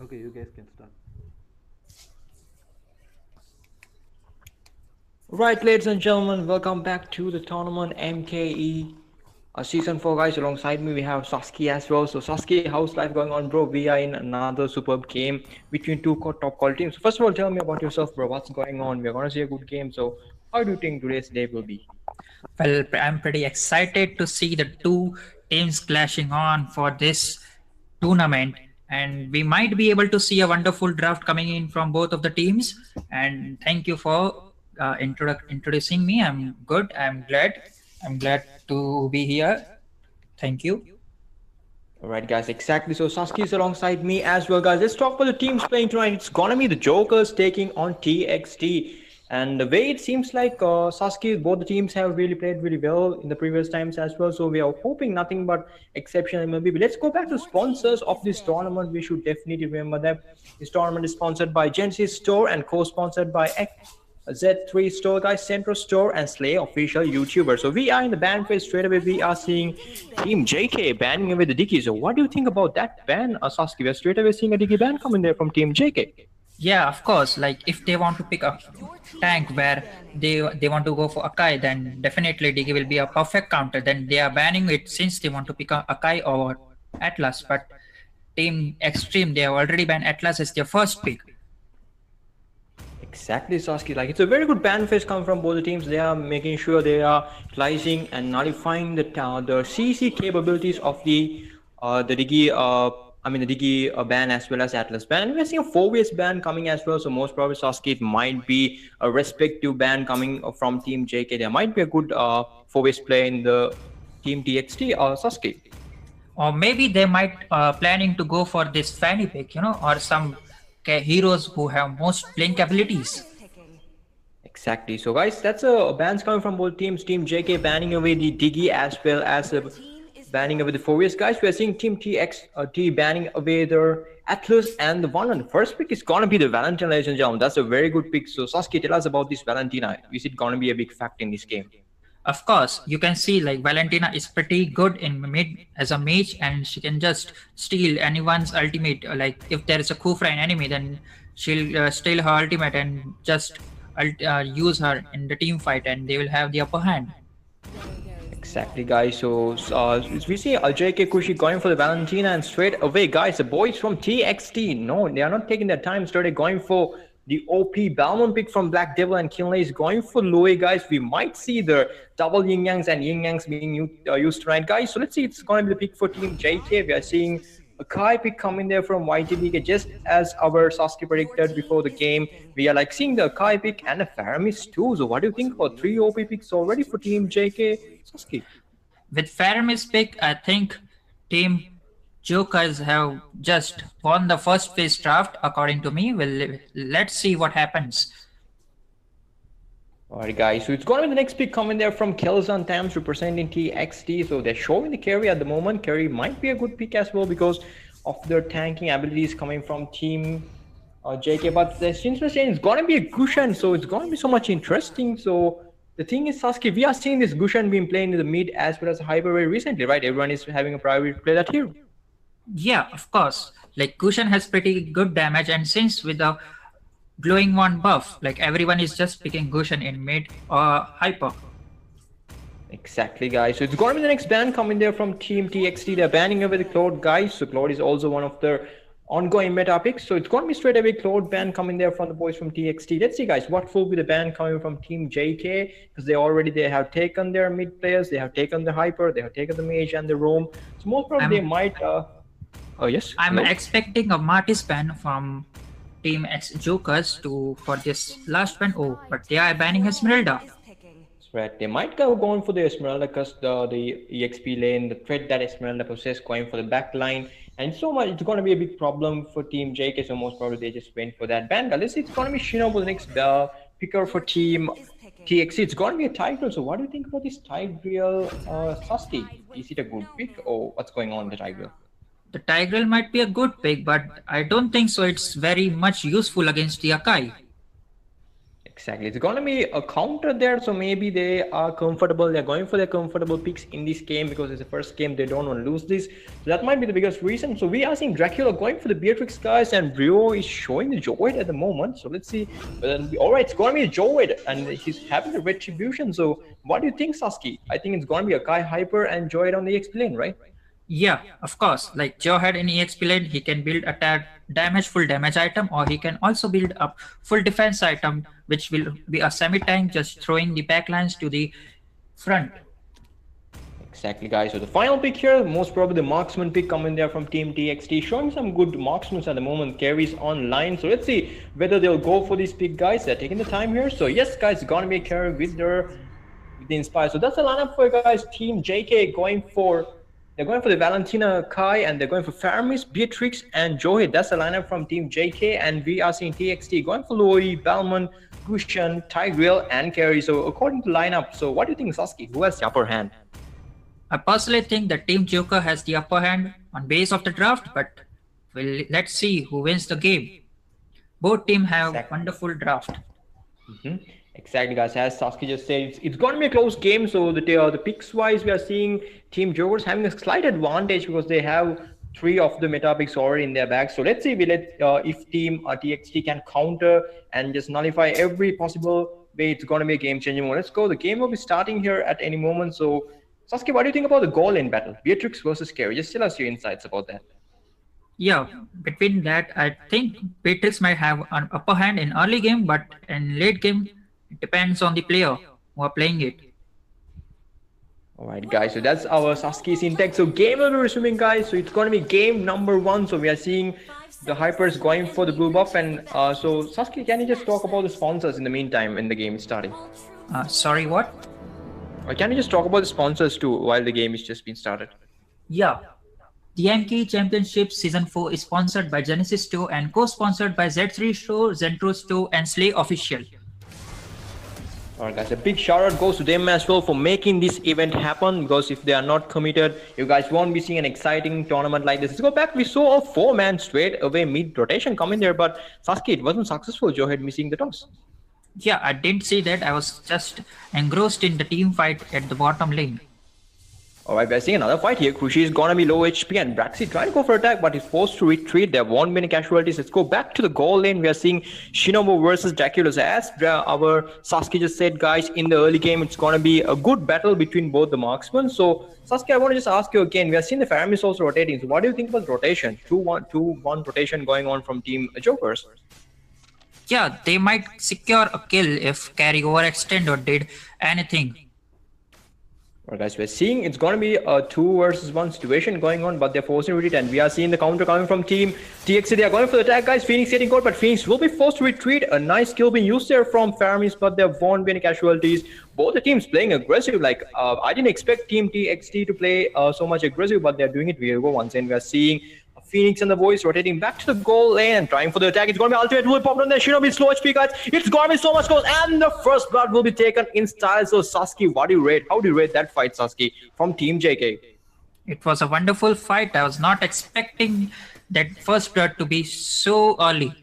Okay, you guys can start. Right, ladies and gentlemen, welcome back to the tournament MKE Season 4, guys. Alongside me, we have Sasuke as well. So, Sasuke, how's life going on, bro? We are in another superb game between two top quality teams. So first of all, tell me about yourself, bro. What's going on? We're going to see a good game. So, how do you think today's day will be? Well, I'm pretty excited to see the two teams clashing on for this tournament, and we might be able to see a wonderful draft coming in from both of the teams. And thank you for introducing me. I'm good. I'm glad. I'm glad to be here. Thank you. All right, guys, exactly. So, Sasuke is alongside me as well, guys. Let's talk about the teams playing tonight. It's going to be the Jokers taking on TxT. And the way it seems like Sasuke, both the teams have really played really well in the previous times as well. So we are hoping nothing but exception MLBB. Let's go back to sponsors of this tournament. We should definitely remember that this tournament is sponsored by Zentro Store and co-sponsored by Z3 Store, guys, Zentro Store, and Slay official YouTuber. So we are in the ban phase straight away. We are seeing Team JK banning away the Dicky. So what do you think about that ban, Sasuke? We are straight away seeing a Dicky ban coming there from Team JK. Yeah, of course. Like if they want to pick a tank where they want to go for Akai, then definitely Digi will be a perfect counter. Then they are banning it since they want to pick a Akai or Atlas. But Team Extreme, they have already banned Atlas as their first pick. Exactly, Sasuke. Like it's a very good ban phase coming from both the teams. They are making sure they are utilizing and nullifying the CC capabilities of the Digi. The Digi ban as well as Atlas ban. And we're seeing a 4-way ban coming as well. So most probably Sasuke, it might be a respective ban coming from Team JK. There might be a good 4-way play in the Team TxT or Sasuke. Or maybe they might planning to go for this fanny pick, or some heroes who have most blink abilities. Exactly. So guys, that's a bans coming from both teams. Team JK banning away the Digi as well as banning away the 4-ways, guys. We are seeing Team TxT banning away their Atlas, and the one on the first pick is gonna be the Valentina, ladies and gentlemen. That's a very good pick. So Sasuke, tell us about this Valentina. Is it gonna be a big factor in this game? Of course, you can see like Valentina is pretty good in mid as a mage, and she can just steal anyone's ultimate. Like if there is a coup for an enemy, then she'll steal her ultimate and just use her in the team fight, and they will have the upper hand. Exactly, guys. So we see JK Kushi going for the Valentina, and straight away, guys, the boys from TxT, no, they are not taking their time. Started going for the OP Balmon pick from Black Devil, and Kinley is going for Louis, guys. We might see the double Yin Yangs and Yin Yangs being used tonight, guys. So let's see, it's going to be the pick for Team JK. We are seeing a Kai pick coming there from YTB, just as our Sasuke predicted before the game. We are like seeing the Kai pick and a Faramis too. So what do you think about 3 OP picks already for Team JK, Sasuke? With Faramis pick, I think Team Jokers have just won the first phase draft, according to me. Well, let's see what happens. Alright, guys, so it's going to be the next pick coming there from Kelzan Tams representing TxT. So they're showing the carry at the moment. Carry might be a good pick as well because of their tanking abilities coming from Team JK. But the interesting, it's going to be a Gushan, so it's going to be so much interesting. So the thing is, Sasuke, we are seeing this Gushan being played in the mid as well as hyper very recently, right? Everyone is having a priority to play that hero. Yeah, of course. Like Kushan has pretty good damage, and since with the glowing one buff, like everyone is just picking Gushan in mid or hyper. Exactly, guys. So it's going to be the next ban coming there from Team TxT. They're banning away the Claude, guys. So Claude is also one of their ongoing meta picks. So it's going to be straight away Claude ban coming there from the boys from TxT. Let's see, guys, what will be the ban coming from Team JK, because they have taken their mid players, they have taken the hyper, they have taken the mage and the roam. So most probably they might. Oh yes. I'm expecting a Martis ban from Team Jokers for this last ban. Oh, but they are banning Esmeralda. Right, they might go going for the Esmeralda because the EXP lane, the threat that Esmeralda possesses, going for the back line, and so much. It's going to be a big problem for Team JK. So most probably they just went for that ban. Let's see, it's going to be Shinobu, the next picker for Team TxT. It's going to be a Tigreal. So what do you think about this Tigreal, Sasuke? Is it a good pick, or what's going on with the Tigreal? The Tigreal might be a good pick, but I don't think so. It's very much useful against the Akai. Exactly. It's gonna be a counter there, so maybe they are comfortable. They're going for their comfortable picks in this game because it's the first game. They don't want to lose this. So that might be the biggest reason. So we are seeing Dracula going for the Beatrix guys, and Rio is showing the Joid at the moment. So let's see. All right, it's gonna be a Joid, and he's having the retribution. So what do you think, Sasuke? I think it's gonna be a Kai Hyper and Joid on the X lane, right? Yeah, of course. Like Joe had in EXP lane, he can build attack damage, full damage item, or he can also build a full defense item, which will be a semi-tank, just throwing the backlines to the front. Exactly, guys. So the final pick here, most probably the marksman pick coming there from Team TxT, showing some good marksmen at the moment. Carries online. So let's see whether they'll go for this pick, guys. They're taking the time here. So yes, guys, gonna be a carry with the Inspire. So that's the lineup for you guys. Team JK they're going for the Valentina Kai, and they're going for Faramis, Beatrix, and Johit. That's the lineup from Team JK, and we are seeing TxT going for Loi, Balman, Gushan, Tigreal, and Carry. So according to lineup, so what do you think, Sasuke? Who has the upper hand? I personally think that Team Joker has the upper hand on base of the draft, but let's see who wins the game. Both teams have wonderful draft. Exactly, guys. As Sasuke just said, it's going to be a close game. So the picks wise, we are seeing Team Jokers having a slight advantage because they have 3 of the meta picks already in their bag. So let's see if Team TxT can counter and just nullify every possible way. It's going to be a game-changing moment. Let's go. The game will be starting here at any moment. So Sasuke, what do you think about the goal lane battle? Beatrix versus Carry. Just tell us your insights about that. Yeah, between that, I think Beatrix might have an upper hand in early game, but in late game, it depends on the player who are playing it. Alright, guys, so that's our Sasuke's index. So game will be resuming, guys. So it's going to be game number 1. So we are seeing the Hypers going for the blue buff. And so Sasuke, can you just talk about the sponsors in the meantime in the game starting? Sorry, what? Or can you just talk about the sponsors too while the game is just being started? Yeah. The MKE Championship Season 4 is sponsored by Genesis Store and co-sponsored by Zentro Store, Zentro Store, and Slay Official. Alright, guys, a big shout out goes to them as well for making this event happen, because if they are not committed, you guys won't be seeing an exciting tournament like this. Let's go back. We saw a 4-man straight away mid rotation coming there, but Sasuke, it wasn't successful. Joe had missing the toss. Yeah, I didn't see that. I was just engrossed in the team fight at the bottom lane. Alright, we're seeing another fight here. Krushi is gonna be low HP and Braxy trying to go for attack, but he's forced to retreat. There won't be any casualties. Let's go back to the goal lane. We are seeing Shinobu versus Daffodils. As our Sasuke just said, guys, in the early game, it's gonna be a good battle between both the marksmen. So, Sasuke, I want to just ask you again. We are seeing the Faramis also rotating. So, what do you think about rotation? 2-1 rotation going on from Team Jokers. Yeah, they might secure a kill if Carry overextend or did anything. Alright, guys, we're seeing it's going to be a 2 versus 1 situation going on, but they're forced to retreat, and we are seeing the counter coming from Team TxT. They are going for the attack, guys. Phoenix getting caught, but Phoenix will be forced to retreat. A nice kill being used there from Faramis, but there won't be any casualties. Both the teams playing aggressive. Like, I didn't expect Team TxT to play so much aggressive, but they're doing it very well once. And we are seeing Phoenix and the boys rotating back to the goal lane and trying for the attack. It's going to be ultimate will pop on there. Shinobi slow HP, guys. It's going to be so much close, and the first blood will be taken in style. So Sasuke, what do you rate? How do you rate that fight, Sasuke, from Team JK? It was a wonderful fight. I was not expecting that first blood to be so early.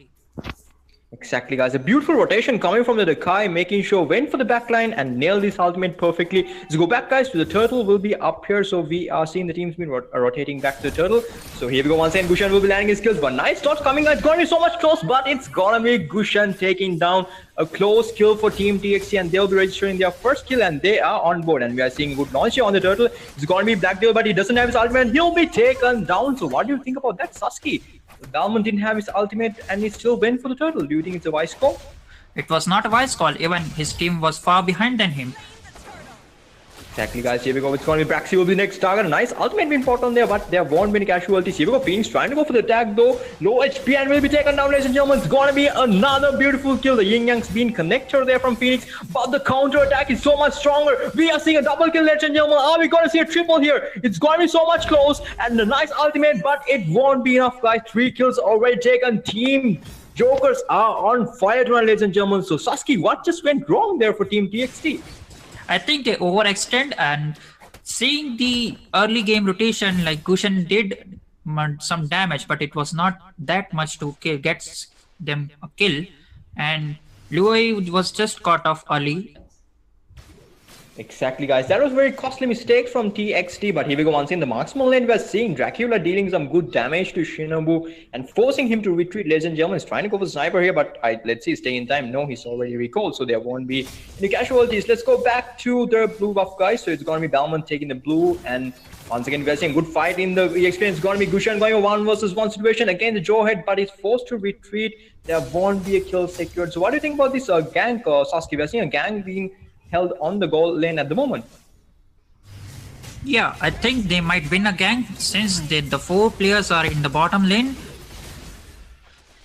Exactly, guys. A beautiful rotation coming from the Kai, making sure went for the backline and nailed this ultimate perfectly. Let's go back, guys, to the turtle will be up here. So we are seeing the teams been rotating back to the turtle. So here we go once again. Gushan will be landing his kills, but nice shots coming. It's going to be so much close, but it's going to be Gushan taking down a close kill for Team TxT, and they'll be registering their first kill, and they are on board. And we are seeing good launch here on the turtle. It's going to be Black Devil, but he doesn't have his ultimate. He'll be taken down. So what do you think about that, Sasuke? Dalman didn't have his ultimate and he still went for the turtle. Do you think it's a wise call? It was not a wise call. Even his team was far behind than him. Exactly, guys. Here we go. It's going to be Braxy will be next target. A nice ultimate being fought on there, but there won't be any casualties. Here we go. Phoenix trying to go for the attack though. Low HP and will be taken down, ladies and gentlemen. It's going to be another beautiful kill. The Yin Yang's been connected there from Phoenix, but the counter attack is so much stronger. We are seeing a double kill, ladies and gentlemen. Are we going to see a triple here? It's going to be so much close, and a nice ultimate, but it won't be enough, guys. 3 kills already taken. Team Jokers are on fire tonight, ladies and gentlemen. So Sasuke, what just went wrong there for Team TxT? I think they overextend, and seeing the early game rotation, like Gushan did some damage, but it was not that much to get them a kill. And Louis was just caught off early. Exactly, guys. That was very costly mistake from TxT, but here we go once in the marksman lane. We're seeing Dracula dealing some good damage to Shinobu and forcing him to retreat. Ladies and gentlemen, he's trying to go for sniper here, but let's see, stay in time. No, he's already recalled, so there won't be any casualties. Let's go back to the blue buff, guys. So it's going to be Balmond taking the blue, and once again, we're seeing good fight in the EXP. It's going to be Gushan going a 1v1 situation. Again, the Jawhead, but he's forced to retreat. There won't be a kill secured. So what do you think about this gank, Sasuke? We're seeing a gank being held on the goal lane at the moment. Yeah, I think they might win a gang since the 4 players are in the bottom lane.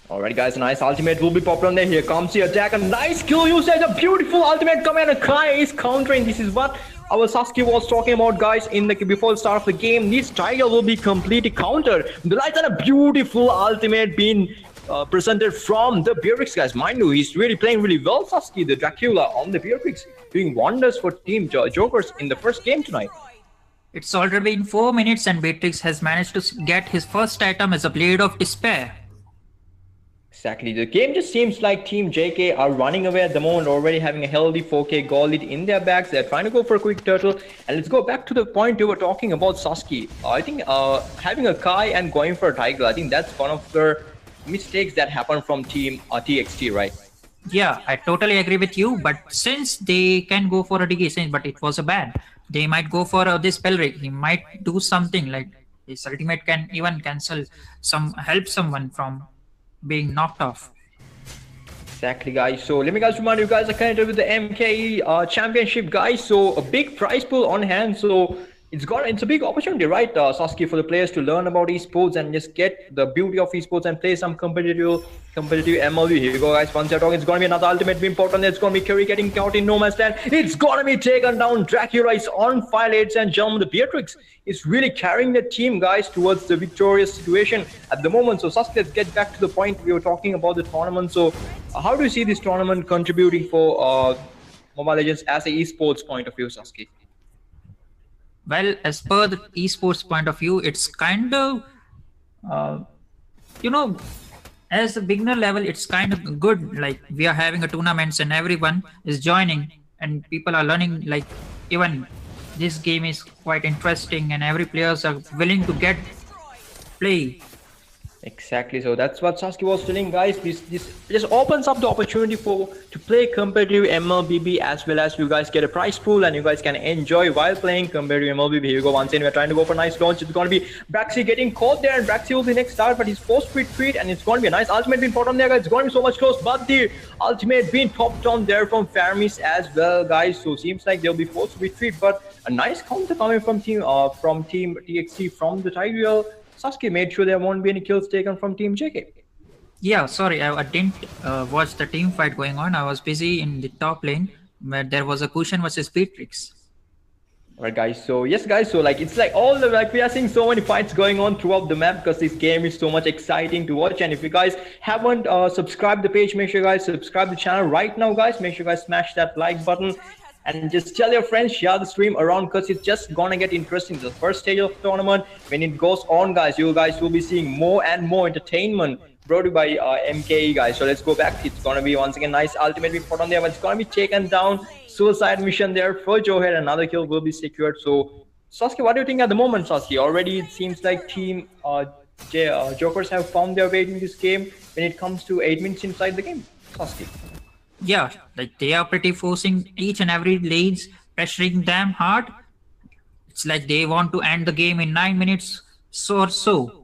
Alright guys, a nice ultimate will be popped on there. Here comes the attack, a nice kill usage, a beautiful ultimate command, and Kai is countering. This is what our Sasuke was talking about, guys, in the before the start of the game. This Tiger will be completely countered. The lights and a beautiful ultimate being presented from the Beatrix, guys. Mind you, he's really playing really well, Sasuke, the Dracula on the Beatrix, doing wonders for Team Jokers in the first game tonight. It's already been 4 minutes and Beatrix has managed to get his first item as a Blade of Despair. Exactly. The game just seems like Team JK are running away at the moment, already having a healthy 4K gold lead in their bags. They're trying to go for a quick turtle. And let's go back to the point we were talking about Sasuke. I think having a Kai and going for a Tiger, I think that's one of the mistakes that happened from Team TxT, right? Yeah, I totally agree with you. But since they can go for a DK, but it was a ban, they might go for this spell rig. He might do something like his ultimate can even cancel help someone from being knocked off. Exactly, guys. So let me guys remind you guys are connected with the MKE championship, guys. So a big prize pool on hand. So it's a big opportunity, right, Sasuke, for the players to learn about esports and just get the beauty of esports and play some competitive MLB. Here you go, guys. Once you're talking, it's gonna be another ultimate beam port on there. It's gonna be Curry getting caught in no man's land. It's gonna be taken down. Dracula is on fire, ladies and gentlemen. The Beatrix is really carrying the team, guys, towards the victorious situation at the moment. So Sasuke, let's get back to the point we were talking about the tournament. So how do you see this tournament contributing for Mobile Legends as a esports point of view, Sasuke? Well, as per the esports point of view, it's kind of, as a beginner level, it's kind of good. Like we are having a tournaments and everyone is joining and people are learning. Like even this game is quite interesting and every players are willing to get play. Exactly. So that's what Sasuke was telling, guys. This just opens up the opportunity to play competitive MLBB, as well as you guys get a prize pool and you guys can enjoy while playing competitive MLBB. Here you go once again. We're trying to go for a nice launch. It's going to be Braxy getting caught there, and Braxy will be next start, but he's forced to retreat, and it's going to be a nice ultimate being put on there, guys. It's going to be so much close, but the ultimate being popped on there from Faramis as well, guys. So seems like they'll be forced to retreat, but a nice counter coming from Team TxT from the Tigreal. Sasuke made sure there won't be any kills taken from Team JK. Yeah, sorry, I didn't watch the team fight going on. I was busy in the top lane where there was a Kushan versus Beatrix. Alright, guys. So yes, guys. So it's like we are seeing so many fights going on throughout the map because this game is so much exciting to watch. And if you guys haven't subscribed the page, make sure you guys subscribe the channel right now, guys. Make sure you guys smash that like button. And just tell your friends, share the stream around because it's just gonna get interesting. The first stage of the tournament, when it goes on, guys, you guys will be seeing more and more entertainment brought by MKE, guys. So let's go back. It's gonna be once again nice ultimate we put on there, but it's gonna be taken down. Suicide mission there for Jawhead. Another kill will be secured. So Sasuke, what do you think at the moment, Sasuke? Already it seems like Team Jokers have found their way in this game when it comes to 8 minutes inside the game, Sasuke. Yeah, like they are pretty forcing each and every lanes, pressuring them hard. It's like they want to end the game in 9 minutes or so.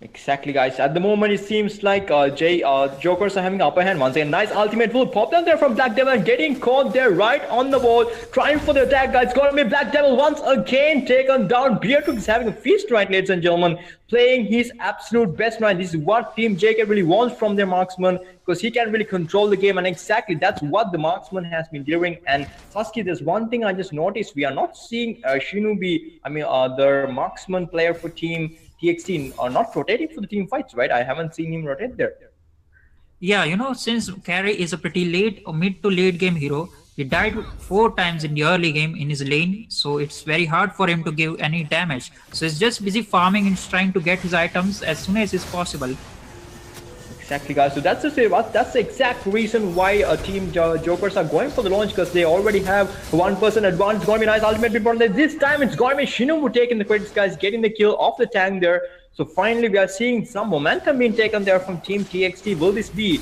Exactly, guys. At the moment, it seems like Jokers are having upper hand. Once again, nice ultimate will pop down there from Black Devil and getting caught there right on the wall. Trying for the attack, guys. It's going to be Black Devil once again taken down. Beatrix is having a feast right, ladies and gentlemen. Playing his absolute best right. This is what Team JK really wants from their marksman because he can really control the game. And exactly, that's what the marksman has been doing. And Sasuke, there's one thing I just noticed. We are not seeing Shinobi, the marksman player for Team TxT are not rotating for the team fights, right? I haven't seen him rotate there. Yeah, since Carry is a pretty late or mid to late game hero, he died 4 times in the early game in his lane, so it's very hard for him to give any damage. So he's just busy farming and trying to get his items as soon as is possible. Exactly, guys. So that's the exact reason why Team Jokers are going for the launch, because they already have 1% advance. It's going to be nice ultimate bit, but this time it's going to be Shinobu taking the credits, guys, getting the kill off the tank there. So finally, we are seeing some momentum being taken there from Team TxT. Will this be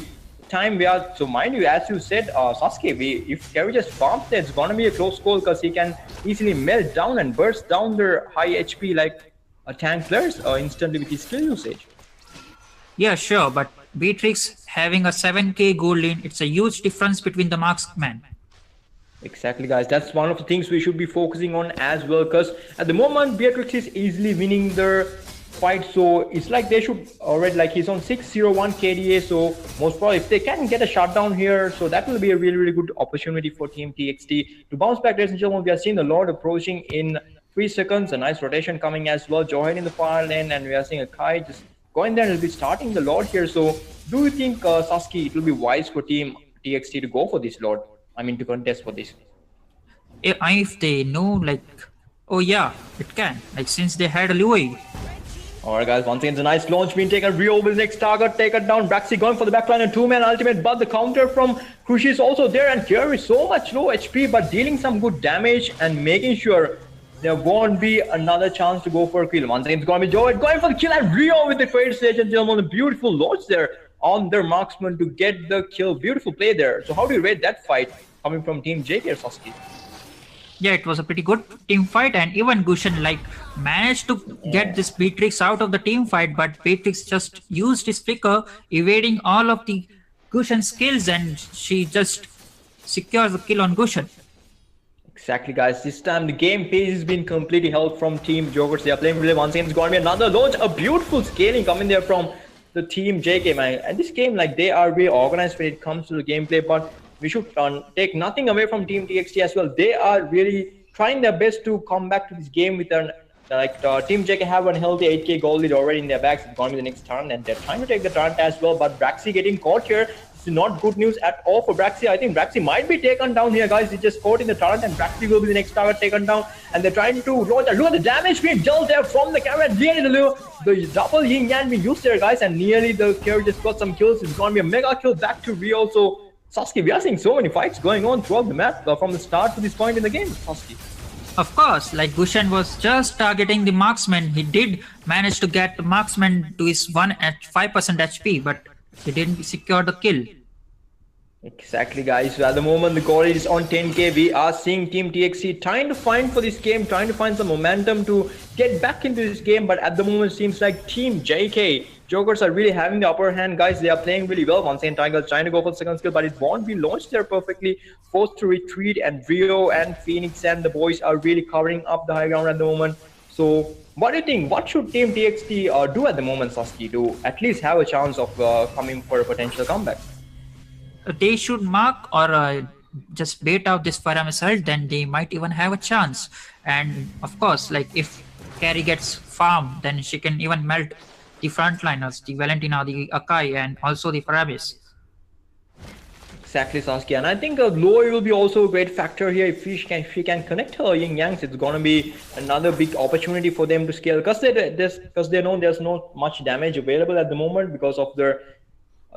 time we are? So mind you, as you said, Sasuke, if Kerry just farms there, it's going to be a close call, because he can easily melt down and burst down their high HP like tank players instantly with his skill usage. Yeah, sure, but Beatrix having a 7k gold lead, it's a huge difference between the marksman. Exactly, guys. That's one of the things we should be focusing on as well, because at the moment, Beatrix is easily winning their fight. So it's like they should already, like, he's on 601 KDA. So most probably, if they can get a shutdown here, so that will be a really, really good opportunity for Team TxT to bounce back. Ladies and gentlemen, we are seeing the Lord approaching in 3 seconds. A nice rotation coming as well. Johan in the far lane, and we are seeing a Kai just going there and will be starting the Lord here. So do you think, Sasuke, it will be wise for Team TxT to go for this Lord? I mean, to contest for this? If they know, like, oh yeah, it can. Like, since they had a Louis. Alright, guys, once again, it's a nice launch being taken. Rio will next target, take it down. Braxy going for the backline and 2-man ultimate, but the counter from Krushi is also there, and here is so much low HP, but dealing some good damage and making sure there won't be another chance to go for a kill. Once again, it's going to be Joe going for the kill, and Rio with the trade stage, and gentlemen, a beautiful launch there on their marksman to get the kill. Beautiful play there. So how do you rate that fight coming from Team JK or Sasuke? Yeah, it was a pretty good team fight, and even Gushan like managed to get this Beatrix out of the team fight, but Beatrix just used his flicker, evading all of the Gushan skills, and she just secures the kill on Gushan. Exactly, guys. This time the game pace has been completely held from Team Jokers. They are playing really once again. It's going to be another launch. A beautiful scaling coming there from the Team JK, man. And this game, like, they are really organized when it comes to the gameplay, but we should take nothing away from Team TxT as well. They are really trying their best to come back to this game with an Team JK have a healthy 8k gold lead already in their bags. It's going to be the next turn, and they're trying to take the turn as well. But Braxy getting caught here. This is not good news at all for Braxy. I think Braxy might be taken down here, guys. He just caught in the turret, and Braxy will be the next target taken down. And they're trying to launch. Look at the damage being dealt there from the camera. Nearly the double yin yang being used there, guys, and nearly the carry just got some kills. It's going to be a mega kill back to Rio. So Sasuke, we are seeing so many fights going on throughout the map from the start to this point in the game, Sasuke. Of course, like Gushan was just targeting the marksman. He did manage to get the marksman to his 1 at 5% HP, but he didn't secure the kill. Exactly, guys. So at the moment, the goal is on 10k. We are seeing Team TxT trying to find for this game, trying to find some momentum to get back into this game. But at the moment, it seems like Team JK Jokers are really having the upper hand, guys. They are playing really well. Once again, Tiger trying to go for the second skill, but it won't be launched there perfectly. Forced to retreat, and Rio and Phoenix and the boys are really covering up the high ground at the moment. So what do you think? What should Team TxT do at the moment, Sasuke, to at least have a chance of coming for a potential comeback? They should mark or just bait out this Farah missile, then they might even have a chance. And of course, like, if Carrie gets farmed, then she can even melt the frontliners, the Valentina, the Akai, and also the Farabis. Exactly, Sasuke, and I think Glory will be also a great factor here. If she can connect her Yin Yangs, it's gonna be another big opportunity for them to scale, because they know there's not much damage available at the moment because of their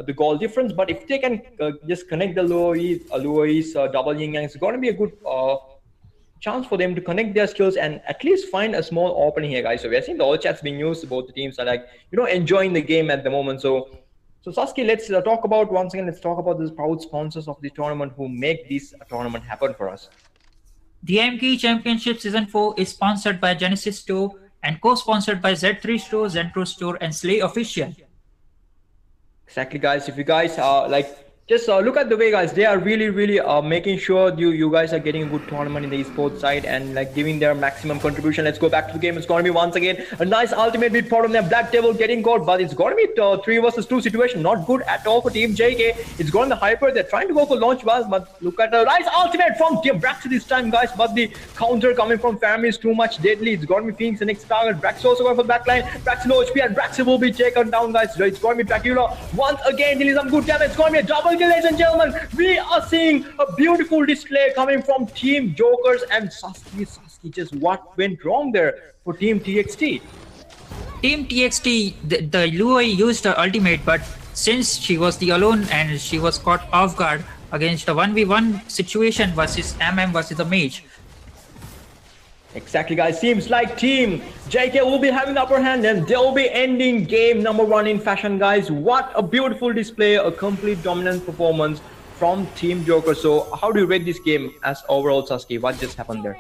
the goal difference. But if they can just connect the Luoi's double Yin Yang, it's gonna be a good chance for them to connect their skills and at least find a small opening here, guys. So we are seeing the all chats being used. Both the teams are, like, enjoying the game at the moment. So Sasuke, let's talk about the proud sponsors of the tournament who make this tournament happen for us. The MKE Championship Season 4 is sponsored by Genesis Store and co-sponsored by Z3 Store, Zentro Store, and Slay Official. Exactly, guys. If you guys are just look at the way, guys, they are really making sure you guys are getting a good tournament in the esports side and giving their maximum contribution. Let's go back to the game. It's going to be once again a nice ultimate beat from them. Black Devil getting gold, but it's going to be 3 versus 2 situation. Not good at all for Team JK. It's going to hyper. They're trying to go for launch bars, but look at the nice ultimate from Team Brax this time, guys. But the counter coming from Family is too much deadly. It's going to be Phoenix the next target. Brax also going for the backline. Brax low HP, and Brax will be taken down, guys. It's going to be Dracula once again dealing some good damage. It's going to be a double kill, ladies and gentlemen. We are seeing a beautiful display coming from Team Jokers, and Sasuke, just what went wrong there for Team TxT? Team TxT, the Luoi used the ultimate, but since she was the alone and she was caught off guard against a 1v1 situation versus versus a mage. Exactly, guys. Seems like Team JK will be having the upper hand and they'll be ending game number 1 in fashion, guys. What a beautiful display, a complete dominant performance from Team Joker. So how do you rate this game as overall, Sasuke? What just happened there?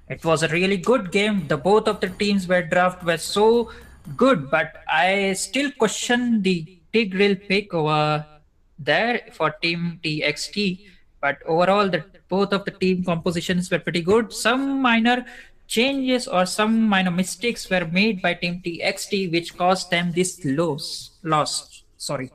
It was a really good game. The both of the teams were so good, but I still question the Tigreal pick over there for Team TxT. But overall, the both of the team compositions were pretty good. Some minor changes or some minor mistakes were made by Team TxT, which caused them this loss. Sorry.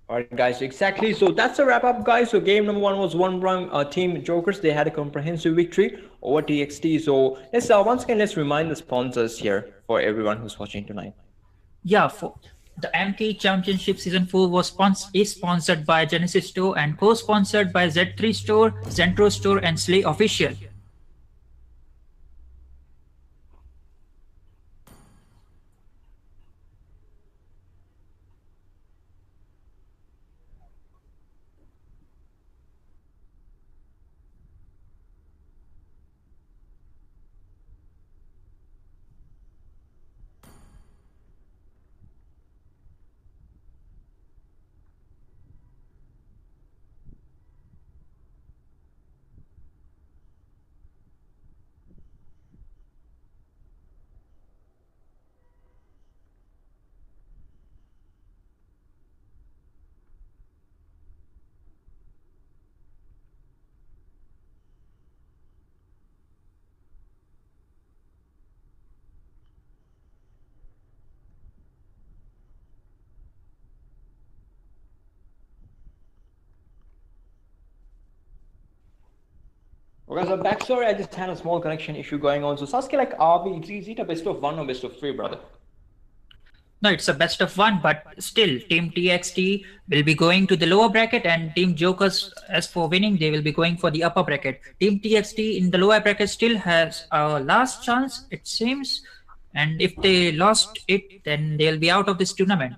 Alright, guys, exactly. So that's a wrap up, guys. So game number 1 was won by Team Jokers. They had a comprehensive victory over TxT. So let's once again let's remind the sponsors here for everyone who's watching tonight. Yeah, for the MKE Championship Season 4 is sponsored by Genesis Store and co-sponsored by Z3 Store, Zentro Store, and Slay Official. Okay, so backstory, I just had a small connection issue going on. So Sasuke, like, is it a best of 1 or best of 3, brother? No, it's a best of 1, but still, Team TxT will be going to the lower bracket, and Team Jokers, as for winning, they will be going for the upper bracket. Team TxT in the lower bracket still has a last chance, it seems, and if they lost it, then they'll be out of this tournament.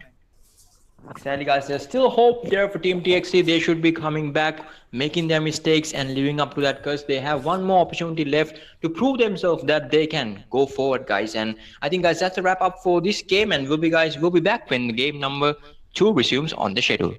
Exactly, guys. There's still hope there for Team TxT. They should be coming back, making their mistakes, and living up to that, because they have one more opportunity left to prove themselves that they can go forward, guys. And I think, guys, that's a wrap up for this game. And we'll be back when game number 2 resumes on the schedule.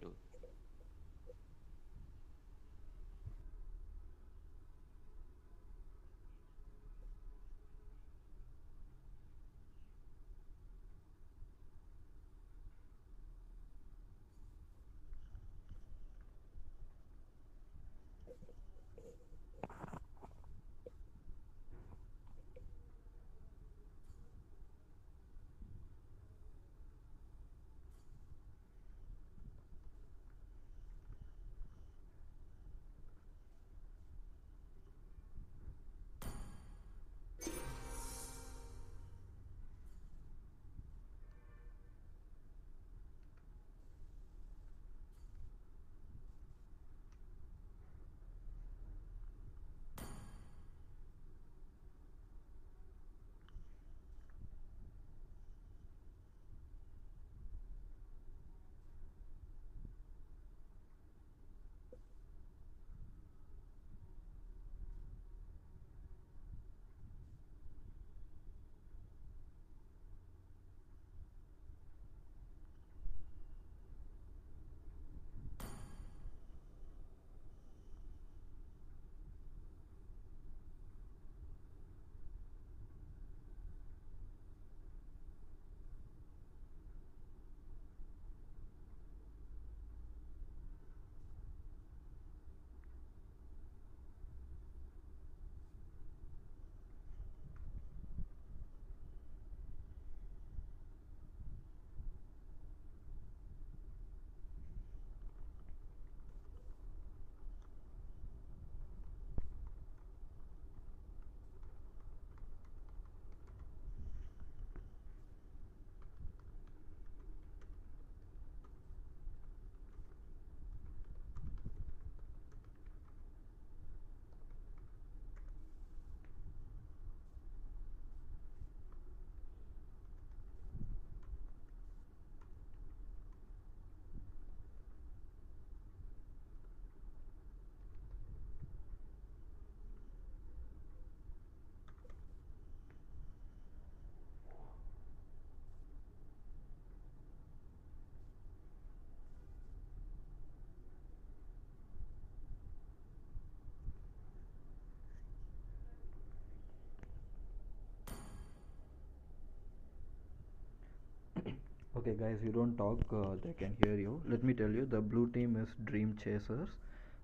Okay, guys, you don't talk, they can hear you. Let me tell you, the blue team is Dream Chasers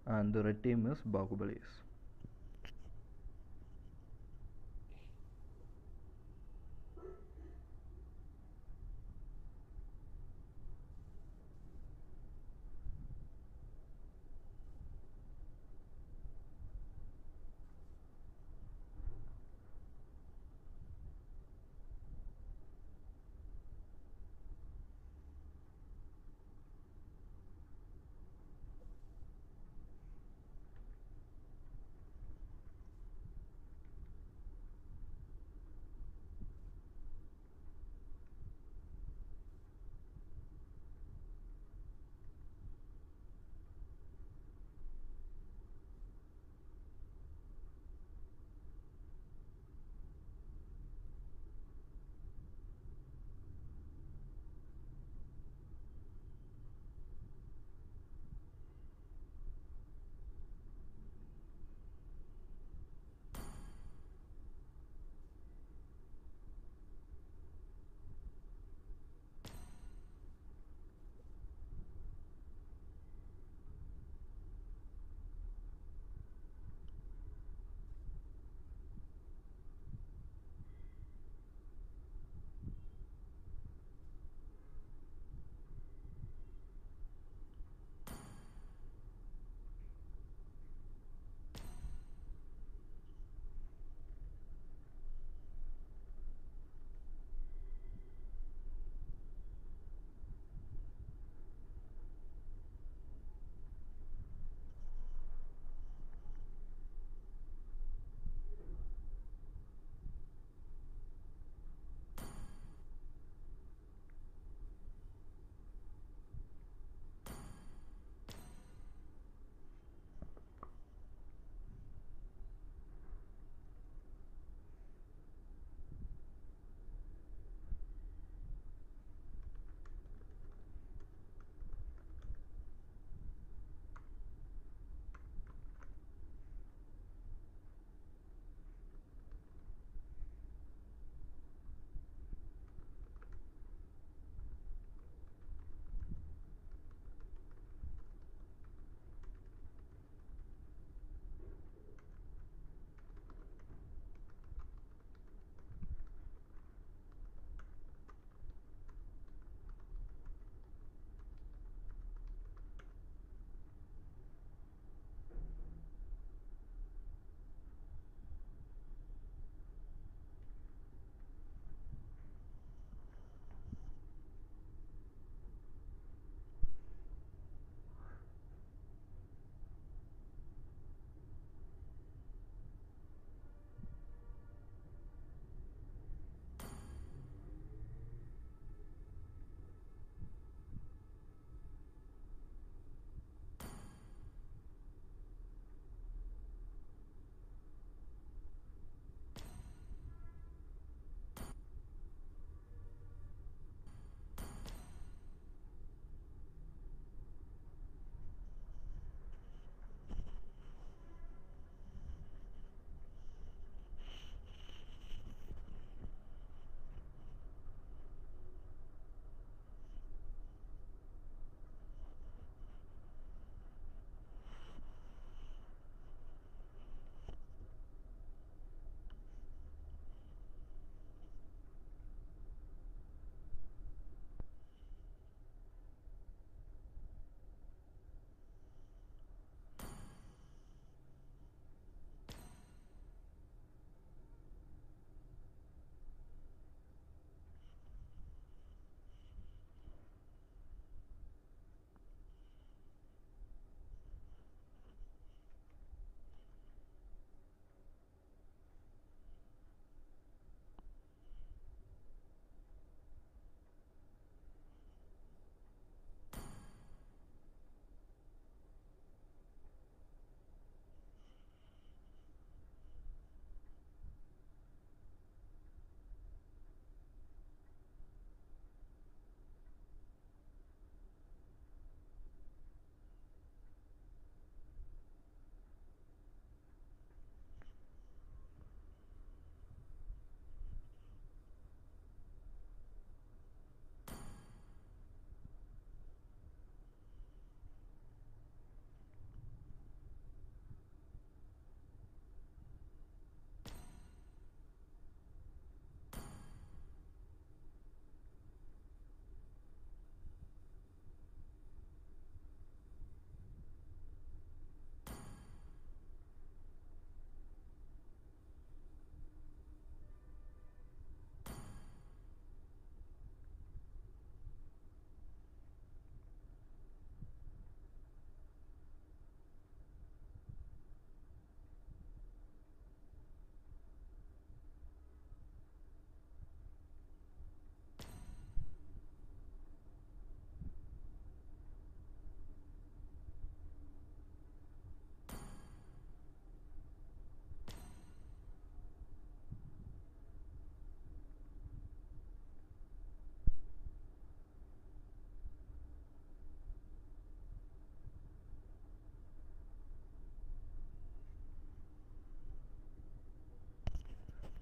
and the red team is Bahubalis.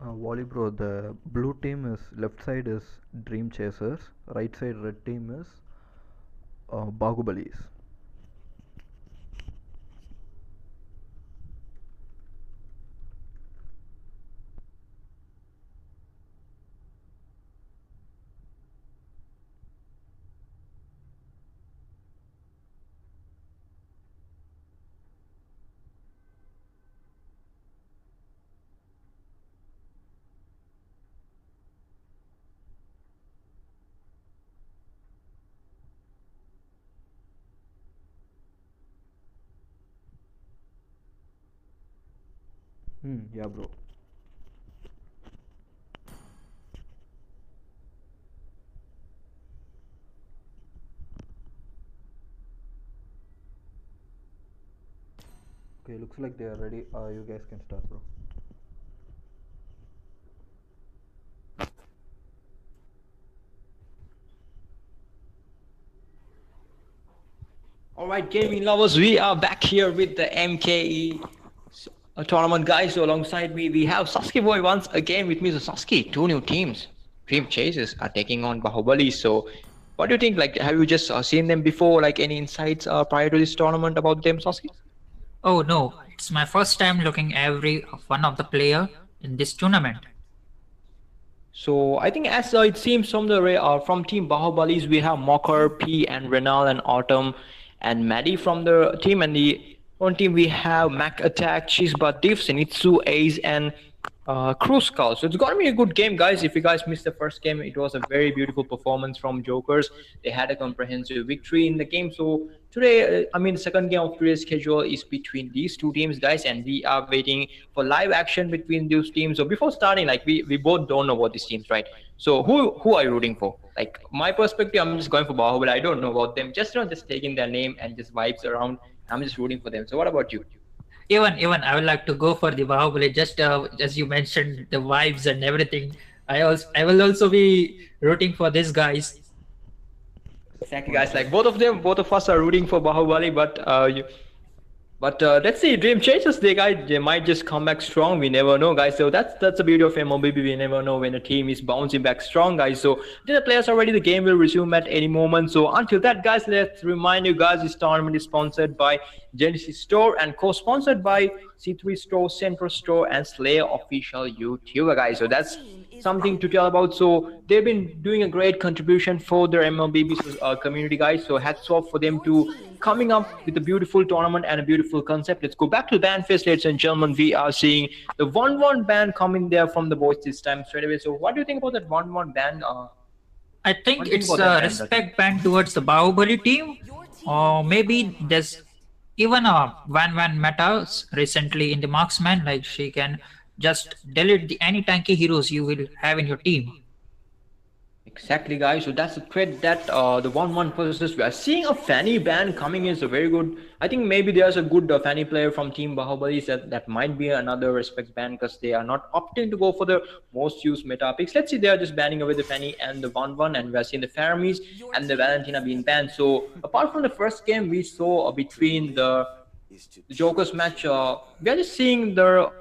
Wally bro, the blue team is left side is Dream Chasers, right side red team is Bahubalis. Yeah bro. Okay, looks like they are ready. You guys can start, bro. All right, gaming lovers, we are back here with the MKE tournament, guys. So alongside me, we have Sasuke boy once again with me. So Sasuke, two new teams, Dream Chasers, are taking on Bahubali. So, what do you think? Like, have you just seen them before? Like, any insights prior to this tournament about them, Sasuke? Oh no, it's my first time looking every one of the player in this tournament. So I think as it seems from the from Team Bahubalis, we have Mocker, P, and Renal and Autumn, and Maddie from the team. And the one team we have Mac Attack, Chisba, Div, Zenitsu, Ace, and Cruise Skull. So it's gonna be a good game, guys. If you guys missed the first game, it was a very beautiful performance from Jokers. They had a comprehensive victory in the game. So today, the second game of today's schedule is between these two teams, guys, and we are waiting for live action between those teams. So before starting, like we both don't know about these teams, right? So who are you rooting for? Like my perspective, I'm just going for Bahubali. I don't know about them. Just just taking their name and just vibes around. I'm just rooting for them. So what about you? Even I would like to go for the Bahubali. Just as you mentioned, the vibes and everything. I will also be rooting for these guys. Exactly, guys. Like both of us are rooting for Bahubali, but let's see, Dream Chasers, they might just come back strong. We never know, guys. So that's the beauty of MLBB. We never know when a team is bouncing back strong, guys. So the players are ready. The game will resume at any moment. So until that, guys, let's remind you guys, this tournament is sponsored by Zentro Store and co-sponsored by C3 Store, Zentro Store, and Slayer official YouTuber, guys. So that's something to tell about. So they've been doing a great contribution for their MLBB community, guys. So hats off for them to coming up with a beautiful tournament and a beautiful concept. Let's go back to the band phase, ladies and gentlemen. We are seeing the 1-1 band coming there from the boys this time straight away. So what do you think about that 1-1 band? I think it's a respect band towards the Bahubali team, or maybe there's even a 1-1 meta recently in the marksman. Like she can just delete any tanky heroes you will have in your team. Exactly, guys. So that's the threat that the 1-1 possesses. We are seeing a Fanny ban coming in. So very good. I think maybe there's a good Fanny player from Team Bahubalis that might be another respect ban, because they are not opting to go for the most used meta picks. Let's see, they are just banning away the Fanny and the 1-1, and we are seeing the Faramis and the Valentina being banned. So apart from the first game we saw between the Jokers match, we are just seeing the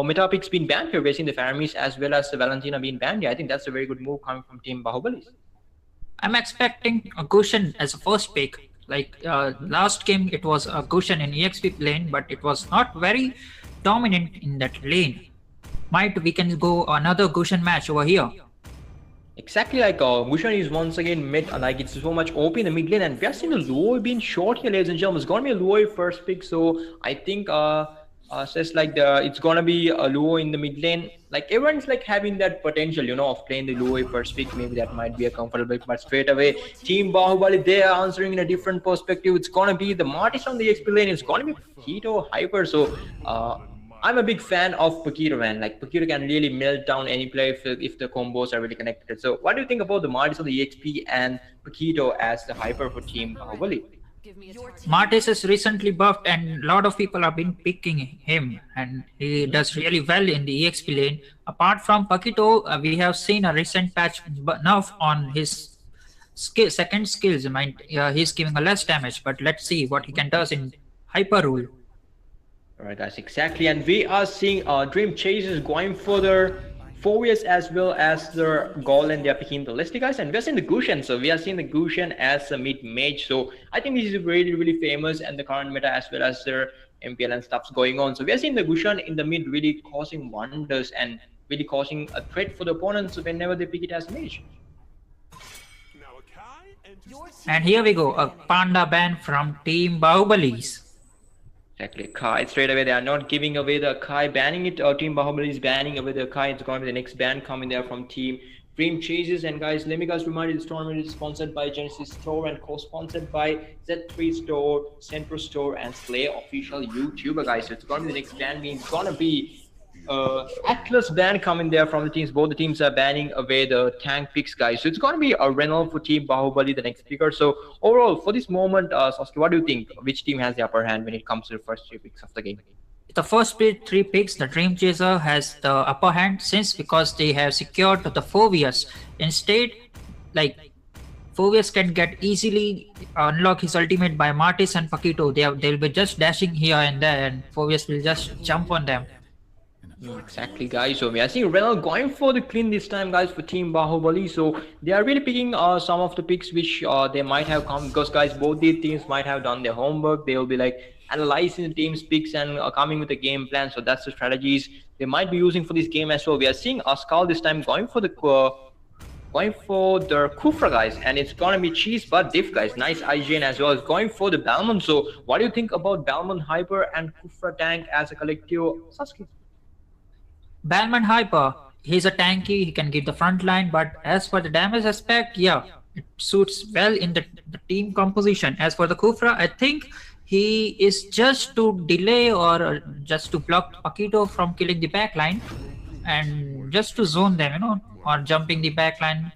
meta picks being banned here. We're seeing the Faramis as well as the Valentina being banned. Yeah, I think that's a very good move coming from Team Bahubalis. I'm expecting a Gushen as a first pick. Like last game, it was a Gushen in EXP lane, but it was not very dominant in that lane. We can go another Gushen match over here. Exactly, like Gushen is once again mid, like it's so much OP in the mid lane, and we are seeing the Luo being short here, ladies and gentlemen. It's gonna be a Luo first pick, so I think says like it's gonna be a Luo in the mid lane. Like everyone's like having that potential, of playing the Luo first pick. Maybe that might be a comfortable pick, but straight away Team Bahubali, they are answering in a different perspective. It's gonna be the Martis on the XP lane. It's gonna be Paquito Hyper. So I'm a big fan of Paquito, man. Like Paquito can really melt down any player if the combos are really connected. So what do you think about the Martis on the EXP and Paquito as the Hyper for Team Bahubali? Martis is recently buffed and a lot of people have been picking him, and he does really well in the EXP lane. Apart from Paquito, we have seen a recent patch nerf on his second skills. He's giving a less damage, but let's see what he can do in Hyper Rule. Alright guys, exactly, and we are seeing Dream Chasers going further 4 years as well as their goal, and they are picking the list, guys. And we are seeing the Gushan. So we are seeing the Gushan as a mid mage. So I think this is really, really famous and the current meta as well as their MPL and stuff's going on. So we are seeing the Gushan in the mid really causing wonders and really causing a threat for the opponents whenever they pick it as a mage. And here we go, a Panda ban from Team Bahubalis. Exactly, Kai straight away. They are not giving away the Kai, banning it. Team Bahubalis banning away the Kai. It's going to be the next ban coming there from Team Dream Chases. And guys, let me guys remind you, this tournament is sponsored by Zentro Store and co-sponsored by Zentro Store, Zentro Store, and Slay official YouTuber, guys. So it's going to be the next ban. It's going to be Atlas ban coming there from the teams. Both the teams are banning away the tank picks, guys. So it's going to be a renal for Team Bahubali, the next picker. So overall, for this moment, Sasuke, what do you think? Which team has the upper hand when it comes to the first 3 picks of the game? The first 3 picks, the Dream Chaser has the upper hand because they have secured the Phobius. Instead, like Phobius can get easily unlock his ultimate by Martis and Paquito. They'll be just dashing here and there, and Phobius will just jump on them. Exactly, guys. So we are seeing Renal going for the clean this time, guys, for Team Bahubali. So they are really picking some of the picks which they might have come, because guys, both these teams might have done their homework. They will be like analyzing the team's picks and coming with a game plan. So that's the strategies they might be using for this game as well. We are seeing Askal this time going for the Kufra, guys, and it's gonna be Cheese but Diff, guys. Nice IGN as well. It's going for the Balmon. So what do you think about Balmon, Hyper, and Kufra tank as a collective, Sasuke? Balmon Hyper, he's a tanky, he can give the front line, but as for the damage aspect, yeah, it suits well in the team composition. As for the Kufra, I think he is just to delay or just to block Paquito from killing the backline and just to zone them, or jumping the backline.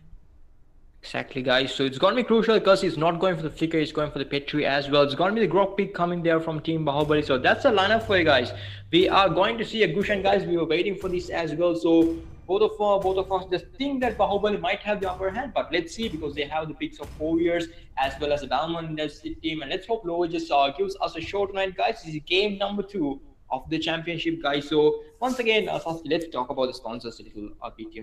Exactly, guys. So it's going to be crucial because he's not going for the flicker, he's going for the Petri as well. It's going to be the Grok pick coming there from Team Bahubali. So that's a lineup for you guys. We are going to see a Gushan, guys. We were waiting for this as well. So both of us just think that Bahubali might have the upper hand, but let's see, because they have the picks of 4 years as well as the Balmon in their team. And let's hope Lowe just gives us a show tonight, guys. This is game number 2 of the championship, guys. So once again, let's talk about the sponsors a little bit,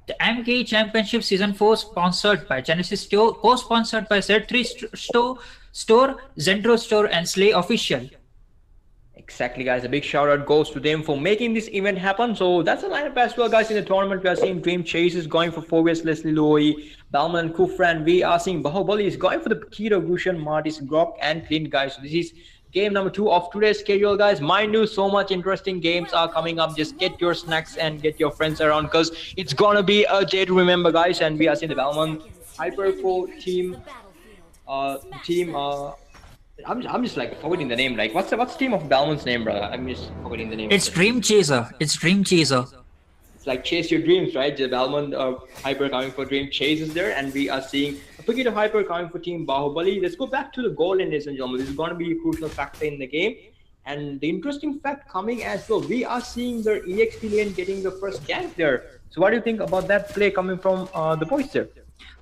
The MKE Championship Season 4 sponsored by Genesis Store, co-sponsored by Zentro Store, Zentro Store, and Slay Official. Exactly, guys. A big shout out goes to them for making this event happen. So that's a lineup as well, guys. In the tournament, we are seeing Dream Chases going for Phobius, Leslie Lowy, Balman, Kufra, and we are seeing Bahubali is going for the Keto, Gushan, Martis, Grok, and Clint, guys. So this is game number 2 of today's schedule, guys. Mind you, so much interesting games are coming up. Just get your snacks and get your friends around, because it's gonna be a day to remember, guys. And we are seeing the Balmon Hyper 4 team. I'm just like forgetting the name. Like, what's the team of Balmon's name, brother? I'm just forgetting the name. It's Dream Chaser. It's Dream Chaser. It's like chase your dreams, right? The Balmon Hyper coming for Dream Chases there, and we are seeing a Paquito Hyper coming for Team Bahubali. Let's go back to the goal, ladies and gentlemen. This is going to be a crucial factor in the game. And the interesting fact coming as well, we are seeing their EXP lane getting the first gank there. So what do you think about that play coming from the boys there?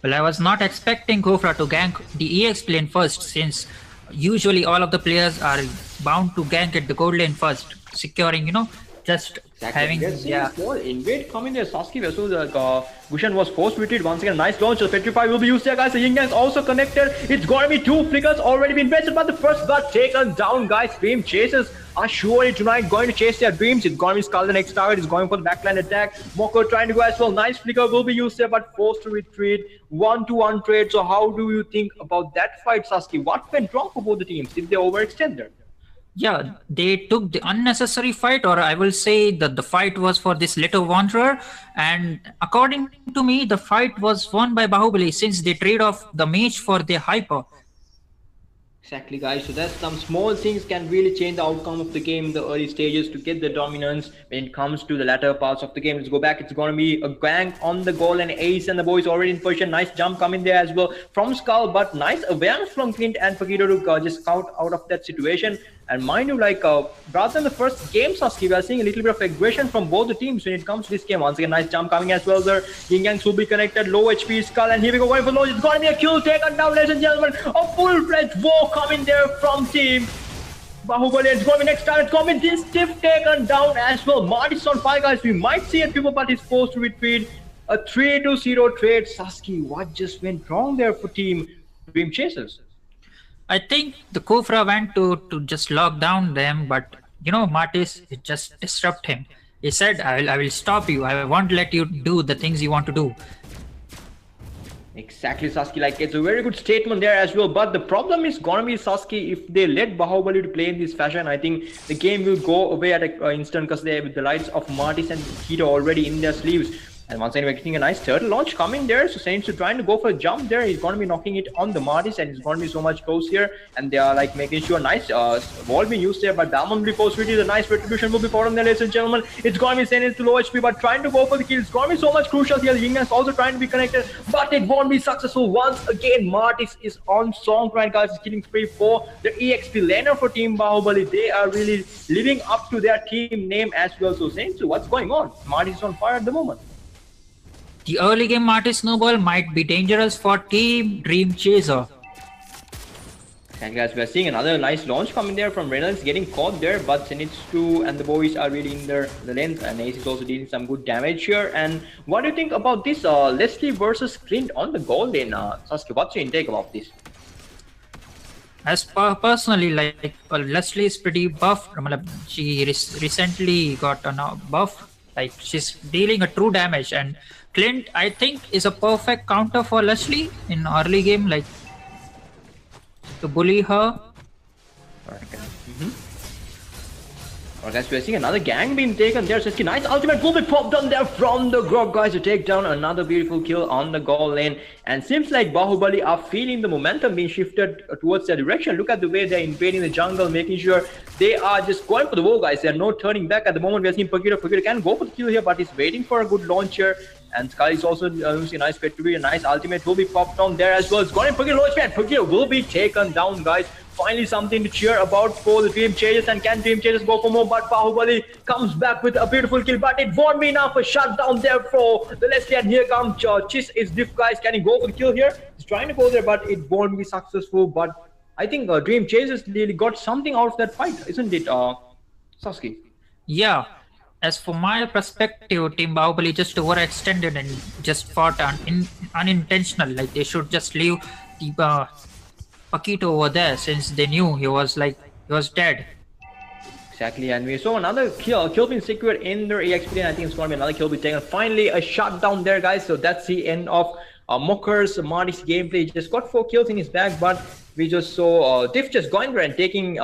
Well, I was not expecting Kufra to gank the EXP lane first, since usually all of the players are bound to gank at the gold lane first, securing, just having small invade coming there. Sasuke, so the Gushan was forced to retreat. Once again, nice launch. The Petrify will be used there, guys. The Yin Yang's also connected. It's going to be 2 flickers already been invested, but the first blood taken down, guys. Dream Chasers are surely tonight going to chase their dreams. It's going to be Skull, the next target. Is going for the backline attack. Moko trying to go as well. Nice flicker will be used there, but forced to retreat. 1-to-1 trade. So how do you think about that fight, Sasuke? What went wrong for both the teams? Did they overextend there? Yeah, they took the unnecessary fight, or I will say that the fight was for this little wanderer. And according to me, the fight was won by Bahubali, since they trade off the mage for their hyper. Exactly, guys. So that's some small things can really change the outcome of the game in the early stages to get the dominance when it comes to the latter parts of the game. Let's go back. It's going to be a gank on the goal, and Ace and the boys already in position. Nice jump coming there as well from Skull, but nice awareness from Clint and Paquito to just scout out of that situation. And mind you, like, rather than the first game, Sasuke, we are seeing a little bit of aggression from both the teams when it comes to this game. Once again, nice jump coming as well there. Yin Yangs will be connected. Low HP Skull, and here we go, going for low. It's going to be a kill taken down, ladies and gentlemen. A full-fledged war coming there from Team Bahubali, it's going to be next time. It's going to be this stiff taken down as well. Marty's on fire, guys. We might see a triple, but he's forced to retreat. A 3-0 trade. Sasuke, what just went wrong there for Team Dream Chasers? I think the Kufra went to just lock down them, but you know, Martis, it just disrupt him. He said, I will stop you. I won't let you do the things you want to do. Exactly, Sasuke. Like, it's a very good statement there as well. But the problem is gonna be, Sasuke, if they let Bahubali to play in this fashion, I think the game will go away at an instant, because they have the lights of Martis and Hito already in their sleeves. And once again, we're getting a nice turtle launch coming there. So Saints are trying to go for a jump there. He's going to be knocking it on the Martis, and it's going to be so much close here. And they are like making sure nice wall being used there. But Diamond will be possibility. The nice retribution will be for them there, ladies and gentlemen. It's going to be Saints to low HP, but trying to go for the kill. It's going to be so much crucial here. Yingyan's also trying to be connected, but it won't be successful. Once again, Martis is on song right, guys. He's killing spree for the EXP laner for Team Bahubali. They are really living up to their team name as well. So Saints, what's going on? Martis is on fire at the moment. The early game Martis snowball might be dangerous for Team Dream Chaser. And guys, we are seeing another nice launch coming there from Reynolds, getting caught there, but Zenitsu and the boys are really in the length, and Ace is also dealing some good damage here. And what do you think about this Leslie versus Clint on the goal lane? Sasuke, what's your intake about this? As personally, like Leslie is pretty buff. She recently got a buff. Like, she's dealing a true damage, and Clint, I think, is a perfect counter for Leslie in early game, like to bully her. Okay. Alright, guys, we're seeing another gang being taken there. Sasuke, nice ultimate will be popped on there from the Grog, guys, to take down another beautiful kill on the goal lane. And seems like Bahubali are feeling the momentum being shifted towards their direction. Look at the way they're invading the jungle, making sure they are just going for the wall, guys. They're no turning back at the moment. We're seeing Pokito. Pokito can go for the kill here, but he's waiting for a good launch here. And Sky is also using a nice victory. A nice ultimate will be popped on there as well. It's going in Pokito launch, man. Pokito will be taken down, guys. Finally something to cheer about for the Dream Chasers, and can Dream Chasers go for more? But Bahubali comes back with a beautiful kill, but it won't be enough. A shutdown there for the Leslie, and here comes Chis is diff, guys. Can he go for the kill here? He's trying to go there, but it won't be successful. But I think Dream Chasers really got something out of that fight, isn't it, Sasuke? Yeah. As for my perspective, Team Bahubali just overextended and just fought unintentional. Like, they should just leave the Paquito over there, since they knew he was dead. Exactly, and we saw another kill being secured in their EXP, and I think it's going to be another kill being taken. Finally, a shutdown there, guys. So that's the end of Mockers Marty's gameplay. Just got 4 kills in his bag, but we just saw Diff just going there and taking,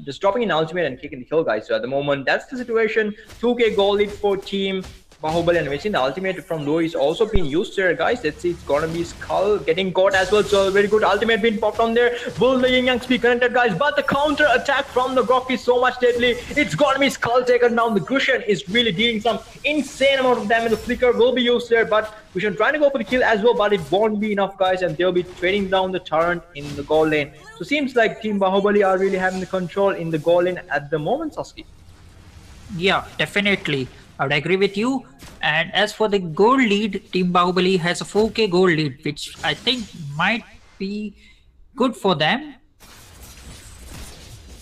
just dropping an ultimate and taking the kill, guys. So at the moment, that's the situation. 2k goal lead for Team Bahubali, and we're seeing the ultimate from Low is also being used there, guys. Let's see, it's gonna be Skull getting caught as well. So very good ultimate being popped on there. Will the Yin Yangs be connected, guys? But the counter attack from the Grok is so much deadly. It's gonna be Skull taken down. The Gushen is really dealing some insane amount of damage. The flicker will be used there, but Gushen trying to go for the kill as well, but it won't be enough, guys, and they'll be trading down the turret in the goal lane. So seems like Team Bahubali are really having the control in the goal lane at the moment, Sasuke. Yeah, definitely. I would agree with you. And as for the gold lead, Team Bahubali has a 4k gold lead, which I think might be good for them.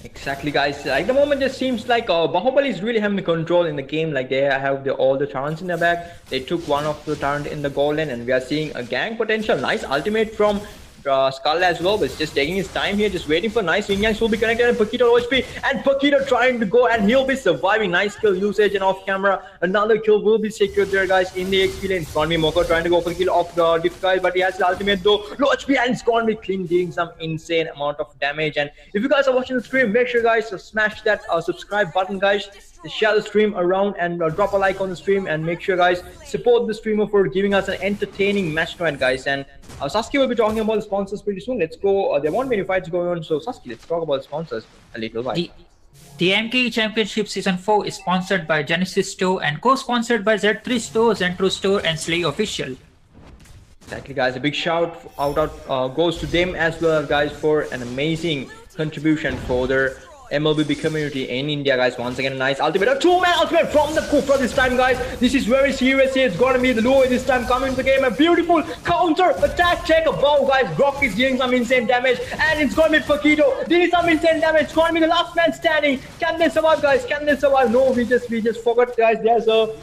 Exactly, guys. At the moment, it seems like Bahubali is really having the control in the game. Like, they have all the turrets in their bag. They took one of the turret in the goal lane, and we are seeing a gang potential. Nice ultimate from Skull as well, but it's just taking his time here, just waiting for nice Yin Yangs will be connected, and Paquito HP, and Paquito trying to go, and he'll be surviving. Nice kill usage, and off camera another kill will be secured there, guys, in the XP lane. It's gonna be Moko trying to go for the kill of the Diff, guys, but he has the ultimate though. Low HP, and it's gonna be Clean dealing some insane amount of damage. And if you guys are watching the stream, make sure, guys, to smash that subscribe button, guys. Share the stream around, and drop a like on the stream, and make sure, guys, support the streamer for giving us an entertaining match tonight, guys. And Sasuke will be talking about the sponsors pretty soon. Let's go. There won't be any fights going on, so Sasuke, let's talk about the sponsors a little while. The MKE Championship Season 4 is sponsored by Genesis Store and co-sponsored by Z3 Store, Zentro Store, and Slay Official. Exactly, guys. A big shout out goes to them as well, guys, for an amazing contribution for their MLBB community in India, guys. Once again, a nice ultimate, a two-man ultimate from the Kufra this time, guys. This is very serious here. It's gonna be the Lua this time coming to the game. A beautiful counter attack check above, guys. Grok is dealing some insane damage, and it's gonna be Paquito dealing some insane damage. It's gonna be the last man standing. Can they survive, guys? Can they survive? No, we just forgot, guys. There's a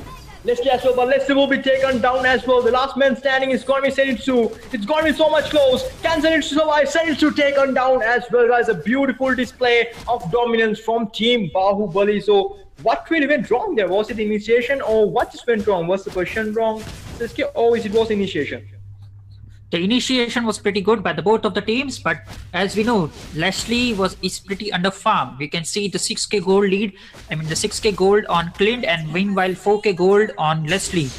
Leslie as well, but Leslie will be taken down as well. The last man standing is going to be Zenitsu. It's going to be so much close. Can Zenitsu survive? Zenitsu taken down as well, guys. A beautiful display of dominance from Team Bahubali. So what really went wrong there? Was it initiation or what just went wrong? Was the position wrong? Or is it was initiation? The initiation was pretty good by the both of the teams, but as we know, Leslie is pretty under farm. We can see the 6k gold lead. I mean the 6k gold on Clint, and meanwhile 4k gold on Leslie.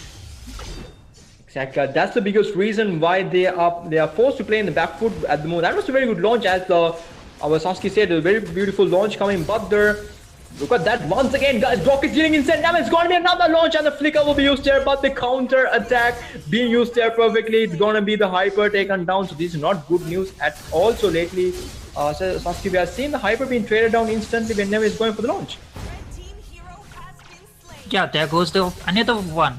Exactly. That's the biggest reason why they are forced to play in the back foot at the moment. That was a very good launch, as our Sasuke said, a very beautiful launch coming, but there. Look at that once again, guys. Brock is dealing insane damage. It's going to be another launch, and the flicker will be used there, but the counter attack being used there perfectly. It's going to be the hyper taken down. So this is not good news at all. So lately, Sasuke, we have seen the hyper being traded down instantly whenever he's going for the launch. Yeah, there goes the another one.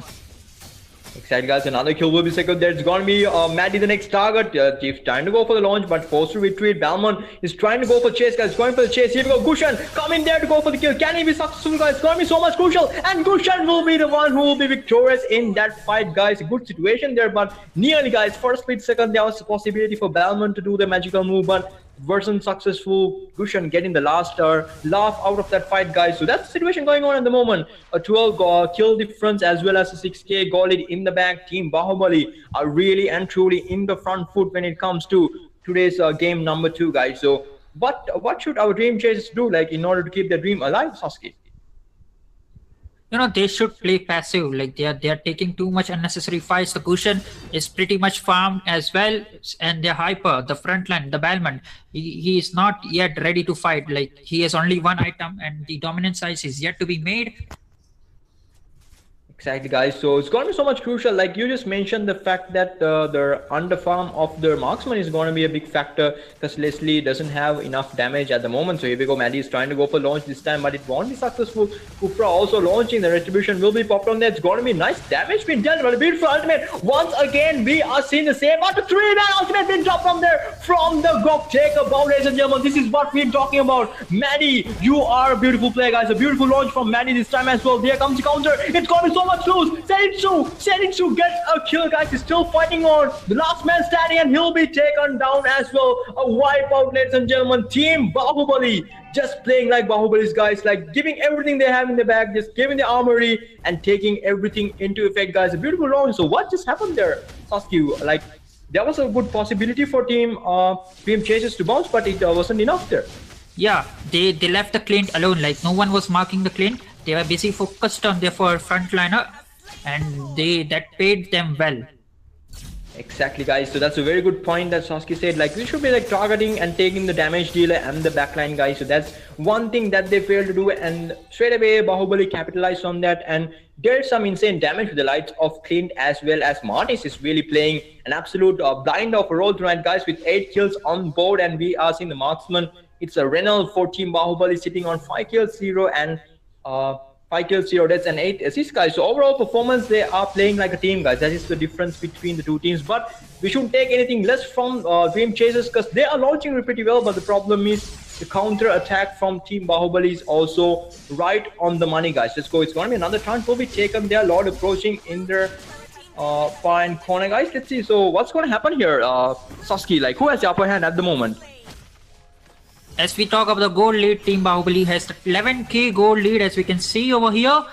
Exactly, guys. Another kill will be secured. There's going to be Maddie, the next target. Chief's trying to go for the launch, but forced to retreat. Balmon is trying to go for chase, guys. Going for the chase. Here we go. Gushan coming there to go for the kill. Can he be successful, guys? It's going to be so much crucial. And Gushan will be the one who will be victorious in that fight, guys. A good situation there, but nearly, guys. For a split second, there was a possibility for Balmon to do the magical move, but wasn't successful. Gushan getting the last laugh out of that fight, guys. So that's the situation going on at the moment. A 12 kill difference as well as a 6k goal lead in the back. Team Bahubali are really and truly in the front foot when it comes to today's game number 2, guys. So what should our dream chasers do, like, in order to keep their dream alive, Sasuke? You know, they should play passive. Like they are taking too much unnecessary fights. The cushion is pretty much farmed as well, and they're hyper. The front line, the Balmond, he is not yet ready to fight. Like he has only one item, and the dominant size is yet to be made. Exactly, guys. So it's going to be so much crucial. Like you just mentioned, the fact that the underfarm of the marksman is going to be a big factor, because Leslie doesn't have enough damage at the moment. So here we go. Maddie is trying to go for launch this time, but it won't be successful. Kufra also launching. The retribution will be popped on there. It's going to be nice damage being dealt. But a beautiful ultimate. Once again, we are seeing the same. After 3-man ultimate being dropped from there from the Gok Jacob. Wow, ladies and gentlemen, this is what we're talking about. Maddie, you are a beautiful player, guys. A beautiful launch from Maddie this time as well. There comes the counter. It's going to be so much close. Zenitsu gets a kill, guys. He's still fighting on. The last man standing, and he'll be taken down as well. A wipeout, ladies and gentlemen. Team Bahubali just playing like Bahubalis, guys. Like giving everything they have in the bag, just giving the armory and taking everything into effect, guys. A beautiful launch. So what just happened there, Sasuke? Like there was a good possibility for team chasers to bounce, but it wasn't enough there. Yeah, they left the Clint alone. Like no one was marking the Clint. They were busy focused on their frontliner, and that paid them well. Exactly, guys. So that's a very good point that Sasuke said. Like we should be like targeting and taking the damage dealer and the backline, guys. So that's one thing that they failed to do, and straight away Bahubali capitalized on that and did some insane damage with the likes of Clint as well as Martis is really playing an absolute blind of a role tonight, guys, with 8 kills on board, and we are seeing the marksman. It's a Renal for Team Bahubali sitting on 5 kills 0 and 5 kills 0 deaths and 8 assists, guys. So overall performance, they are playing like a team, guys. That is the difference between the two teams. But we shouldn't take anything less from Dream Chasers, because they are launching pretty well. But the problem is the counter attack from Team Bahubali is also right on the money, guys. Let's go. It's going to be another turn will be taken. They are Lord approaching in their far end corner, guys. Let's see. So what's going to happen here, Sasuke? Like who has the upper hand at the moment? As we talk about the gold lead, Team Bahubali has 11k gold lead, as we can see over here.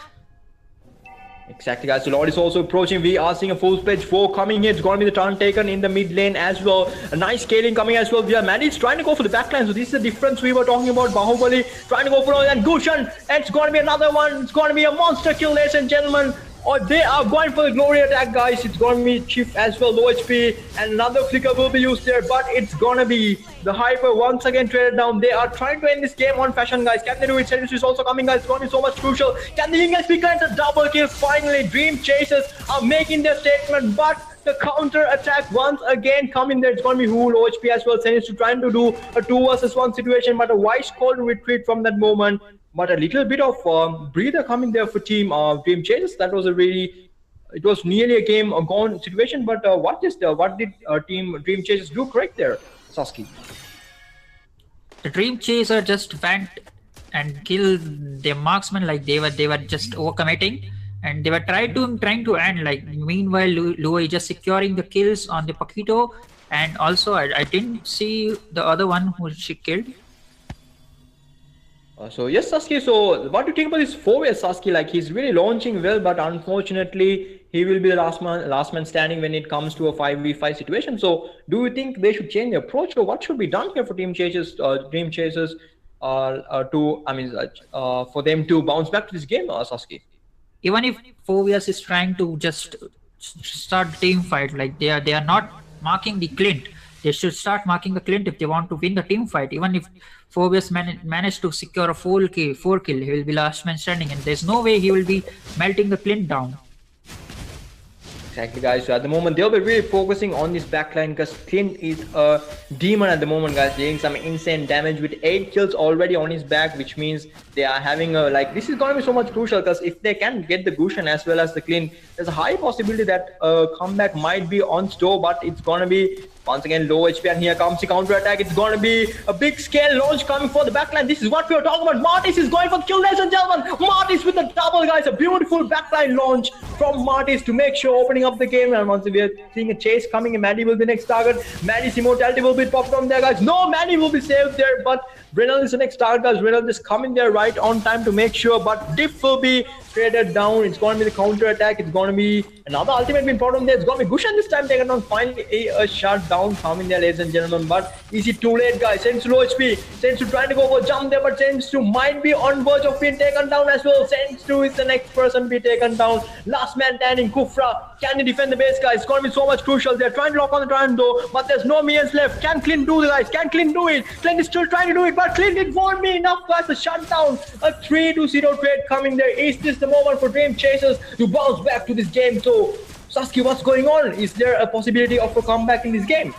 Exactly, guys. So Lord is also approaching. We are seeing a full-fledged 4 coming here. It's going to be the turn taken in the mid lane as well. A nice scaling coming as well. Yeah, Maddie is trying to go for the backline. So this is the difference we were talking about. Bahubali trying to go for it. And Gushan. And it's going to be another one. It's going to be a monster kill, ladies and gentlemen. Or they are going for the glory attack, guys. It's going to be Chief as well, low HP, and another flicker will be used there, but it's going to be the hyper once again traded down. They are trying to end this game on fashion, guys. Can they do it? Zenitsu is also coming, guys. It's going to be so much crucial. Can the Ingas be a double kill? Finally, Dream Chasers are making their statement, but The counter attack once again coming there. It's going to be who low HP as well. Zenitsu trying to do a 2 versus 1 situation, but a wise call to retreat from that moment. But a little bit of breather coming there for team Dream Chasers. That was a really, it was nearly a game gone situation. But what did team Dream Chasers do correct there, Sasuke? The Dream Chaser just went and killed the marksman, like they were just overcommitting, and they were trying to end, like meanwhile Lua just securing the kills on the Paquito, and also I didn't see the other one who she killed. So yes, Sasuke, so what do you think about this 4-way Sasuke? Like, he's really launching well, but unfortunately he will be the last man standing when it comes to a 5v5 situation. So do you think they should change the approach, or what should be done here for Dream Chasers for them to bounce back to this game, Sasuke? Even if 4vs is trying to just start the team fight, like they are not marking the Clint, they should start marking the Clint if they want to win the team fight. Even if 4vs managed to secure a 4 kill, he will be last man standing, and there's no way he will be melting the Clint down. Exactly, guys. So at the moment, they'll be really focusing on this backline because Clint is a demon at the moment, guys, dealing some insane damage with 8 kills already on his back, which means they are having a, like, this is going to be so much crucial because if they can get the Gushan as well as the Clint, there's a high possibility that comeback might be on store, but it's going to be once again low HP, and here comes the counter attack. It's going to be a big scale launch coming for the backline. This is what we are talking about. Martis is going for the kill, ladies and gentlemen. Martis with the double, guys. A beautiful backline launch from Martis to make sure opening up the game. And once we are seeing a chase coming, and Maddie will be next target. Maddie's immortality will be popped from there, guys. No, Maddie will be saved there, but Renal is the next target, guys. Renal is coming there right on time to make sure, but Diff will be traded down. It's going to be the counter attack. It's going to be another ultimate being brought on there. It's going to be Gushan this time taken down. Finally a shutdown coming there, ladies and gentlemen, but is it too late, guys? Zentro low HP. Zentro trying to go for a jump there, but Zentro might be on verge of being taken down as well. Zentro is the next person to be taken down. Last man standing, Kufra. Can he defend the base, guys? It's going to be so much crucial. They're trying to lock on the Tyrant though, but there's no minions left. Can Clint do it, guys? Can Clint do it? Clint is still trying to do it, but Clint, it won't be enough, guys. A shutdown. A 3-0 trade coming there. Is this the moment for Dream Chasers to bounce back to this game? So, Sasuke, what's going on? Is there a possibility of a comeback in this game?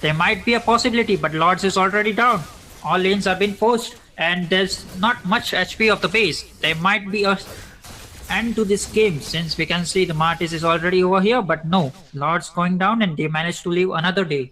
There might be a possibility, but Lords is already down. All lanes have been forced, and there's not much HP of the base. There might be a end to this game, since we can see the Martis is already over here, but no, Lords going down, and they managed to live another day.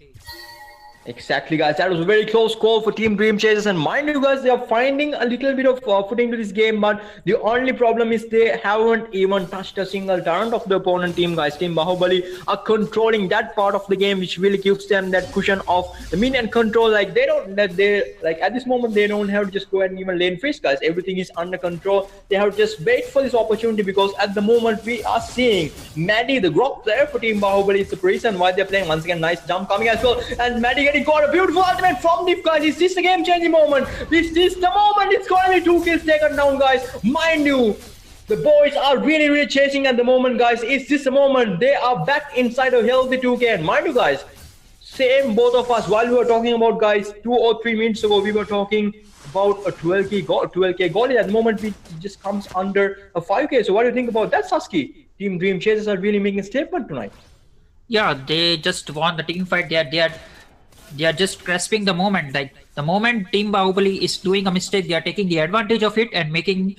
Exactly, guys. That was a very close call for Team Dream Chasers, and mind you, guys, they are finding a little bit of footing to this game, but the only problem is they haven't even touched a single turn of the opponent team, guys. Team Bahubali are controlling that part of the game, which really gives them that cushion of the minion control. Like, at this moment they don't have to just go and even lane freeze, guys. Everything is under control. They have to just wait for this opportunity, because at the moment we are seeing Maddie, the Grok player for Team Bahubali, is the reason why they're playing. Once again, nice jump coming as well, and Maddie he got a beautiful ultimate from Diff, guys. Is this the game-changing moment? Is this the moment? It's going to be 2 kills taken down, guys. Mind you, the boys are really chasing at the moment, guys. Is this the moment? They are back inside a healthy 2K. And mind you, guys, same both of us, while we were talking about, guys, 2 or 3 minutes ago, we were talking about a 12k goal. At the moment, it just comes under a 5k. So what do you think about that, Sasuke? Team Dream Chasers are really making a statement tonight. Yeah, they just won the team fight. They are just grasping the moment. Like, the moment Team Bahubali is doing a mistake, they are taking the advantage of it and making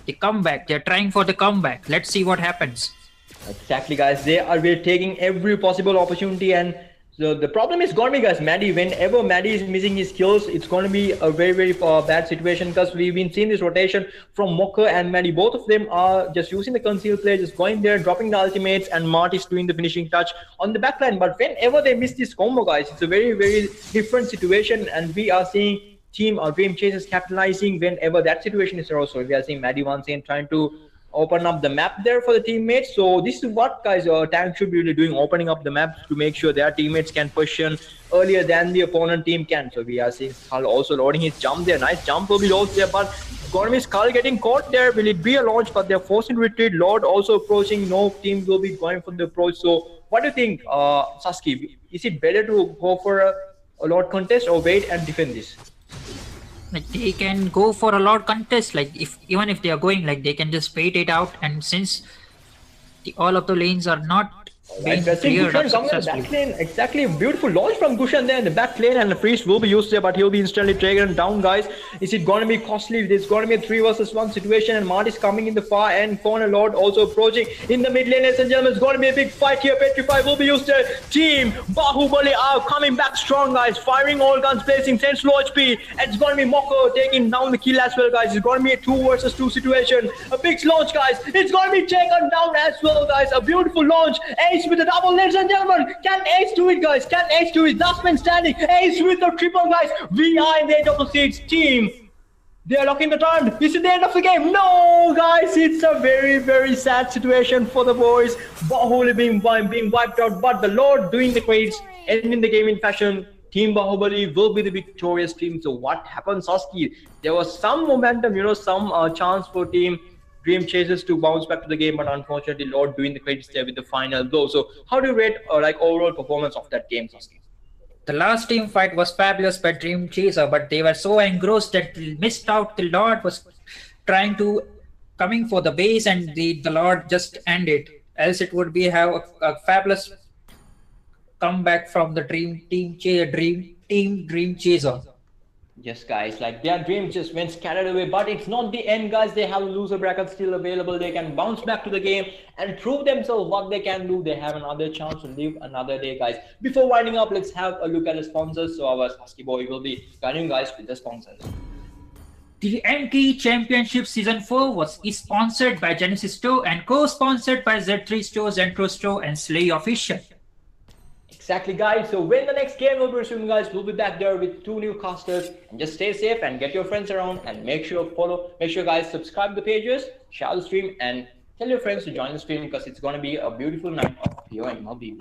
the comeback. They are trying for the comeback. Let's see what happens. Exactly, guys. They are really taking every possible opportunity, and so the problem is going to be, guys, Maddie. Whenever Maddie is missing his kills, it's going to be a very bad situation, because we've been seeing this rotation from Mocha and Maddie. Both of them are just using the concealed play, just going there, dropping the ultimates, and Marty's doing the finishing touch on the backline. But whenever they miss this combo, guys, it's a very different situation, and we are seeing Team Dream Chasers capitalizing whenever that situation is also. We are seeing Maddie once again trying to open up the map there for the teammates. So this is what, guys, Tank should be really doing, opening up the map to make sure their teammates can push in earlier than the opponent team can. So we are seeing Skull also loading his jump there. Nice jump will be lost there, but going to be Skull getting caught there. Will it be a launch? But they're forcing retreat. Lord also approaching. No team will be going for the approach. So what do you think, Sasuke? Is it better to go for a Lord contest or wait and defend this? Like, they can go for a Lord contest. Like, even if they are going, like, they can just wait it out. And since all of the lanes are not Right, been pressing cleared up Gushan coming in the successfully. back lane. Exactly, beautiful launch from Gushan there in the back lane, and the priest will be used there, but he'll be instantly taken down, guys. Is it going to be costly? It's going to be a 3 versus 1 situation, and Marty's coming in the far end corner. Lord also approaching in the mid lane, ladies and gentlemen. It's going to be a big fight here. Petrify will be used there. Team Bahubali are coming back strong, guys. Firing all guns, placing 10 slow HP, and it's going to be Moko taking down the kill as well, guys. It's going to be a 2 versus 2 situation. A big launch, guys. It's going to be taken down as well, guys. A beautiful launch. Ace with the double, ladies and gentlemen. Can Ace do it, guys? Can Ace do it? Last man standing. Ace with the triple, guys. We are in the edge of the seats. Team, they are locking the turn. Is it the end of the game? No, guys. It's a very, very sad situation for the boys. Bahubali being wiped out, but the Lord doing the crates, ending the game in fashion. Team Bahubali will be the victorious team. So what happened, Sasuke? There was some momentum, some chance for Team Dream Chasers to bounce back to the game, but unfortunately, Lord doing the credits there with the final blow. So how do you rate overall performance of that game, Sasuke? The last team fight was fabulous by Dream Chaser, but they were so engrossed that they missed out. The Lord was trying to coming for the base, and the Lord just ended. Else it would be have a fabulous comeback from the Dream Chaser. Yes, guys, their dream just went scattered away, but it's not the end, guys. They have a loser bracket still available. They can bounce back to the game and prove themselves what they can do. They have another chance to live another day, guys. Before winding up, let's have a look at the sponsors. So our Sasuke boy will be guiding guys with the sponsors. The MKE Championship Season 4 was sponsored by Genesis Store and co-sponsored by Z3 Store, Zentro Store, and Slay Official. Exactly, guys. So when the next game will be resumed, guys, we'll be back there with 2 new casters. And just stay safe and get your friends around, and make sure guys subscribe the pages, share the stream, and tell your friends to join the stream, because it's going to be a beautiful night of your MLBB.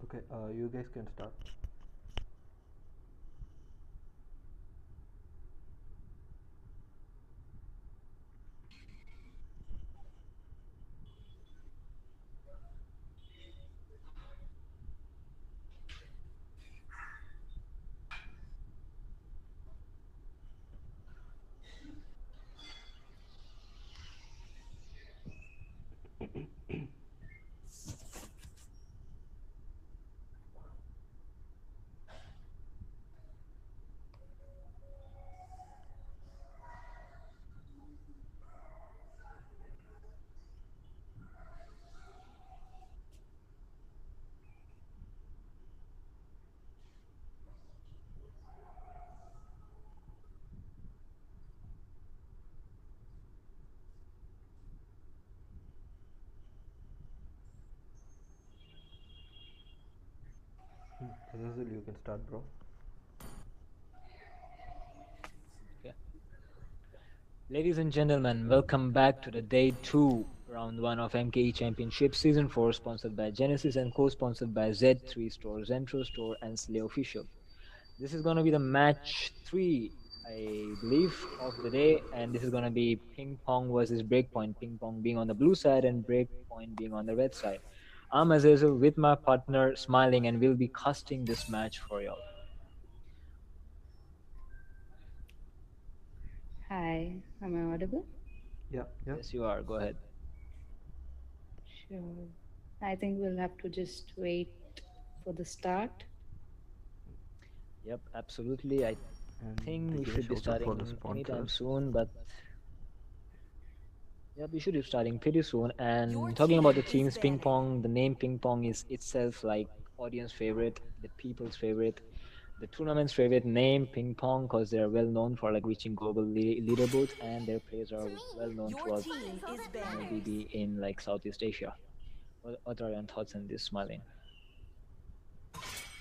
Okay, you guys can start. Razul, you can start, bro. Okay. Ladies and gentlemen, welcome back to the day 2, round 1 of MKE Championship Season 4, sponsored by Genesis and co-sponsored by Z3 Store, Zentro Store, and Slay Official. This is going to be the match 3, I believe, of the day, and this is going to be Ping Pong versus Breakpoint. Ping Pong being on the blue side and Breakpoint being on the red side. I'm Azazel with my partner Smiling, and we'll be casting this match for y'all. Hi, am I audible? Yeah, yeah. Yes, you are. Go ahead. Sure. I think we'll have to just wait for the start. Yep, absolutely. I And think we again, should be shout out for the starting anytime sponsors. soon, but yeah, we should be starting pretty soon. And talking about the teams, ping pong, the name ping pong is itself like audience favorite, the people's favorite, the tournament's favorite name, ping pong, because they're well known for like reaching global leaderboards, and their players are well known throughout MLBB in like Southeast Asia. What are your thoughts on this, Smiling?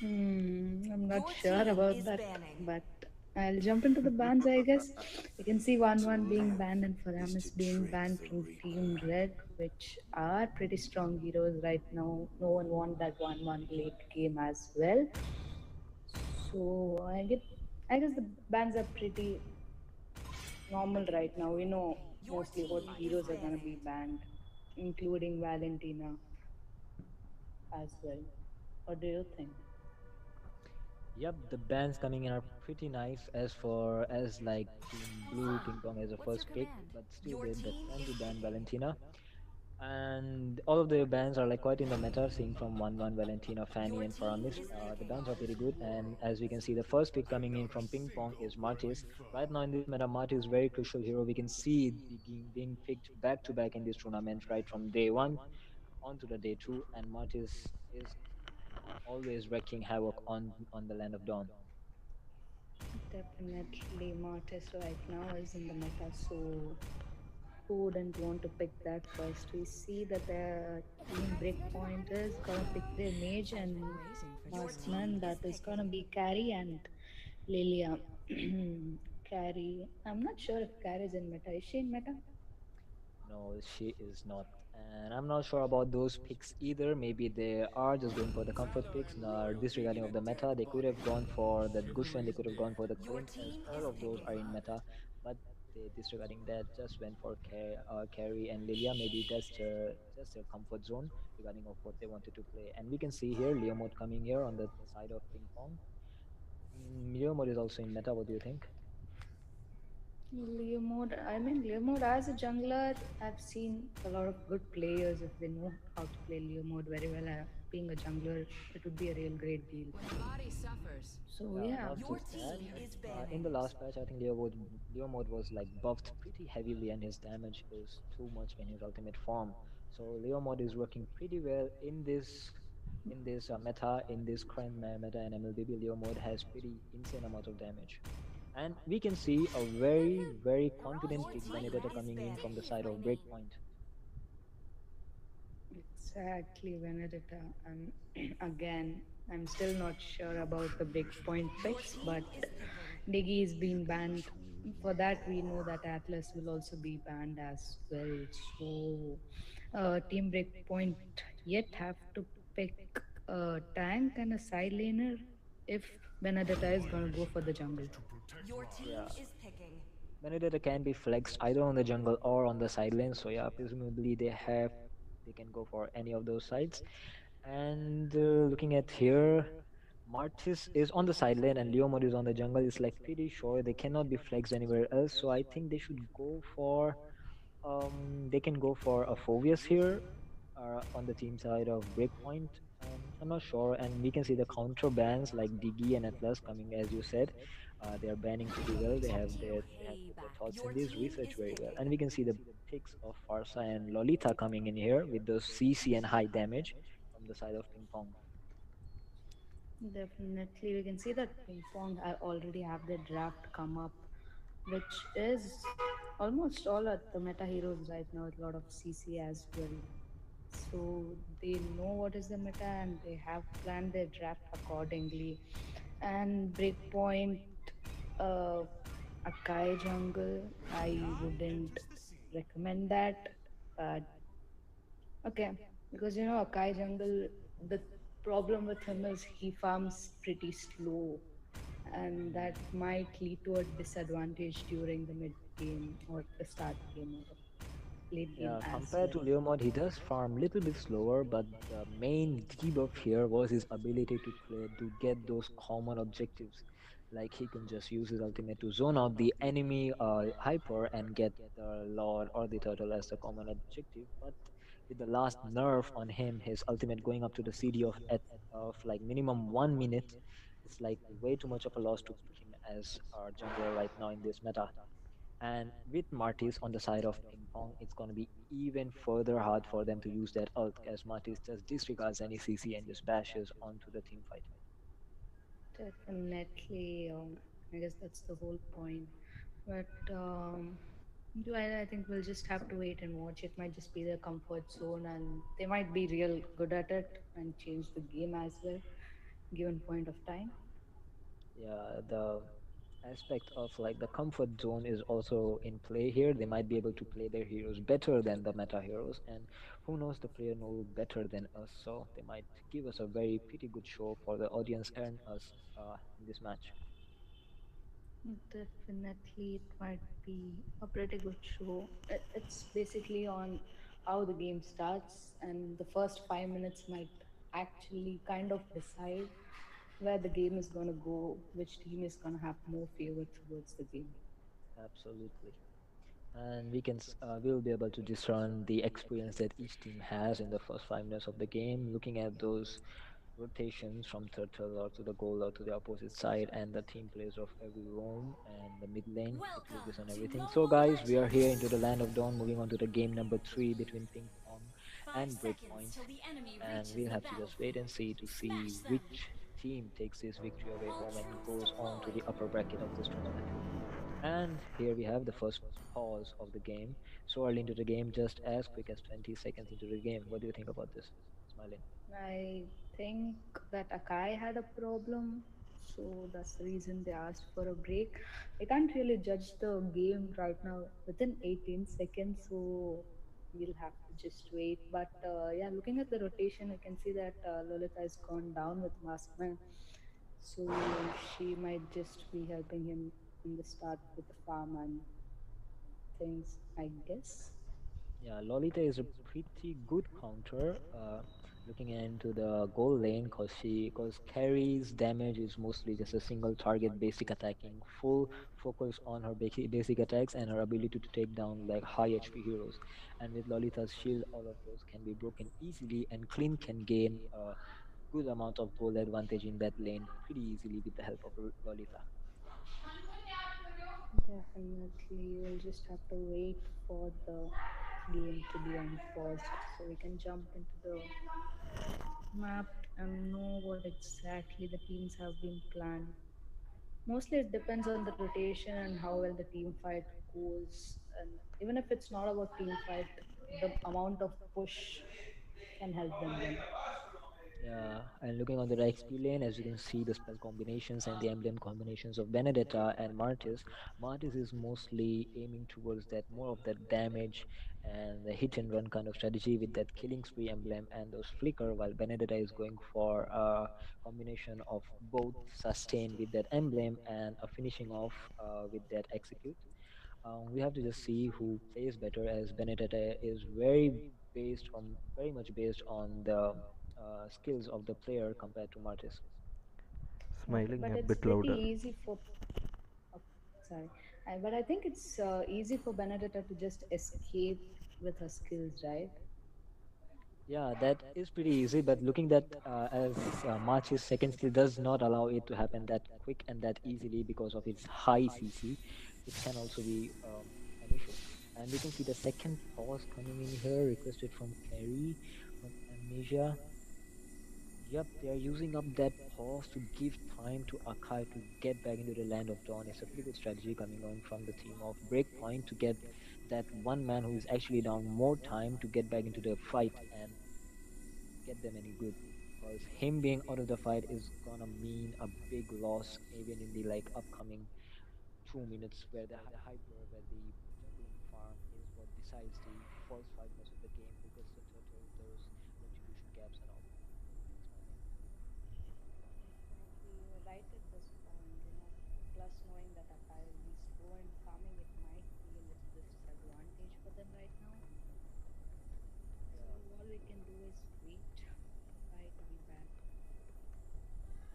I'm not sure about that, but I'll jump into the bans, I guess. You can see 1-1 being banned and Faramis being banned from Team Red, which are pretty strong heroes right now. No one won that 1-1 late game as well. So I guess the bans are pretty normal right now. We know mostly what heroes are gonna be banned, including Valentina as well. What do you think? Yep, the bans coming in are pretty nice as for as like Team Blue Ping Pong as a first pick, but still they plan to ban Valentina. And all of the bans are like quite in the meta, seeing from 1-1 Valentina, Fanny, and Faramis. The bans are pretty good, and as we can see, the first pick coming in from Ping Pong is Martis. Right now in this meta, Martis is very crucial hero. We can see it being picked back to back in this tournament, right from day 1 on to the day 2, and Martis is always wreaking havoc on the land of Dawn. Definitely, Mortis right now is in the meta, so who wouldn't want to pick that first? We see that their team breakpoint is gonna pick their mage and marksman. That is gonna be Carrie and Lilia. Carrie, I'm not sure if Carrie is in meta. Is she in meta? No, she is not. And I'm not sure about those picks either. Maybe they are just going for the comfort picks, not disregarding of the meta. They could have gone for the Gushen, they could have gone for the Clint, as all of those are in meta. But they disregarding that just went for Carrie and Lilia. Maybe that's just their comfort zone regarding of what they wanted to play. And we can see here Leo mode coming here on the side of ping pong. Leo mode is also in meta. What do you think? Leo mode. I mean, Leo mode as a jungler, I've seen a lot of good players if they know how to play Leo mode very well. Being a jungler, it would be a real great deal. So Yeah, yeah, not just that, but in the last patch, I think Leo mode was like buffed pretty heavily, and his damage is too much in his ultimate form. So Leo mode is working pretty well in this meta, in this current meta, and MLBB Leo mode has pretty insane amount of damage. And we can see a very confident pick Benedetta coming in from the side of Breakpoint. exactly, Benedetta. Again, I'm still not sure about the breakpoint picks, but Diggy is being banned. For that, we know that Atlas will also be banned as well. So, Team Breakpoint yet have to pick a tank and a side laner if Benedetta is gonna go for the jungle. Yeah, Benedetta can be flexed either on the jungle or on the side lane. So yeah, presumably they can go for any of those sides. And looking at here, Martis is on the side lane and Leomod is on the jungle. It's like pretty sure they cannot be flexed anywhere else. So I think they should go for they can go for a Phoveus here on the team side of Breakpoint. I'm not sure, and we can see the counter bans like Diggy and Atlas coming, as you said. They are banning pretty well. They have put their thoughts in this research very well, and we can see the picks of Farsa and Lolita coming in here with those CC and high damage from the side of Ping Pong. Definitely, we can see that Ping Pong already have their draft come up, which is almost all at the meta heroes right now, with a lot of CC as well. So they know what is the meta and they have planned their draft accordingly. And Breakpoint, uh, Akai Jungle, I wouldn't recommend that. But okay, because you know, Akai Jungle, the problem with him is he farms pretty slow, and that might lead to a disadvantage during the mid game or the start game or late game Yeah, as compared to well. Leomod, he does farm little bit slower, but the main debuff here was his ability to get those common objectives. Like he can just use his ultimate to zone out the enemy hyper and get the Lord or the Turtle as the common objective. But with the last nerf on him, his ultimate going up to the CD of like minimum 1 minute, it's like way too much of a loss to pick him as our jungler right now in this meta. And with Martis on the side of Ping Pong, it's going to be even further hard for them to use that ult as Martis just disregards any CC and just bashes onto the team fight. Definitely, I guess that's the whole point. But I think we'll just have to wait and watch. It might just be their comfort zone, and they might be real good at it and change the game as well, given point of time. Yeah, the aspect of like the comfort zone is also in play here. They might be able to play their heroes better than the meta heroes, and who knows, the player know better than us, so they might give us a very pretty good show for the audience and us in this match. Definitely, it might be a pretty good show. It's basically on how the game starts, and the first 5 minutes might actually kind of decide where the game is going to go, which team is going to have more favor towards the game. Absolutely. And we'll be able to discern the experience that each team has in the first 5 minutes of the game, looking at those rotations from turtle or to the goal or to the opposite side, and the team plays of every roam and the mid lane. It will discern everything. So guys, we are here into the land of dawn, moving on to the game number 3 between Ping Pong and Breakpoint, and we'll have to just wait and see to see which team takes this victory away home and goes on to the upper bracket of this tournament. And here we have the first pause of the game. So early into the game, just as quick as 20 seconds into the game. What do you think about this, Smiling? I think that Akai had a problem, so that's the reason they asked for a break. I can't really judge the game right now within 18 seconds, so we'll have to just wait. But yeah, looking at the rotation, I can see that Lolita has gone down with Maskman, so she might just be helping him in the start with the farm and things, I guess. Yeah, Lolita is a pretty good counter. Looking into the goal lane, cause carries damage is mostly just a single target basic attacking, full focus on her basic attacks and her ability to take down like high HP heroes. And with Lolita's shield, all of those can be broken easily, and Clean can gain a good amount of goal advantage in that lane pretty easily with the help of Lolita. Definitely, we'll just have to wait for the game to be unpaused so we can jump into the map and know what exactly the teams have been planned. Mostly it depends on the rotation and how well the team fight goes. And even if it's not about team fight, the amount of push can help them win. Yeah, and looking on the XP lane, as you can see, the spell combinations and the emblem combinations of Benedetta and Martis. Martis is mostly aiming towards that more of that damage and the hit and run kind of strategy with that killing spree emblem and those flicker, while Benedetta is going for a combination of both sustain with that emblem and a finishing off with that execute. We have to just see who plays better, as Benedetta is very much based on the skills of the player compared to Martis. Okay, Smiling but a it's bit pretty louder. easy for. Okay, sorry, but I think it's easy for Benedetta to just escape with her skills, right? Yeah, that is pretty easy, but looking that as March's second skill does not allow it to happen that quick and that easily because of its high CC, which can also be an issue. And we can see the second pause coming in here, requested from Carrie, from Amnesia. Yep, they are using up that pause to give time to Akai to get back into the land of Dawn. It's a pretty good strategy coming on from the team of Breakpoint to get that one man who is actually down more time to get back into the fight and get them any good. Because him being out of the fight is gonna mean a big loss even in the like upcoming 2 minutes where the hyper where the jungling farm is what decides the first 5 minutes of the game, who gets the turtle, those retribution gaps and all. Thanks, my man. Exactly, you're right at this point. Plus knowing that Akai will be slow and farming, it might be a little disadvantage for them right now. So Yeah. all we can do is wait for Akai to be back.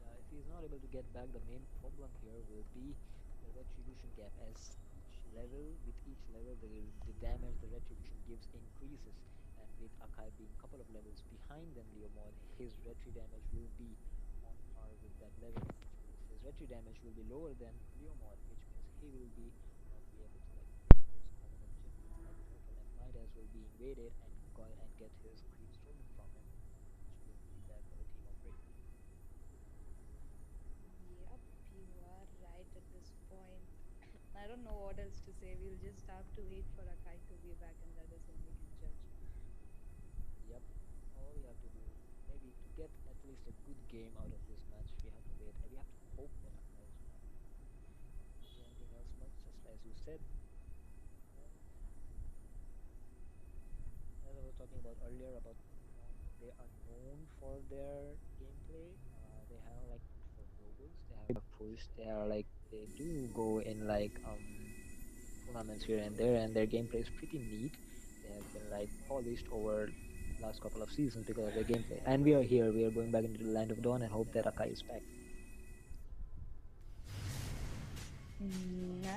Yeah, if he's not able to get back, the main problem here will be the retribution gap. As each level, the damage the retribution gives increases. And with Akai being a couple of levels behind than Leomord, his retri damage will be on par with that level, which means his retri damage will be lower than Leomord, which means he will be not be able to like get those common objectives like turtle and might as well be invaded and go and get his creep stolen from him, which will be bad for the team of Breakpoint. Yep, you are right at this point. I don't know what else to say. We'll just have to wait for Akai to be back, and that is when we can judge. Yep. All we have to do, maybe to get at least a good game out of this match, we have to wait. We have to hope that Akai is back. Not do anything else much, just as you said. And as I was talking about earlier about Pong, they are known for their gameplay. They have like for globals, they have a push. They are like they do go in like tournaments here and there, and their gameplay is pretty neat. They have been like polished over last couple of seasons because of their gameplay. And we are here. We are going back into the land of Dawn and hope that Akai is back.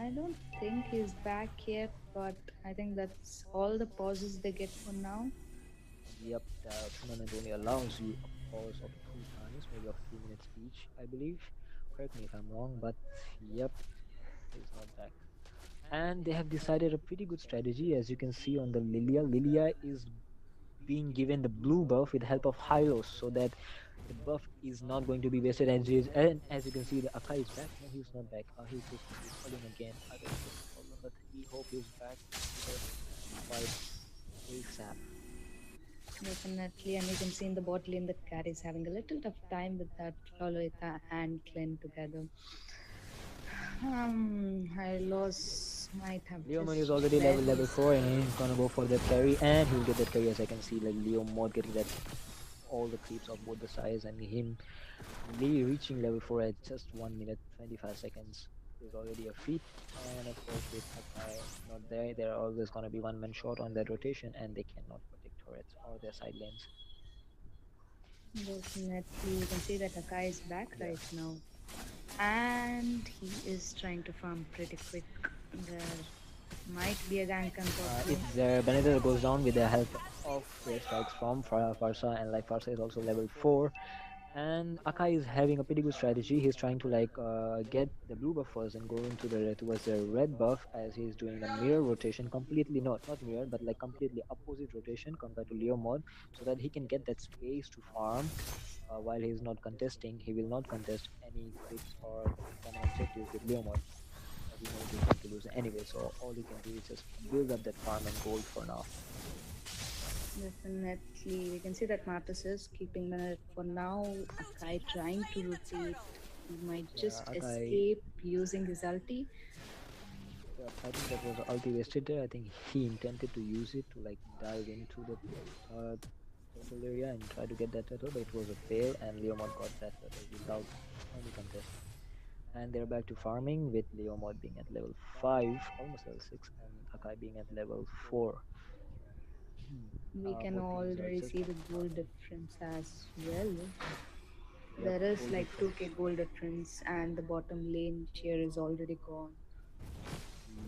I don't think he's back yet, but I think that's all the pauses they get for now. Yep, the tournament only allows you a pause of 2 times, maybe of 2 minutes each, I believe. Correct me if I'm wrong, but yep, he's not back. And they have decided a pretty good strategy, as you can see on the Lilia. Lilia is being given the blue buff with the help of Hylos, so that the buff is not going to be wasted. And as you can see, the Akai is back. No, he's not back. He's calling again. I don't know what's the problem, but we hope he's back into the fight ASAP. Definitely, and you can see in the bot lane the carry is having a little tough time with that Lolita and Clint together. I lost might have Leomon is just already level barely 4 and he's gonna go for that carry, and he'll get that carry, as I can see like Leomon getting that all the creeps of both the sides, and him reaching level 4 at just 1 minute 25 seconds is already a feat. And of course with Akai not there, there are always gonna be one man short on that rotation, and they cannot protect turrets or their side lanes. definitely. You can see that Akai is back Yeah. right now, and he is trying to farm pretty quick. There might be a gank If unfortunately. their Benedetta goes down with the help of their strikes from Farsa, and like Farsa is also level 4, and Akai is having a pretty good strategy. He's trying to like get the blue buff first and go into the towards the red buff, as he's doing the mirror rotation, completely not mirror, but like completely opposite rotation compared to Leo mod, so that he can get that space to farm while he's not contesting. He will not contest any creeps or common objectives with Leo mod. He knows he's going to lose anyway, so all he can do is just build up that farm and gold for now. Definitely, we can see that Martis is keeping the net for now. Akai trying to rotate. He might Yeah, just Akai. escape using his ulti. Yep, I think that was ulti wasted there. I think he intended to use it to like dive into the uh, turtle area and try to get that turtle, but it was a fail, and Leomod got that turtle without any contest. And they're back to farming with Leomod being at level 5, almost level 6, and Akai being at level 4. We can Both teams are already just see the goal farming. difference as well. Yep, There is goal like difference. 2k goal difference, and the bottom lane share is already gone.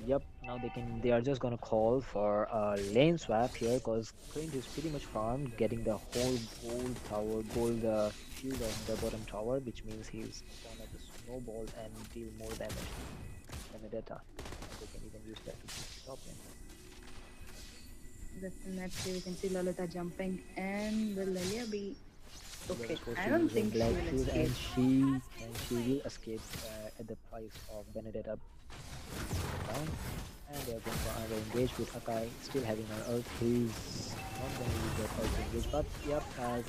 Yep, now they are just gonna call for a lane swap here because Clint is pretty much farmed, getting the whole gold tower, gold shield of the bottom tower, which means he's gonna just snowball and deal more damage to Benedetta, and they can even use that to push the top lane. Definitely, we can see Lolita jumping, and will Lilia be Lilia okay? was forced I to don't use her think she black will shield, escape. and she will escape at the price of Benedetta being taken down. And they are going for another engage with Akai still having her ult. He's not going to use that ult to engage, but yep, as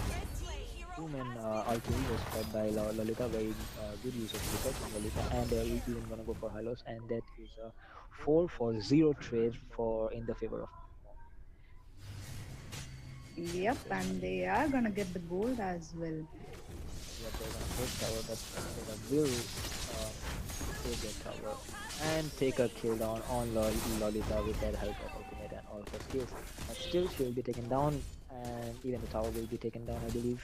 two-man ulti was caught by Lolita. Very good use of flicker from Lolita, and they're even going to go for Hylos, and that is a 4-for-0 trade for in the favor of Pong. Yep, and they are gonna get the gold as well. Yep, they're going to push tower, but Benedetta will um, save their tower and take a kill down on Lolita with that help of ultimate and all of her skills. But still, she will be taken down, and even the tower will be taken down, I believe.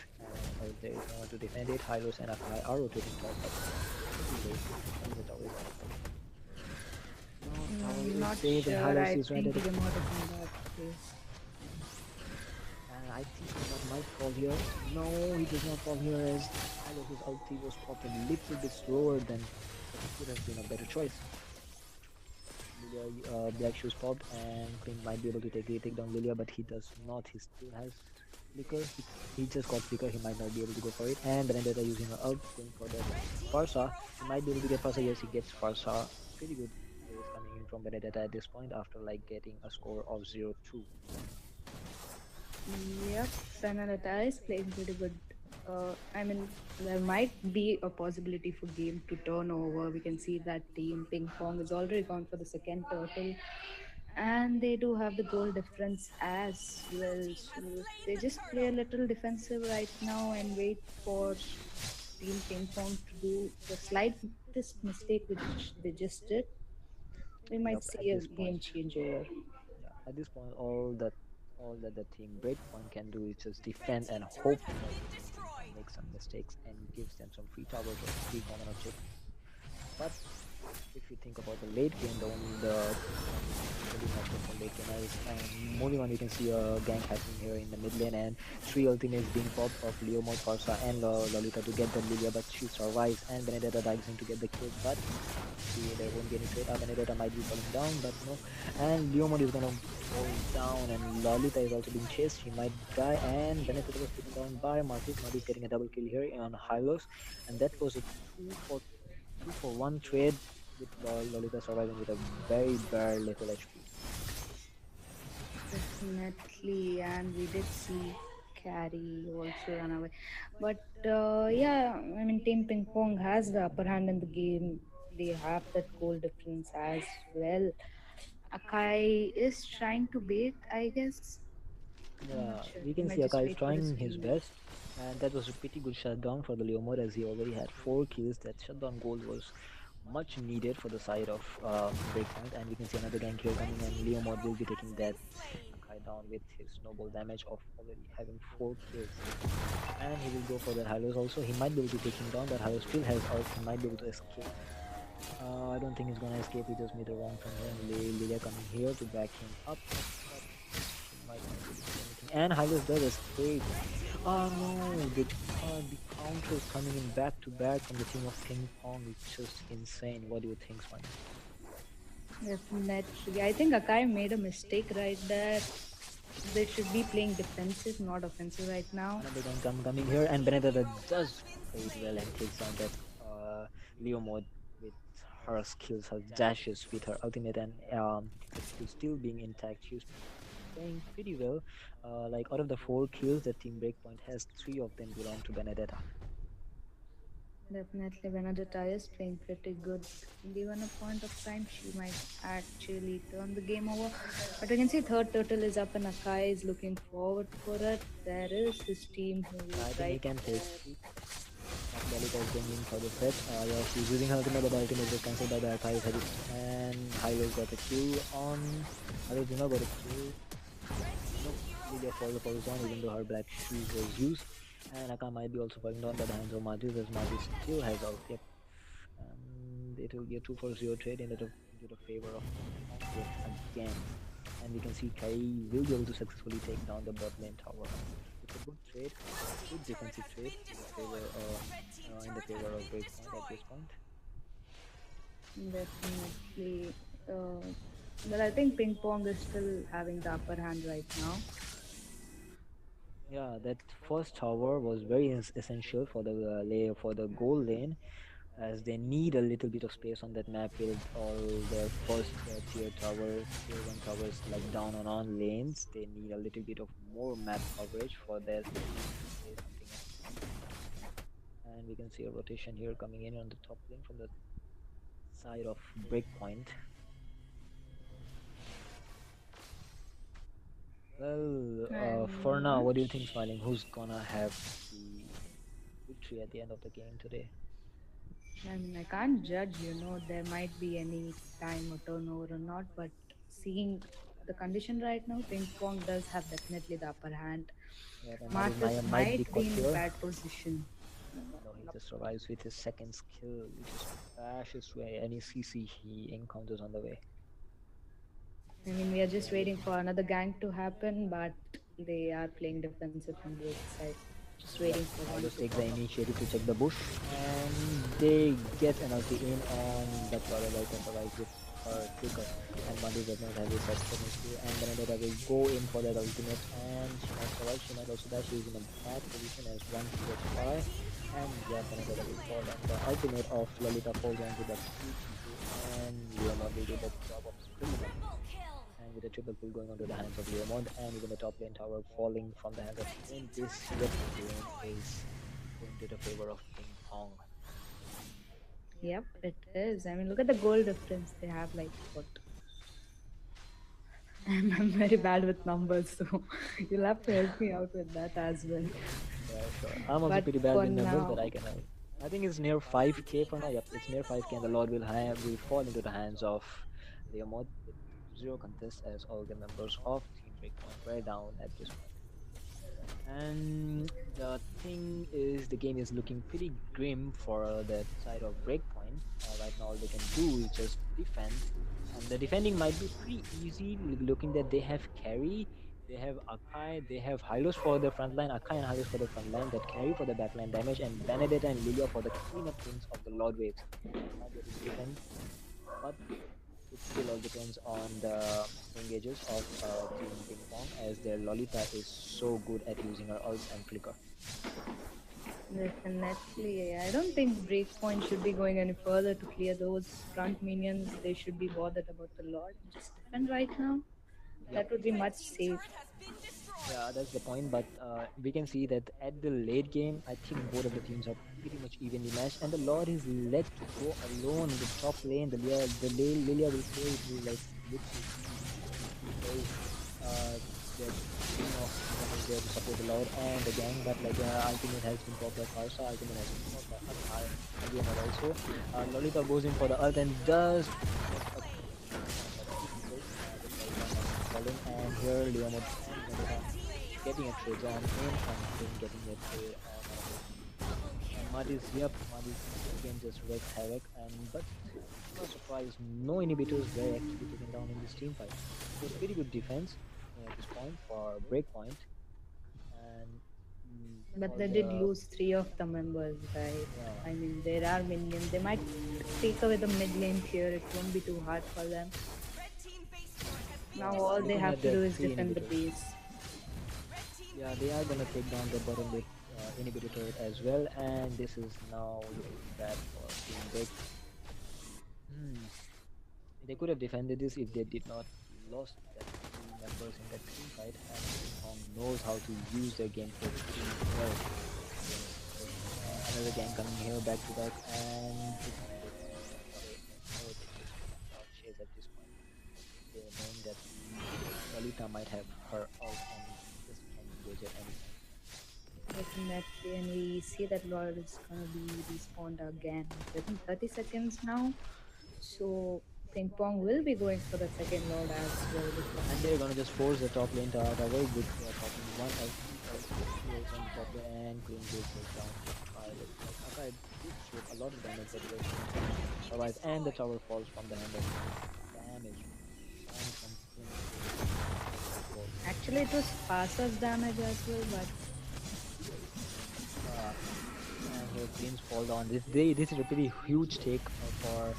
And there is no one to defend it. Hylos and Akai are rotating top, but it's too late. And the tower is gonna fall. No, tower is Not saved, and sure. Hylos I is right think at he the. demoted in that case. And I think that might fall here. No, he does not fall here as Hylos' ulti was popped a little bit slower than what could have been a better choice. Lilia, Black Shoes popped, and Clint might be able to take down Lilia, but he does not. He still has flicker. He just got flicker. He might not be able to go for it. And Benedetta using her ult, going for that Farsa. He might be able to get Farsa. Yes, he gets Farsa. Pretty good plays coming in from Benedetta at this point after like getting a score of 0-2. Yep, Benedetta is playing pretty good. I mean, there might be a possibility for game to turn over. We can see that team Ping Pong is already gone for the second turtle, and they do have the goal difference as well. So they just play a little defensive right now and wait for Team Ping Pong to do the slightest mistake which they just did. We might Yep, at see a this game point. changer. Yeah, at this point, all that the team Breakpoint can do is just defend and hope that Ping Pong makes some mistakes and gives them some free towers or free common objectives. But if you think about the late game, the only thing really matters for late game is moving on. You can see a gank happening here in the mid lane, and three ultimates being popped of Leomord, Farsa, and Lolita to get the Lilia, but she survives, and Benedetta dives in to get the kill, but there won't be any trade. Benedetta might be falling down, but no. And Leomord is gonna fall down, and Lolita is also being chased. She might die, and Benedetta was taken down by Martis. Martis getting a double kill here on Hylos, and that was a two for one trade with Lolita surviving with a very bare little HP. Definitely, and we did see Carrie also run away. But yeah, I mean, Team Ping Pong has the upper hand in the game. They have that goal difference as well. Akai is trying to bait, I guess. I'm not Yeah, sure. we He can might see just Akai is wait for his trying his teammate. best, and that was a pretty good shutdown for the Leomord as he already had 4 kills. That shutdown goal was much needed for the side of Breakpoint, and we can see another gank here coming, and Leomord will be taking that Akai down with his snowball damage of already having 4 kills. And he will go for that Hylos also. He might be able to take him down, but Hylos still has ult. He might be able to escape. I don't think he's gonna escape. He just made a wrong turn here, and Lilia coming here to back him up, but she might not be able to do anything. And Hylos does escape. Oh no, the counters coming in back to back from the team of Ping Pong is just insane. What do you think, Swan? Definitely. I think Akai made a mistake right there. They should be playing defensive, not offensive right now. Another gun coming here, and Benedetta does play it well and takes down that Leo mode with her skills, her dashes, with her ultimate, and her skill still being intact. playing pretty well. Like out of the 4 kills that Team Breakpoint has, 3 of them belong to Benedetta. Definitely, Benedetta is playing pretty good. Given a point of time, she might actually turn the game over. But we can see third turtle is up and Akai is looking forward for it. There is his team who I is think he right can take there. it. Lolita is going in for the threat. Yeah, she's using her ultimate, but the ultimate is cancelled by the Akai head. And Hylos got a kill on. Hylos did not got a kill. Nope. Lilia falls the falls down even though her black shoes was used. And Aka might be also falling down by the hands of Margis as Margis still has out. Yep. And it will be a 2-for-0 trade into the favor of Pong yet again. And we can see Kai will be able to successfully take down the bot lane tower. It's a good trade, good defensive trade in the favor of Breakpoint at this point. Definitely. But I think Ping Pong is still having the upper hand right now. Yeah, that first tower was very essential for the for the goal lane, as they need a little bit of space on that map with all their first tier 1 towers like down on lanes. They need a little bit of more map coverage for their team to say something else. And we can see a rotation here coming in on the top lane from the side of Breakpoint. Well, for now, what do you think, Smiling? Who's gonna have the victory at the end of the game today? I mean, I can't judge, there might be any time or turnover or not, but seeing the condition right now, Ping Pong does have definitely the upper hand. Yeah, Marcus might be might caught be in here. bad position. No, he just survives with his second skill, which is bashes through any CC he encounters on the way. I mean, we are just waiting for another gank to happen, but they are playing defensive from both sides. Just waiting for one Just to take pop the up. initiative to check the bush, and they get an ulti in on that Lorelei can survive with her flicker. And Bundy does not have his second skill, and Benedetta will go in for that ultimate, and she might survive, she might also die. She is in a bad position as one gets by, and yeah, Benedetta will fall, and the ultimate of Lolita falls onto the 2-2, and Leomod will do the job of screaming. And with a triple kill going onto the hands of Leomod, and even the top lane tower falling from the hands of Ping, this yet again is going to the favor of Ping Pong. Yep, it is. I mean, look at the goal difference. They have like what? I'm very bad with numbers, so you'll have to help me out with that as well. Yeah, sure. I'm also But pretty bad for with numbers, but now, I can help. I think it's near 5k for now. Yep, it's near 5k, and the Lord will fall into the hands of Leomod with 0 contest, as all the members of Team Breakpoint were down at this point. And the thing is, the game is looking pretty grim for that side of Breakpoint. Right now, all they can do is just defend, and the defending might be pretty easy. Looking that they have carry, they have Akai, they have Hylos for the front line, Akai and Hylos for the front line, that carry for the backline damage, and Benedetta and Lilia for the cleanup things of the Lord Waves. Might be able to defend, but it still all depends on the engages of Team Ping Pong, as their Lolita is so good at using her ults and flicker. definitely, I don't think Breakpoint should be going any further to clear those front minions. They should be bothered about the Lord. Just defend right now. That would be much safe. Yeah, that's the point. But we can see that at the late game, I think both of the teams are pretty much evenly matched, and the Lord is let to go alone in the top lane. Lilia will say it will like literally the team of them is there to support the Lord and the gang, but like ultimate has been popped by Karsa, ultimate has been popped by Again, also Lolita goes in for the ult and does and here Leomod getting a trade on him and getting a trade on and Marty's again just wreaked havoc, and but no surprise, no inhibitors were actually taken down in this team fight. It was pretty good defense at this point for Breakpoint, and But they did lose 3 of the members, right? Yeah. I mean, there are minions. They might take away the mid lane here. It won't be too hard for them. Now all they have to do is defend the base. Yeah, they are gonna take down the bottom lane inhibitor turret as well, and this is now looking bad for Team Break. They could have defended this if they did not lost that 2 adverse in that team fight, and Pong knows how to use their gameplay pretty well. Another gang coming here back to back, and chase at this point. They knowing that Lolita might have her ult and just can engage at any time. Definitely, and we see that Lord is gonna be respawned again within 30 seconds now. So Ping Pong will be going for the second Lord as well. And they're gonna just force the top lane to out. A very good top lane. One ult on the top lane, and Clean Gate goes down. Akai did shoot a lot of damage, but they survive, and the tower falls from the hand of damage. Actually, it was Passer's damage as well, but and here Cleans fall down. This is a pretty huge take for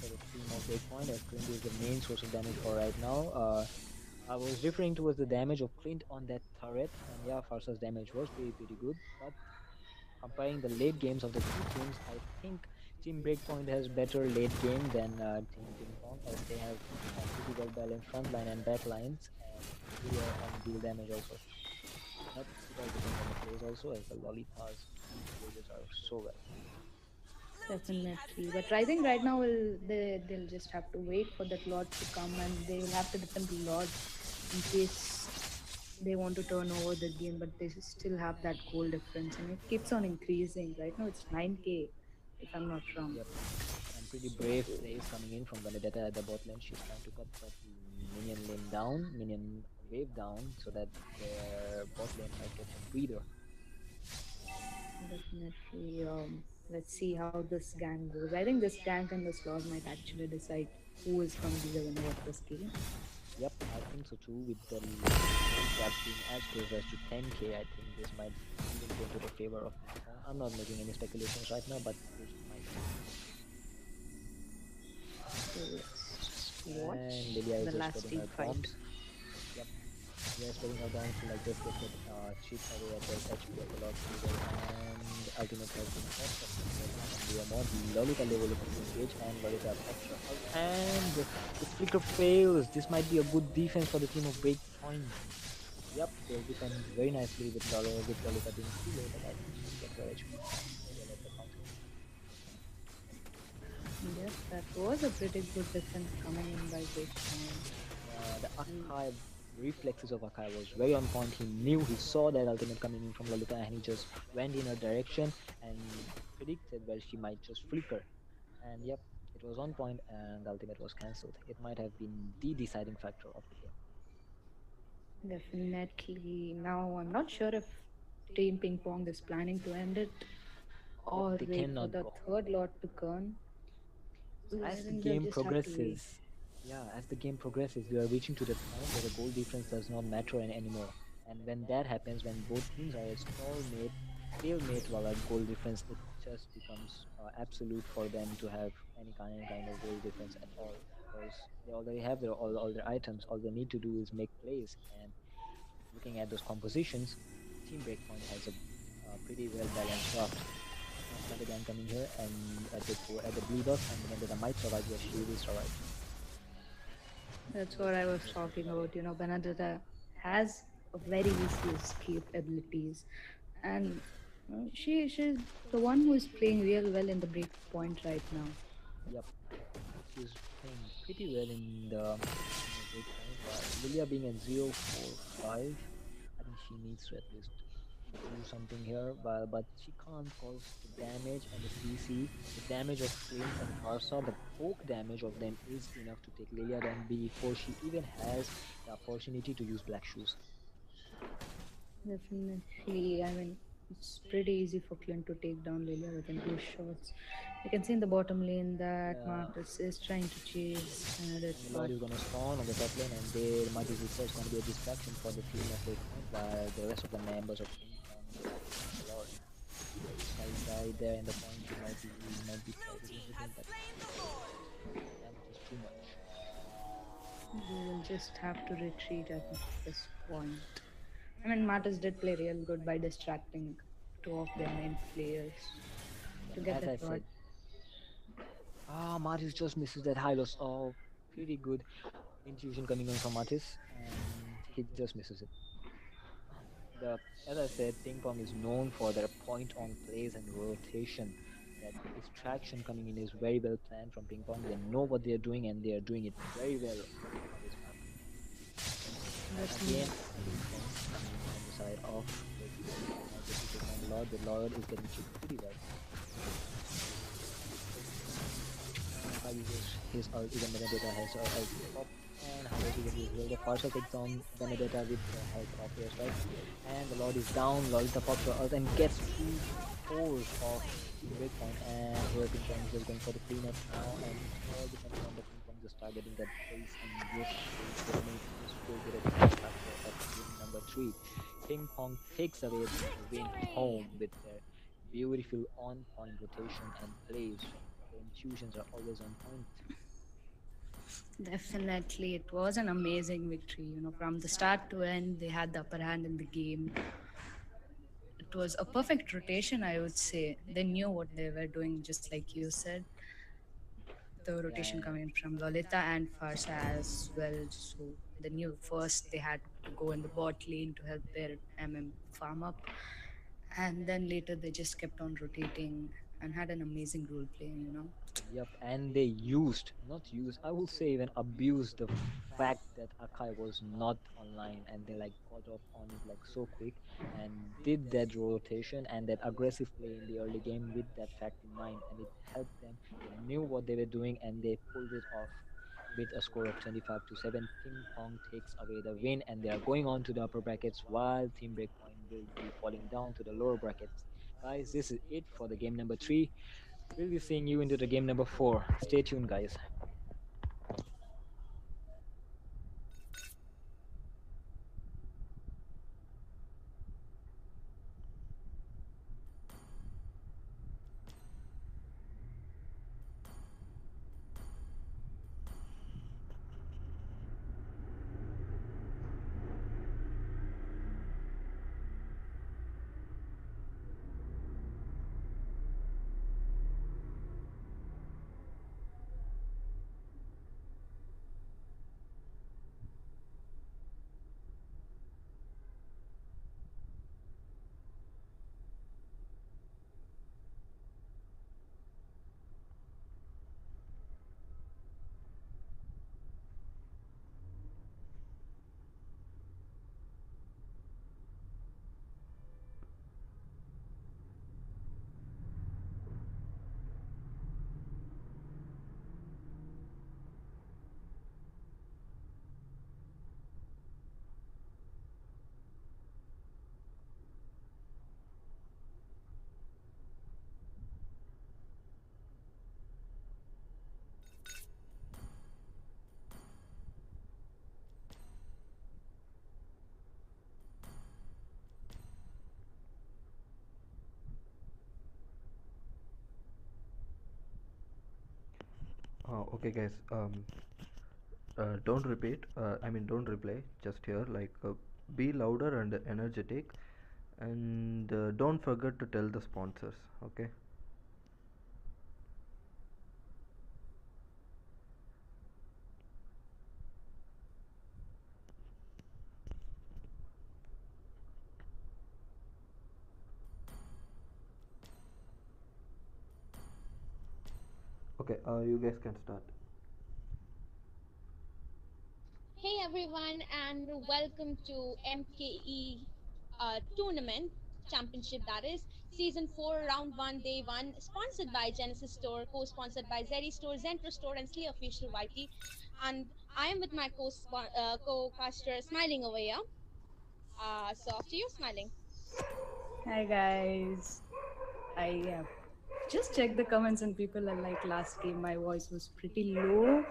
the team of Breakpoint, as Clint is the main source of damage for right now. I was referring towards the damage of Clint on that turret, and yeah, Farsa's damage was pretty good, but comparing the late games of the two teams, I think Team Breakpoint has better late game than Team Ping Pong, as they have pretty well balanced front line and back lines, and deal damage also. But it all depends on the plays also, as the Lolita's plays are so well. definitely. But I think right now they'll just have to wait for that Lord to come, and they will have to defend the Lord in case they want to turn over the game. But they still have that goal difference, and it keeps on increasing. Right now it's 9k, if I'm not wrong. Yep. And pretty brave plays coming in from Benedetta at the bot lane. She's trying to cut that minion lane down, minion wave down, so that their bot lane might get a breather. Definitely. Let's see how this gang goes. I think this gang and this Lord might actually decide who is going to be the winner of this game. Yep, I think so too. With the gap being as close as to 10k, I think this might even go to the favor of Ping Pong. I'm not making any speculations right now, but this might. So let's watch And Lilia is the just last spreading team her fight. bombs. Yep. Lilia is spreading her bombs to like just get cheap away at the HP of the Lord Leader, and ultimate has been popped up. And we are more Lolita level looking to engage, and Lolita pops her out. And the flicker fails. This might be a good defense for the team of Breakpoint. Yep, they'll defend very nicely with Lolita being too low, but I think she can get her HP. Maybe let the counter. Yes, that was a pretty good defense coming in by Breakpoint. The Akai reflexes of Akai was very on point. He saw that ultimate coming in from Lolita, and he just went in her direction and predicted where she might just flicker. And yep, it was on point, and the ultimate was cancelled. It might have been the deciding factor of the game. Definitely. Now I'm not sure if Team Ping Pong is planning to end it or They wait for cannot the go. third Lord to come. So I As the think they'll game just have to wait. progresses, we are reaching to the point where the goal difference does not matter anymore. And when that happens, when both teams are a stalemate while a goal difference, it just becomes absolute for them to have any kind of goal difference at all. Because they already have all their items. All they need to do is make plays. And looking at those compositions, Team Breakpoint has a pretty well balanced draft. Another gang coming here, and at the blue dot, and the Benedetta might survive. Yes, she will survive. That's what I was talking about. Benedetta has a very easy escape abilities, and she's the one who is playing real well in the break point right now. Yep, she's playing pretty well in the break point. Lilia being at 0-4-5, I think she needs to at least do something here, but she can't cause the damage and the CC. The damage of Flint and Farsa, the poke damage of them is enough to take Lilia down before she even has the opportunity to use Black Shoes. Definitely, I mean, it's pretty easy for Clint to take down Lilia within 2 shots. You can see in the bottom lane that Marcus is trying to chase another And the Lord is going to spawn on the top lane, and the Marcus is going to be a distraction for the team of Breakpoint, while the rest of the members of Team Pong the Lord. This guy there in the point, he might be fighting everything, but damage is too much. We will just have to retreat at this point. I mean, Martis did play real good by distracting two of their main players to get As I that said, rod. Martis just misses that high loss. Oh, pretty good intuition coming on from Martis. And he just misses it. The As I said, ping pong is known for their point-on plays and rotation. That distraction coming in is very well planned from ping pong. They know what they are doing and they are doing it very well on this map. And again, ping pong coming in on the side of breakpoint. Now they should take down the Lord. The Lord is getting chipped pretty well. How uses his ult, even Benedetta has ult pop, and how does he get his well? The Farsa takes down Benedetta with the help of his right, and the Lord is down. Lolita pops her ult and gets 2 4s of breakpoint, and here Ping Pong is just going for the cleanup now, and all depending on the Ping Pong just targeting that base, and yes, the mate is still good at the factor of game number 3. Ping Pong takes away the win home with their beautiful on-point rotation and plays. The intuitions are always on point. Definitely, it was an amazing victory. You know, from the start to end, they had the upper hand in the game. It was a perfect rotation, I would say. They knew what they were doing, just like you said. The rotation Yeah, coming from Lolita and Farsa as well. So they knew first they had to go in the bot lane to help their farm up, and then later they just kept on rotating and had an amazing role play. You know. yep, and they not used, I will say even abused the fact that Akai was not online, and they like got off on it like so quick and did that rotation and that aggressive play in the early game with that fact in mind, and it helped them. They knew what they were doing and they pulled it off with a score of 25-7. Ping Pong takes away the win, and they are going on to the upper brackets while Team Breakpoint will be falling down to the lower brackets. Guys, this is it for the game number 3. We'll be seeing you into the game number 4. Stay tuned, guys. Okay, guys. Don't repeat. Don't reply. Just hear. Be louder and energetic, and don't forget to tell the sponsors. Okay. Okay. You guys can start. Hey everyone, and welcome to MKE Tournament Championship, that is Season 4, Round 1, Day 1, sponsored by Genesis Store, co sponsored by Zeri Store, Zentro Store, and Slay Official YT. And I am with my co caster smiling over here. So, after you, smiling. Hi guys. I just checked the comments and people are like, last game my voice was pretty low,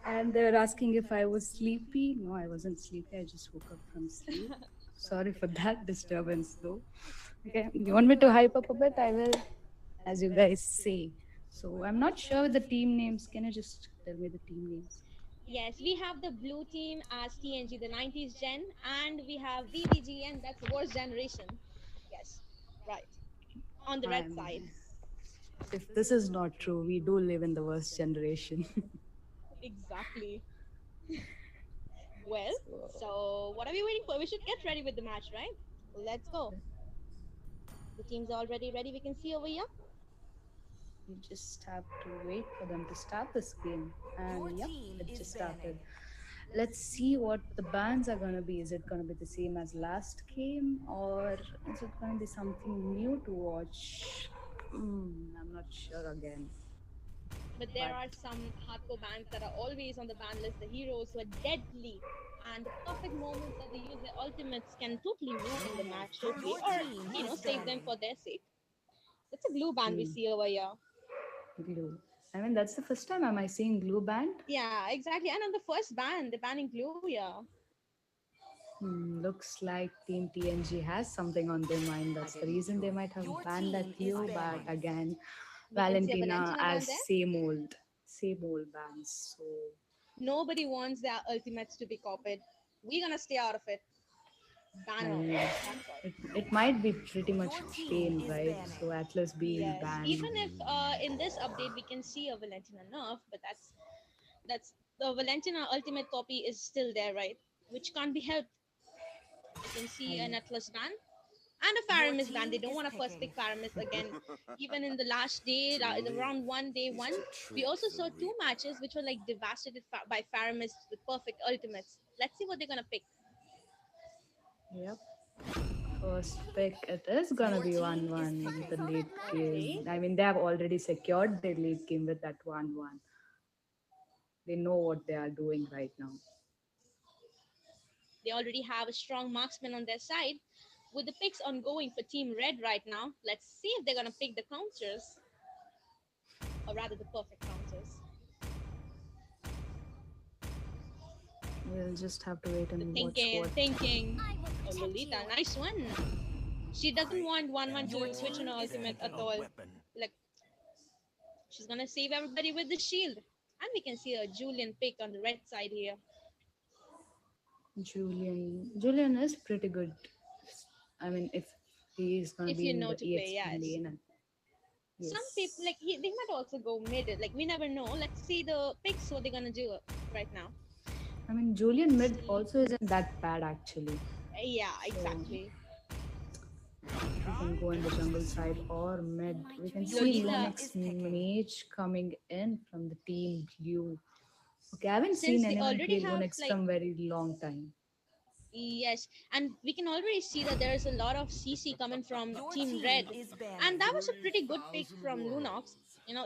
and they're asking if I was sleepy. No, I wasn't sleepy. I just woke up from sleep. Sorry for that disturbance though. Okay, you want me to hype up a bit? I will, as you guys say. So I'm not sure with the team names. Can you just tell me the team names? Yes, we have the blue team as TNG, the 90s gen, and we have VVGn, that's the worst generation. Yes, right. On the red I'm. side. If this is not true, we do live in the worst generation. Exactly. Well, so what are we waiting for? We should get ready with the match, right? Let's go. The team's already ready. We can see over here. You just have to wait for them to start this game. And yep, it just started. Let's see what the bans are gonna be. Is it gonna be the same as last game, or is it gonna be something new to watch? I'm not sure again. But there are some hardcore bans that are always on the ban list. The heroes who are deadly, and the perfect moments that they use their ultimates can totally ruin the match totally, or save them for their sake. That's a glue ban we Hmm, see over here. glue. I mean, that's the first time am I seeing glue banned? Yeah, exactly. And on the first ban, they're banning glue. Yeah, Looks like Team TNG has something on their mind. That's the reason they might have banned that glue. But again, we can see a Valentina Valentina ban as there. same old bans. So Nobody wants their ultimates to be copied. We're gonna stay out of it. Ban I her. mean, That's all. it might be pretty much pain, right? So Atlas being Yes. banned. Even if in this update we can see a Valentina nerf, but that's the Valentina ultimate copy is still there, right? Which can't be helped. You can see an I, Atlas ban and a Faramis ban. They don't want to first pick Faramis again. Even in the last day, the round one, day one, we also saw two matches which were like devastated by Faramis with perfect ultimates. Let's see what they're gonna pick. yep. First pick, it is gonna be 1-1 in the late Okay. game. I mean, they have already secured their late game with that 1-1. They know what they are doing right now. They already have a strong marksman on their side. With the picks ongoing for Team Red right now, let's see if they're gonna pick the counters, or rather the perfect counters. We'll just have to wait The and watch what. thinking. Oh, Lolita, nice one. She doesn't want 1-1 to switch on her ultimate at all. Like, she's gonna save everybody with the shield. And we can see a Julian pick on the red side here. Julian is pretty good. I mean, if he is gonna If be you in know the to play, EXP yes. lane, and Some people, yes, they might also go mid. Like, we never know. Let's see the picks, what they're gonna do right now. I mean Julian Let's mid see. also isn't that bad actually. Yeah, So exactly. we can go in the jungle side or mid. We can see Lolita, Lunix Mage coming in from the team blue. Okay, I haven't since seen they anyone already play have Lunix like, from very long time. yes, and we can already see that there's a lot of CC coming from Team Red, and that was a pretty good pick from Lunox.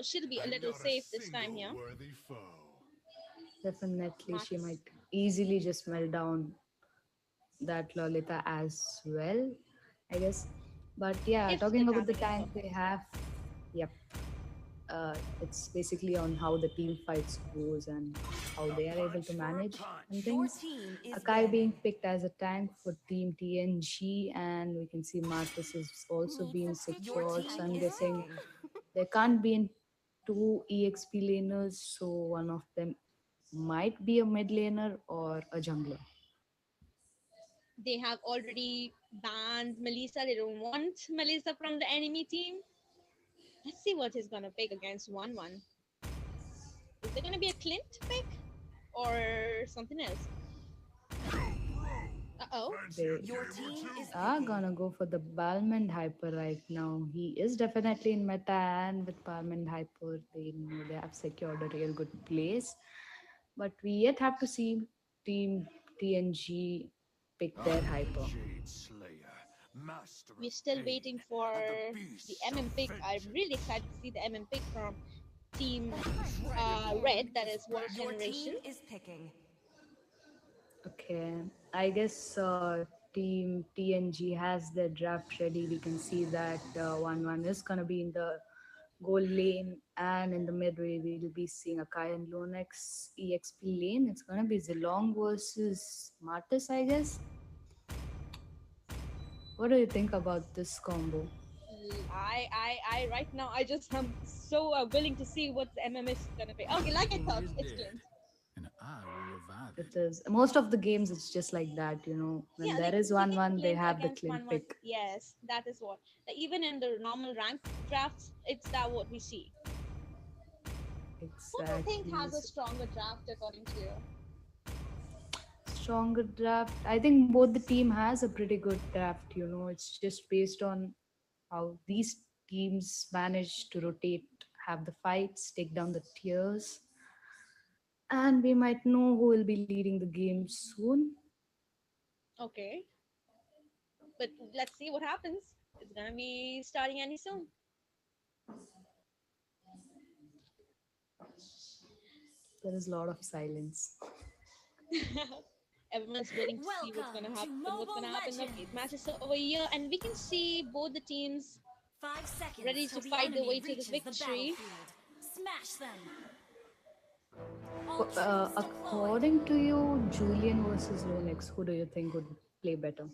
She'll be a little safe this time here. Definitely, she Marcus. might easily just melt down that Lolita as well, I guess. But yeah, If the talking about the timing is tank they perfect. have, yep, it's basically on how the team fights goes and how they are able to manage and things. Akai being picked as a tank for Team TNG, and we can see Marcus is also being secured. So I'm guessing there can't be in two EXP laners, so one of them might be a mid laner or a jungler. They have already banned Melissa. They don't want Melissa from the enemy team. Let's see what he's gonna pick against 1-1. Is there gonna be a Clint pick or something else? Uh-oh. They are gonna go for the Balmond Hyper right now. He is definitely in meta, and with Balmond Hyper, they know they have secured a real good place. But we yet have to see Team TNG pick their Hyper. We're still waiting for the MM pick. I'm really excited to see the MM pick from Team Red, that is World Generation. Okay, I guess Team TNG has their draft ready. We can see that 1-1 is gonna be in the goal lane, and in the midway we'll be seeing Akai and Lonex EXP lane. It's gonna be Zilong versus Martis, I guess. What do you think about this combo? I right now I just am so willing to see what the MMS is gonna be. Okay, like I thought, it's Clint. It is most of the games. It's just like that, When Yeah, there like is we get 1-1, they Clint have the against Clint 1-1. pick. Yes, that is what. Like, even in the normal rank drafts, it's that what we see. Who do you think Exactly. has a stronger draft according to you? stronger draft. I think both the team has a pretty good draft. It's just based on how these teams manage to rotate, have the fights, take down the tiers, and we might know who will be leading the game soon. Okay, but let's see what happens. It's gonna be starting any soon. There is a lot of silence. Everyone's waiting to see what's gonna happen. What's gonna happen? Okay, match is over here, and we can see both the teams 5 seconds ready to till the fight their enemy way to the reaches the victory. battlefield. Smash them. According to you, Julian versus Lonex, who do you think would play better?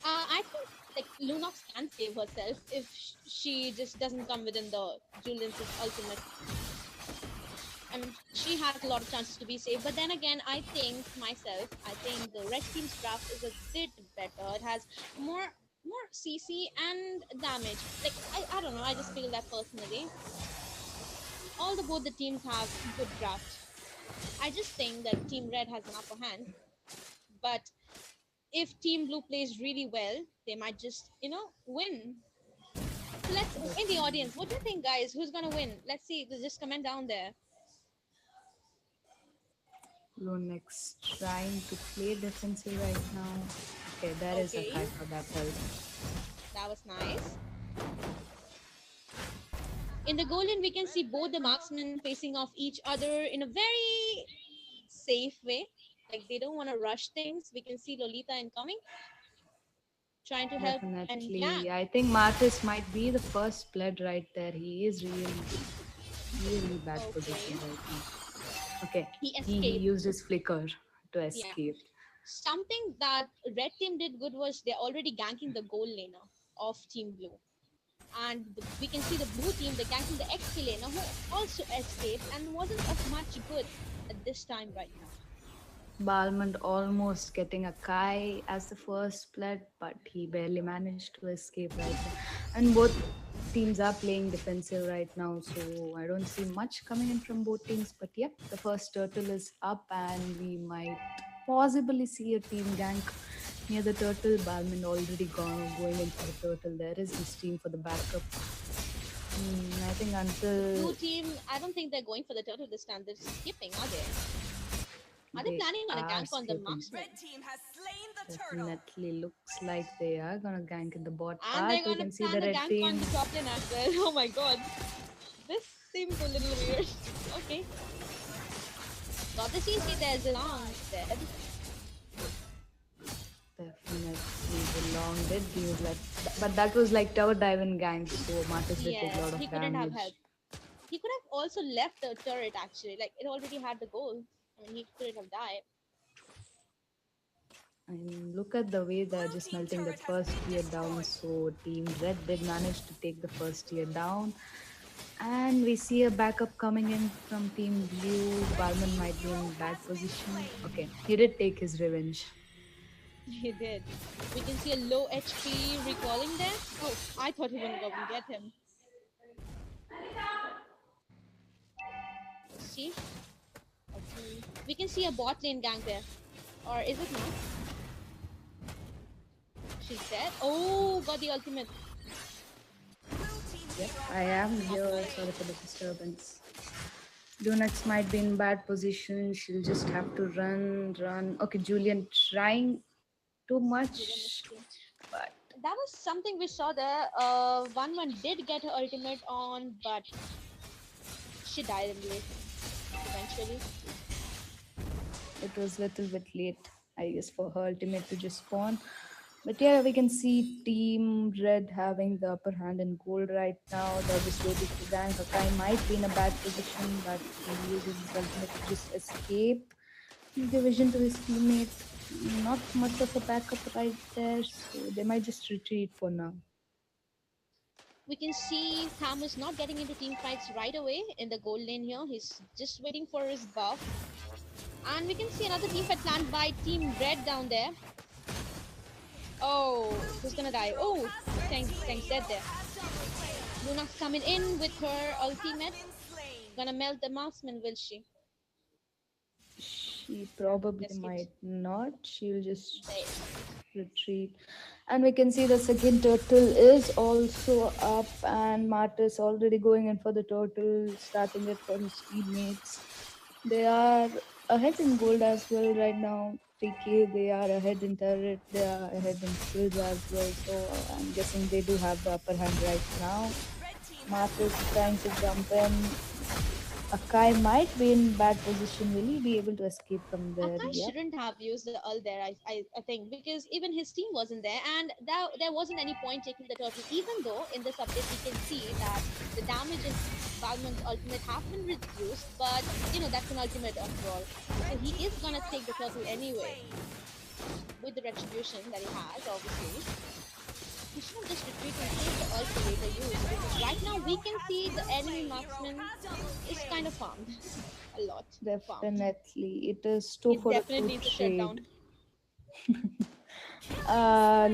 I think like Lunox can save herself if she just doesn't come within the Julian's ultimate. I mean, she has a lot of chances to be safe. But then again, I think the red team's draft is a bit better. It has more CC and damage. Like I don't know. I just feel that personally. Both the teams have good draft. I just think that Team Red has an upper hand. But if Team Blue plays really well, they might just win. So let's in the audience. What do you think, guys? Who's gonna win? Let's see. Just comment down there. Lonex trying to play defensive right now. Okay, there is a Okay. kite for that help. That was nice. In the golden, we can see both the marksmen facing off each other in a very safe way. Like they don't want to rush things. We can see Lolita incoming, trying to help. And Definitely. yeah, I think Martis might be the first blood right there. He is really bad okay. position right now. Okay, He he escaped. used his flicker to Yeah. escape. Something that red team did good was they're already ganking the goal laner of Team Blue. And we can see the blue team, they're ganking the XP laner who also escaped and wasn't of much good at this time right now. Balmond almost getting a Kai as the first blood, but he barely managed to escape right there. And both teams are playing defensive right now, so I don't see much coming in from both teams. But yeah, the first turtle is up, and we might possibly see a team gank near the turtle. Balmond already going into the turtle. There is his team for the backup. I think until Blue team, I don't think they're going for the turtle this time. They're skipping, are they? Are they They planning on a are gank on the skipping. marksman? Red team has slain the turtle. Definitely looks like they are gonna gank in the bot And part. they're We gonna can see plan the a red gank team. on the top lane as well. Oh my god. This seems a little weird. Okay. Got the CC, there's long dead. Definitely the long did use that, but that was like tower dive and gank, so Marcus did take a lot Yes, of he couldn't have damage. helped. He could have also left the turret actually. Like it already had the goal. I mean, he couldn't have died. And look at the way they're just melting that first tier down. So Team Red did manage to take the first tier down. And we see a backup coming in from Team Blue. Balman might be in bad position. Okay, he did take his revenge. He did. We can see a low HP recalling there. Oh, I thought he wouldn't go and get him. See? Okay. We can see a bot lane gank there. Or is it not? She's dead. Oh, got the ultimate. Yep, I am here. Sorry for the disturbance. Lunax might be in bad position. She'll just have to run. Okay, Julian trying too much, but That was something we saw there. 1-1 did get her ultimate on, but she died in late eventually. it was a little bit late, I guess, for her ultimate to just spawn. But yeah, we can see Team Red having the upper hand in gold right now. They're just waiting to gank. Akai might be in a bad position, but he uses his ultimate to just escape. Give vision to his teammate. Not much of a backup right there, so they might just retreat for now. We can see Thamus not getting into team fights right away in the gold lane here. He's just waiting for his buff. And we can see another team fight planned by Team Red down there. Oh, who's gonna die? Oh, thanks, dead there. Luna's coming in with her ultimate. Gonna melt the marksman, will she? She probably Escaped. might not. She'll just They- retreat. And we can see the second turtle is also up, and Martis already going in for the turtle, starting it for his teammates. They are ahead in gold as well right now. 3K, they are ahead in turret, they are ahead in kills as well. So I'm guessing they do have the upper hand right now. Martis trying to jump in. Akai might be in bad position. Will he be able to escape from there? Akash Yep. shouldn't have used the ult there, I think, because even his team wasn't there, and there wasn't any point taking the turtle, even though in this update we can see that the damage in Balmon's ultimate have been reduced, but that's an ultimate after all. So he is gonna take the turtle anyway, with the retribution that he has, obviously. He should have just retreated and saved the ult for later use, because right now we can see the enemy marksman is kind of farmed. A lot farmed. Definitely. It is 2 He for a 2 definitely needs a trade. shutdown.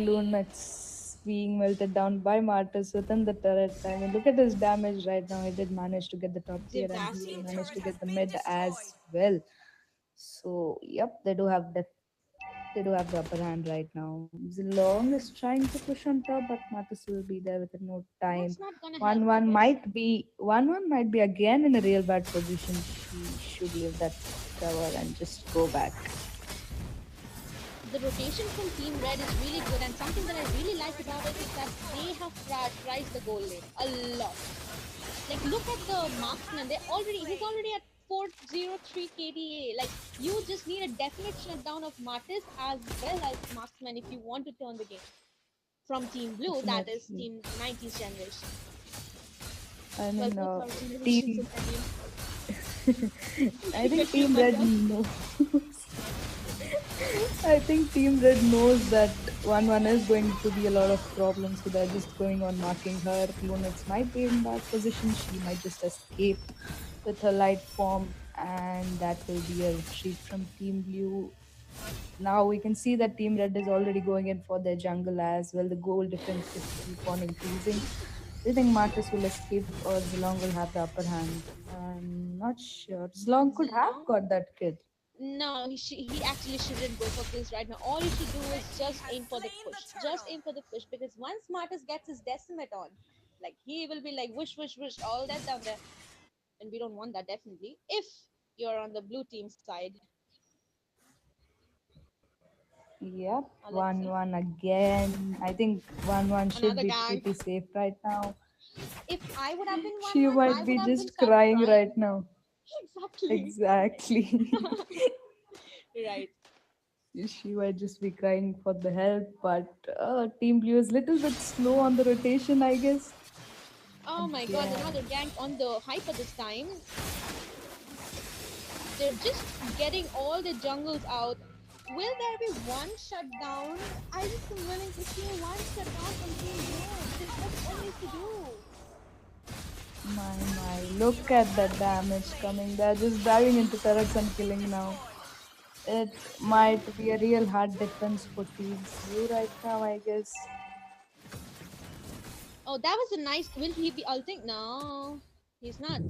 Lunet's being melted down by Martis within the turret. I mean, look at his damage right now. He did manage to get the top tier and he Devastating. managed to get the mid as well. So, yep, they do have the upper hand right now. Zilong is trying to push on top, but Martis will be there within no time. That's not gonna help. 1-1 I guess. might be again in a real bad position. She should leave that tower and just go back. The rotation from Team Red is really good, and something that I really like about it is that they have priced the goal lane a lot. Like, look at the marksman. He's already at 403 KDA. Like, you just need a definite shutdown of Martis as well as marksman if you want to turn the game. From Team Blue, that is Definitely. Team 90s generation. I Well, mean, both are generations, team. I mean. I think Team Red knows. I think Team Red knows that 1-1 is going to be a lot of problems, so they're just going on marking her. Lunix might be in that position. She might just escape with her light form, and that will be a retreat from Team Blue. Now we can see that Team Red is already going in for their jungle as well. The goal difference just keep on increasing. Do you think Marcus will escape or Zilong will have the upper hand? I'm not sure. Zilong could have Zilong? got that kill. No, he actually shouldn't go for kills right now. All he should do is just aim for the push. Just aim for the push, because once Martis gets his decimate on, like, he will be like whoosh whoosh whoosh all that down there, and we don't want that, definitely. If you're on the blue team side, Yep, let's see. 1-1 again. I think 1-1 should Another be gank. pretty safe right now. If I would have been 1-1, She I might would be have been just start crying crying. right now. Exactly. Exactly. Right. She might just be crying for the help, but Team Blue is little bit slow on the rotation, I guess. Oh my god, Again. another gank on the Hyper this time. They're just getting all the jungles out. Will there be one shutdown? I just am willing to see one shutdown from Team Blue, because that's all needs to do. My, look at that damage coming. They're just diving into turrets and killing now. It might be a real hard defense for Team Blue right now, I guess. Oh, that was a nice. Will he be ulting? No, he's not.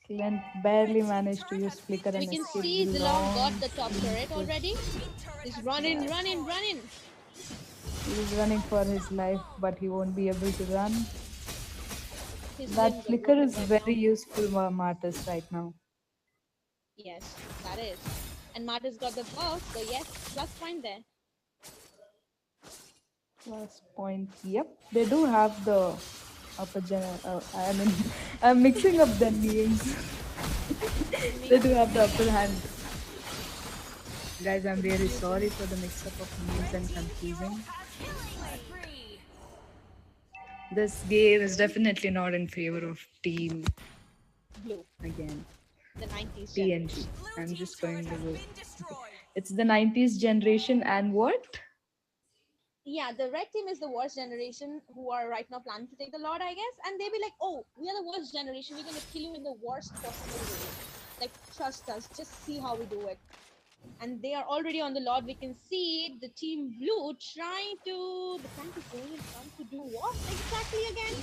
Clint barely managed to use flicker We and can escape see Zilong got the top Long turret push. already. He's running. He's running for his life, but he won't be able to run. His That limbs are flicker broken is right very now. useful for Martis right now. Yes, that is. And Martis got the buff, so yes, plus point there. Plus point. Yep, they do have the upper I mean, I'm mixing up the names. They do have the upper hand. Guys, I'm really sorry for the mix-up of names and confusing. This game is definitely not in favor of Team Blue. again. The 90s TNG. generation. I'm just going to go. It's the 90s generation and what? Yeah, the red team is the worst generation who are right now planning to take the Lord, I guess. And they be like, oh, we are the worst generation. We're going to kill you in the worst possible way. Like, trust us. Just see how we do it. And they are already on the Lord. We can see the team blue trying to go in front to do what exactly again?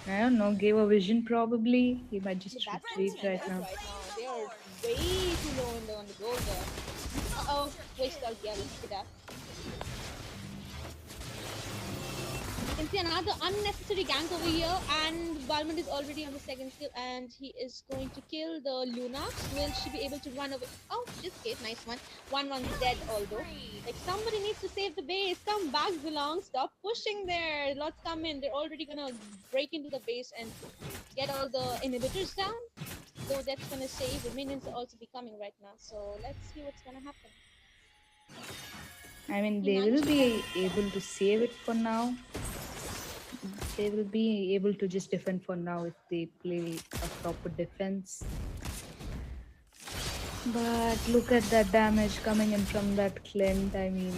I don't know. Gave a vision probably. He might just That's retreat right now. They are way too low on the goal there. Uh-oh, waste out. Yeah, let's see that. You can see another unnecessary gank over here, and Balmond is already on the second kill, and he is going to kill the Luna. Will she be able to run away? Oh, she escaped. Nice one. 1-1's dead, although. Like, somebody needs to save the base. Come back, Belong. Stop pushing there. Lots come in. They're already gonna break into the base and get all the inhibitors down. Though that's gonna save. The minions are also be coming right now. So let's see what's gonna happen. I mean, they will be able to save it for now. They will be able to just defend for now if they play a proper defense. But look at that damage coming in from that Clint. I mean,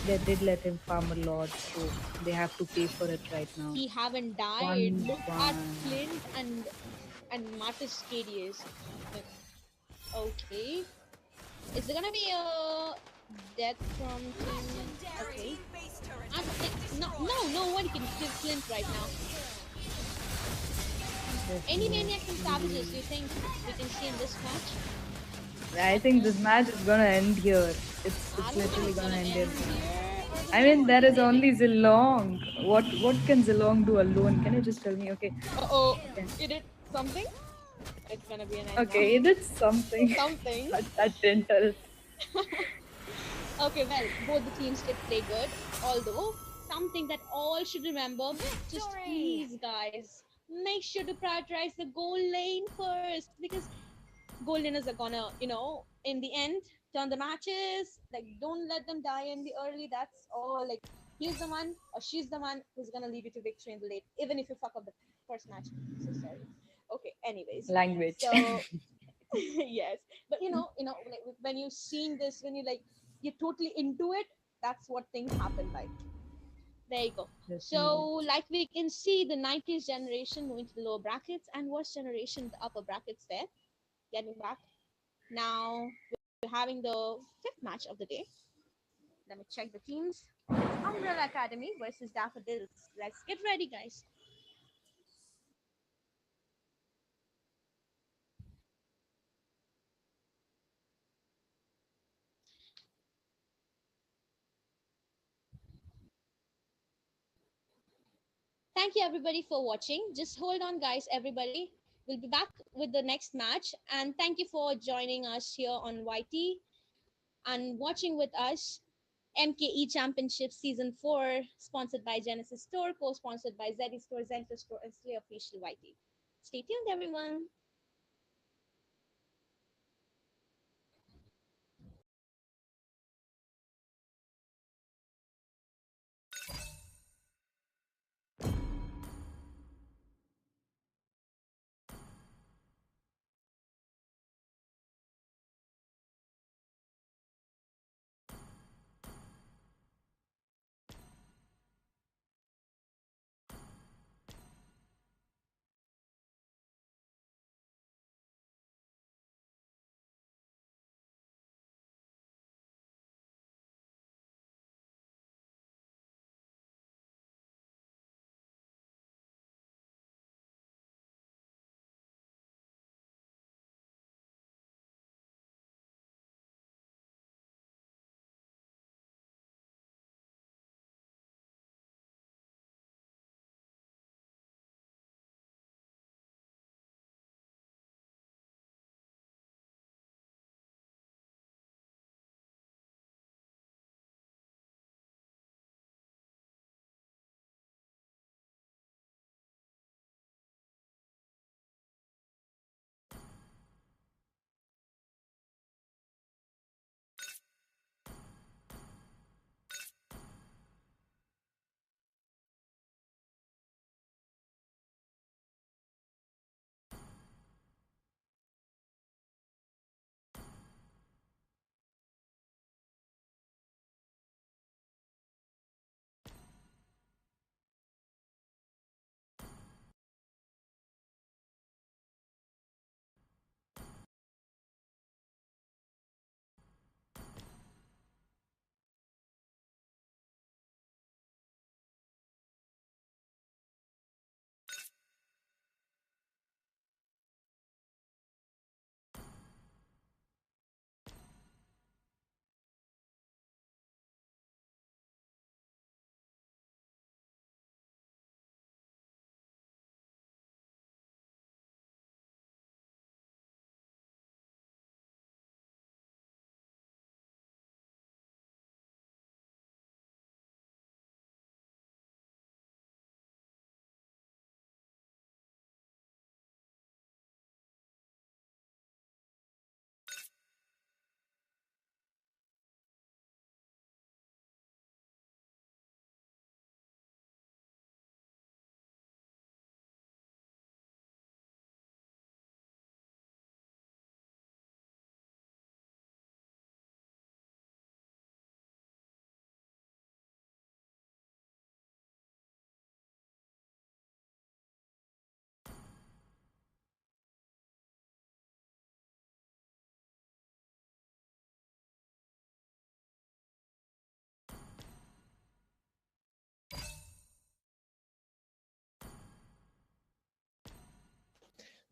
they did let him farm a lot, so they have to pay for it right now. He haven't died. Look at Clint and Martis KDAs. Okay. Is there gonna be a death from team? Okay. No one can kill Clint right now. Any maniacs and savages you think we can see in this match? I think this match is gonna end here. It's literally gonna end here. I mean, there is only Zilong. What can Zilong do alone? Can you just tell me? Okay. Uh-oh. He did something? It's gonna be an end. Okay, he did something. Something. that didn't help. Okay, well, both the teams did play good. Although, something that all should remember, just please, guys, make sure to prioritize the goal lane first, because goal laners are gonna, in the end, turn the matches. Like, don't let them die in the early. That's all. Like, he's the one or she's the one who's gonna lead you to victory in the late, even if you fuck up the first match. So sorry. Okay, anyways. Language. So, yes. But, like, when you're seeing this, when you're totally into it, that's what things happen like. There you go. So, like we can see, the 90s generation moving to the lower brackets, and worst generation, the upper brackets there, getting back. Now, we're having the fifth match of the day. Let me check the teams. Umbrella Academy versus Daffodils. Let's get ready, guys. Thank you everybody for watching. Just hold on, guys, everybody. We'll be back with the next match. And thank you for joining us here on YT and watching with us MKE Championship Season 4, sponsored by Genesis Store, co-sponsored by Zeddy Store, Zentro Store, and Slay Official YT. Stay tuned, everyone.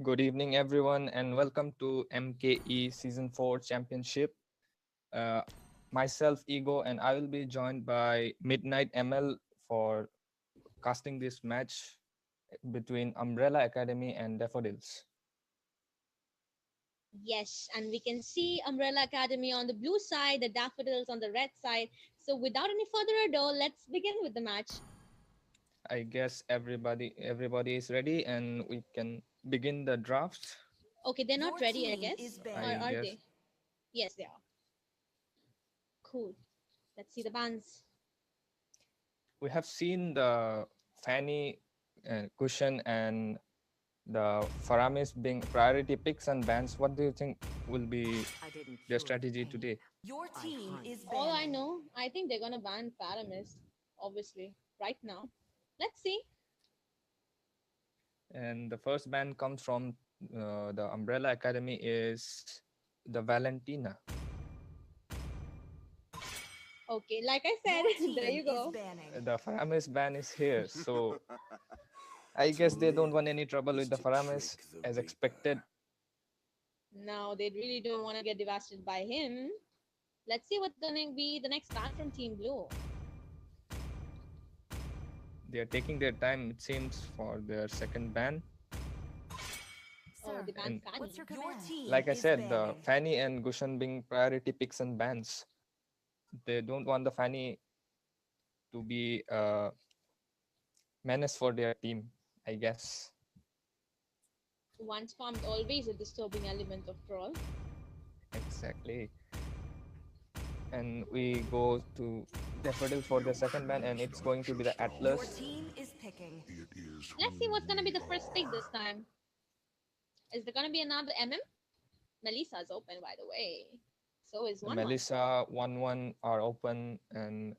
Good evening, everyone, and welcome to MKE Season 4 Championship. Uh, myself, Ego, and I will be joined by Midnight ML for casting this match between Umbrella Academy and Daffodils. Yes, and we can see Umbrella Academy on the blue side, the Daffodils on the red side. So without any further ado, let's begin with the match. I guess everybody is ready, and we can begin the draft. Okay, they're not Your ready, I team guess. is Or banned. are guess. they? Yes, they are. Cool. Let's see the bans. We have seen the Fanny, Cushion, and the Faramis being priority picks and bans. What do you think will be their strategy today? Your team is banned. All I know, I think they're gonna ban Paramis, obviously, right now. Let's see. And the first ban comes from the Umbrella Academy is the Valentina. Okay, like I said, Your team there you go. is banning. The Faramis ban is here, so I guess they don't want any trouble with the Faramis as expected. Now they really don't want to get devastated by him. Let's see what's gonna be the next ban from Team Blue. They are taking their time, it seems, for their second ban. Oh, the ban And Fanny. What's your team like I is said, the banning. Fanny and Gushan being priority picks and bans. They don't want the Fanny to be a menace for their team, I guess. Once farmed, always a disturbing element of troll. Exactly. And we go to Daffodil for the second ban, and it's going to be the Your Atlas. team is picking. Let's see what's gonna be the first pick this time. Is there gonna be another MM? Melissa's open, by the way. So is one. Melissa, 1-1 are open, and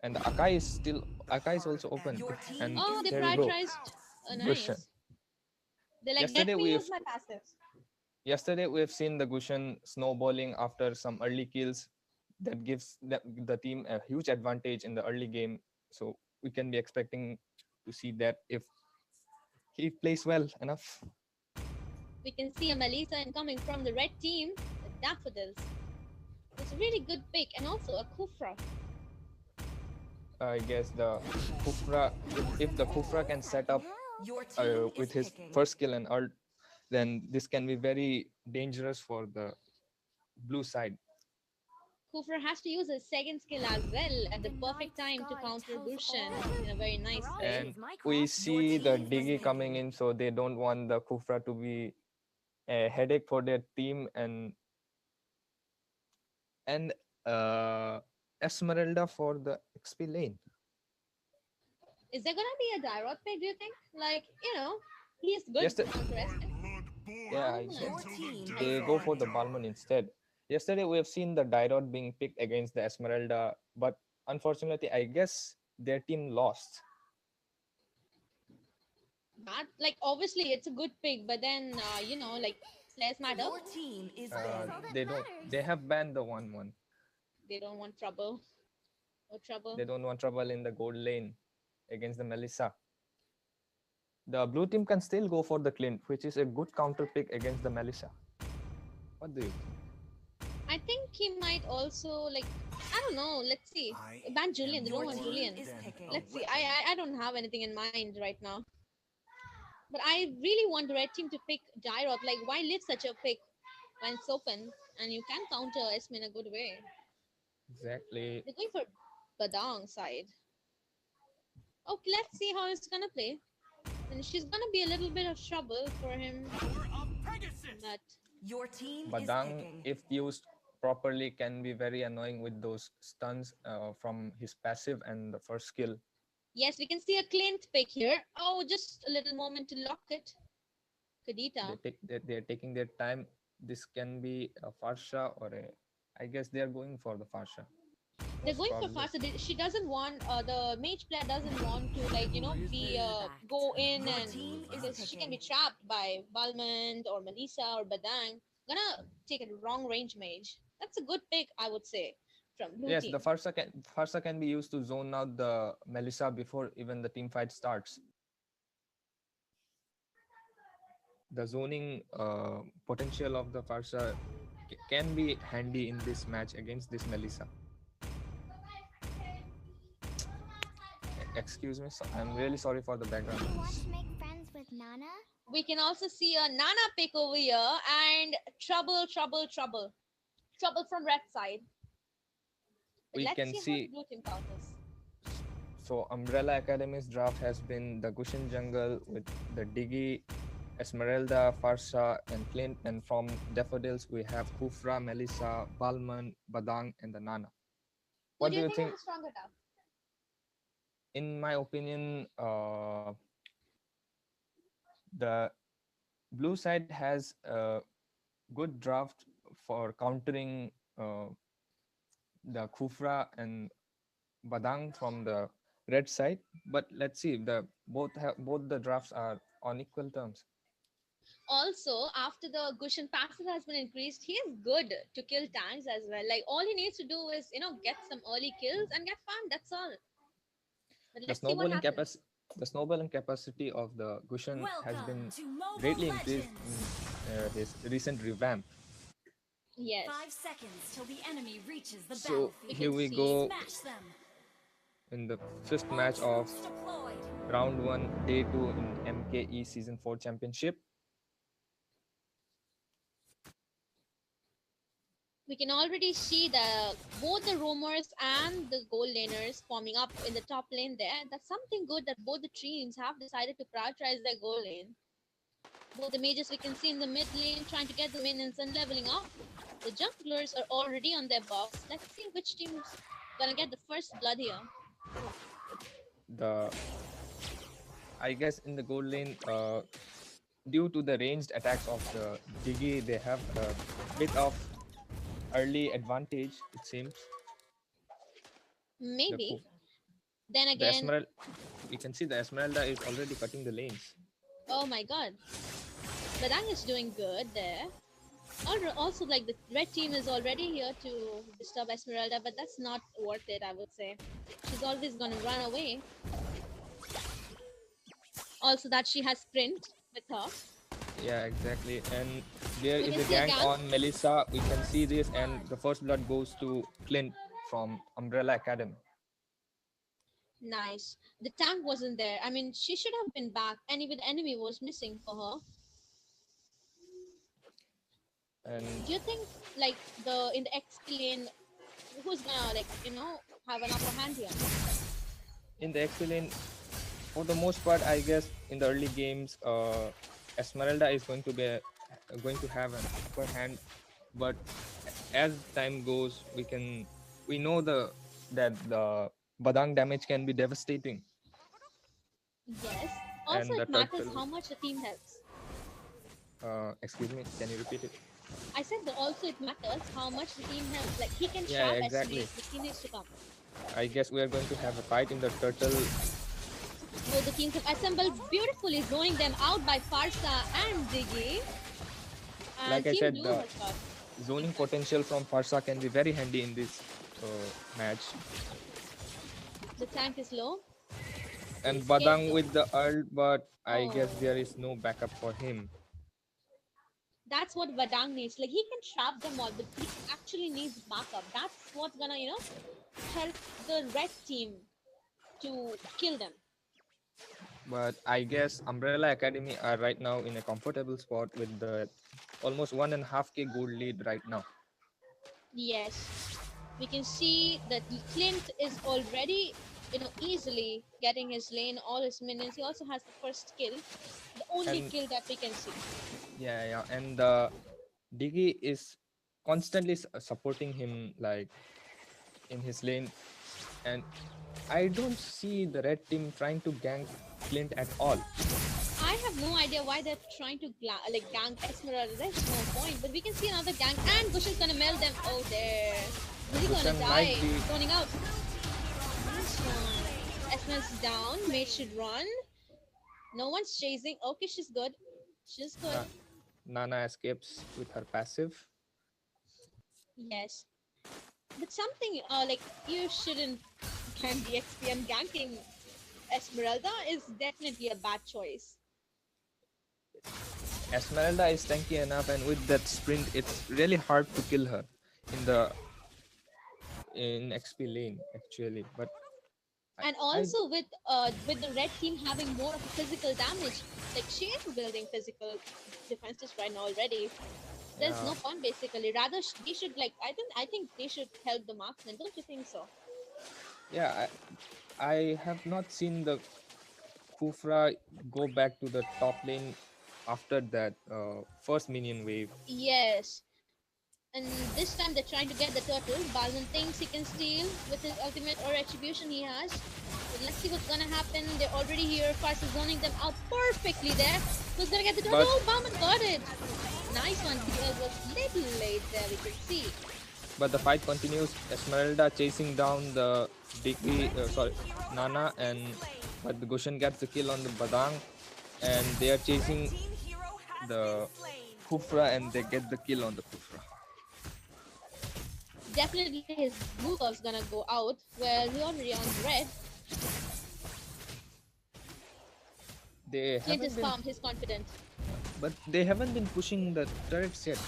the Akai is also open. Your team And Oh, they there you go. prioritized. Gushan. Nice. They're like, Yesterday let me we've use my passives. Yesterday we've seen the Gushan snowballing after some early kills. That gives the team a huge advantage in the early game. So we can be expecting to see that if he plays well enough. We can see a Melissa incoming from the red team, the Daffodils. It's a really good pick, and also a Kufra. I guess the Kufra, if the Kufra can set up Your team with is his picking. first kill and ult, then this can be very dangerous for the blue side. Kufra has to use his second skill as well at the perfect time to counter Gushan in a very nice way. And we see the Diggy coming in, so they don't want the Kufra to be a headache for their team. And Esmeralda for the XP lane. Is there gonna be a Dyrod pick, do you think? Like, he's good Yes, to counter Esme. Yeah, Your team they is go for banning. the Balmond instead. Yesterday we have seen the Dyrod being picked against the Esmeralda, but unfortunately, I guess their team lost. That, like, obviously it's a good pick, but then, like, players matter. Your team is banning. They don't. They have banned the 1-1. They don't want trouble. No trouble. They don't want trouble in the gold lane against the Melissa. The blue team can still go for the Clint, which is a good counter pick against the Melissa. What do you think? I think he might also, like, I don't know. Let's see. Ban Julian. They don't want Julian. Is picking. Let's see. I don't have anything in mind right now. But I really want the red team to pick Dyrod. Like, why leave such a pick when it's open and you can counter Esme in a good way? Exactly. They're going for Badang side. Okay, let's see how it's gonna play. And she's gonna be a little bit of trouble for him. But Your team is Badang, picking. if used properly, can be very annoying with those stuns from his passive and the first skill. yes, we can see a Clint pick here. Oh, just a little moment to lock it. Kadita. They're taking their time. This can be a Farsha or I guess they're going for the Farsha. They're going for Probably. faster. She doesn't want the mage player doesn't want to, like, be go in, and because she can be trapped by Balmond or Melissa or Badang. Gonna take a wrong range mage. That's a good pick, I would say, from blue Yes, team. the Farsha can be used to zone out the Melissa before even the team fight starts. the zoning potential of the Farsa can be handy in this match against this Melissa. Excuse me, I'm really sorry for the background Want noise. to make friends with Nana? We can also see a Nana pick over here and trouble from red side. But We let's can see how see, the blue team counters. so Umbrella Academy's draft has been the Gushin Jungle with the Diggy, Esmeralda, Farsa, and Clint. And from Daffodils, we have Kufra, Melissa, Balman, Badang, and the Nana. Who do you think has a stronger draft? In my opinion, the blue side has a good draft for countering the Kufra and Badang from the red side. But let's see, both the drafts are on equal terms. Also, after the Gushin passive has been increased, he is good to kill tanks as well. Like all he needs to do is, get some early kills and get farm. That's all. But The let's see what happens. snowballing capacity of the Gushin has been greatly increased in his recent revamp. Yes. 5 seconds till the enemy reaches the So battlefield. here we go Smash them. in the fifth match of round 1, day 2 in MKE Season 4 Championship. We can already see both the roamers and the gold laners forming up in the top lane there. That's something good that both the teams have decided to prioritize their gold lane. Both the mages we can see in the mid lane trying to get the minions and leveling up. The junglers are already on their buffs. Let's see which team's gonna get the first blood here. I guess in the gold lane, due to the ranged attacks of the Diggy, they have a bit of early advantage, it seems. Maybe. Then The again, we can see the Esmeralda is already cutting the lanes. oh my god. Badang is doing good there. Also, like the red team is already here to disturb Esmeralda, but that's not worth it, I would say. She's always gonna run away. Also, that she has sprint with her. Yeah, exactly. And there We is can a see a gank gank. on Melissa. We can see this, and the first blood goes to Clint from Umbrella Academy. Nice. The tank wasn't there. I mean, she should have been back. Anyway, the enemy was missing for her. And Do you think, like, in the XP lane, who's gonna, have an upper hand here? in the XP lane, for the most part, I guess in the early games, Esmeralda is going to have an upper hand. But as time goes, we know that the Badang damage can be devastating. Yes. Also, And the it matters turtle- how much the team helps. Excuse me, can you repeat it? I said that also it matters how much the team helps. Like, he can Yeah, trap exactly. SMEs, but he needs to come. I guess we are going to have a fight in the turtle. Both the teams have assembled beautifully, zoning them out by Farsa and Diggy. And Like I Team said, Blue the has got zoning potential from Farsa can be very handy in this match. the tank is low. And Badang with the ult, but I guess Oh. there is no backup for him. That's what Badang needs. Like, he can trap them all, but he actually needs backup. That's what's gonna, help the red team to kill them. But I guess Umbrella Academy are right now in a comfortable spot with the almost 1.5k gold lead right now. Yes. We can see that Clint is already, easily getting his lane, all his minions. He also has the first kill. The only And- kill that we can see. Yeah. And Diggy is constantly supporting him, like, in his lane. And I don't see the red team trying to gank Clint at all. I have no idea why they're trying to gank Esmeralda. There's no point. But we can see another gank, and Bush is gonna melt them. Oh, there. Is he gonna Gushan die? might be- Zoning out. Nice one. Esmeralda's down. Mate should run. No one's chasing. Okay, she's good. She's good. Nana escapes with her passive. Yes. But something you shouldn't gank the XPM. Ganking Esmeralda is definitely a bad choice. Esmeralda is tanky enough, and with that sprint, it's really hard to kill her in the XP lane actually. But And also with the red team having more of a physical damage, like she is building physical defenses right now already. There's yeah, no point basically. Rather, they should like I think they should help the marksman. Don't you think so? yeah, I have not seen the Kufra go back to the top lane after that first minion wave. Yes. And this time they're trying to get the turtle. Balman thinks he can steal with his ultimate or retribution he has. But let's see what's gonna happen. They're already here. Fars is zoning them out perfectly there. Who's gonna get the turtle? But- Oh, Balman got it. Nice one. He was little late there, we can see. But the fight continues. Esmeralda chasing down the Nana, but the Gushan gets the kill on the Badang, and they are chasing the Kufra, and they get the kill on the Kufra. Definitely his blue buff's gonna go out. Well, he already on red. They Clint haven't is been, calm, he's confident. but they haven't been pushing the turrets yet.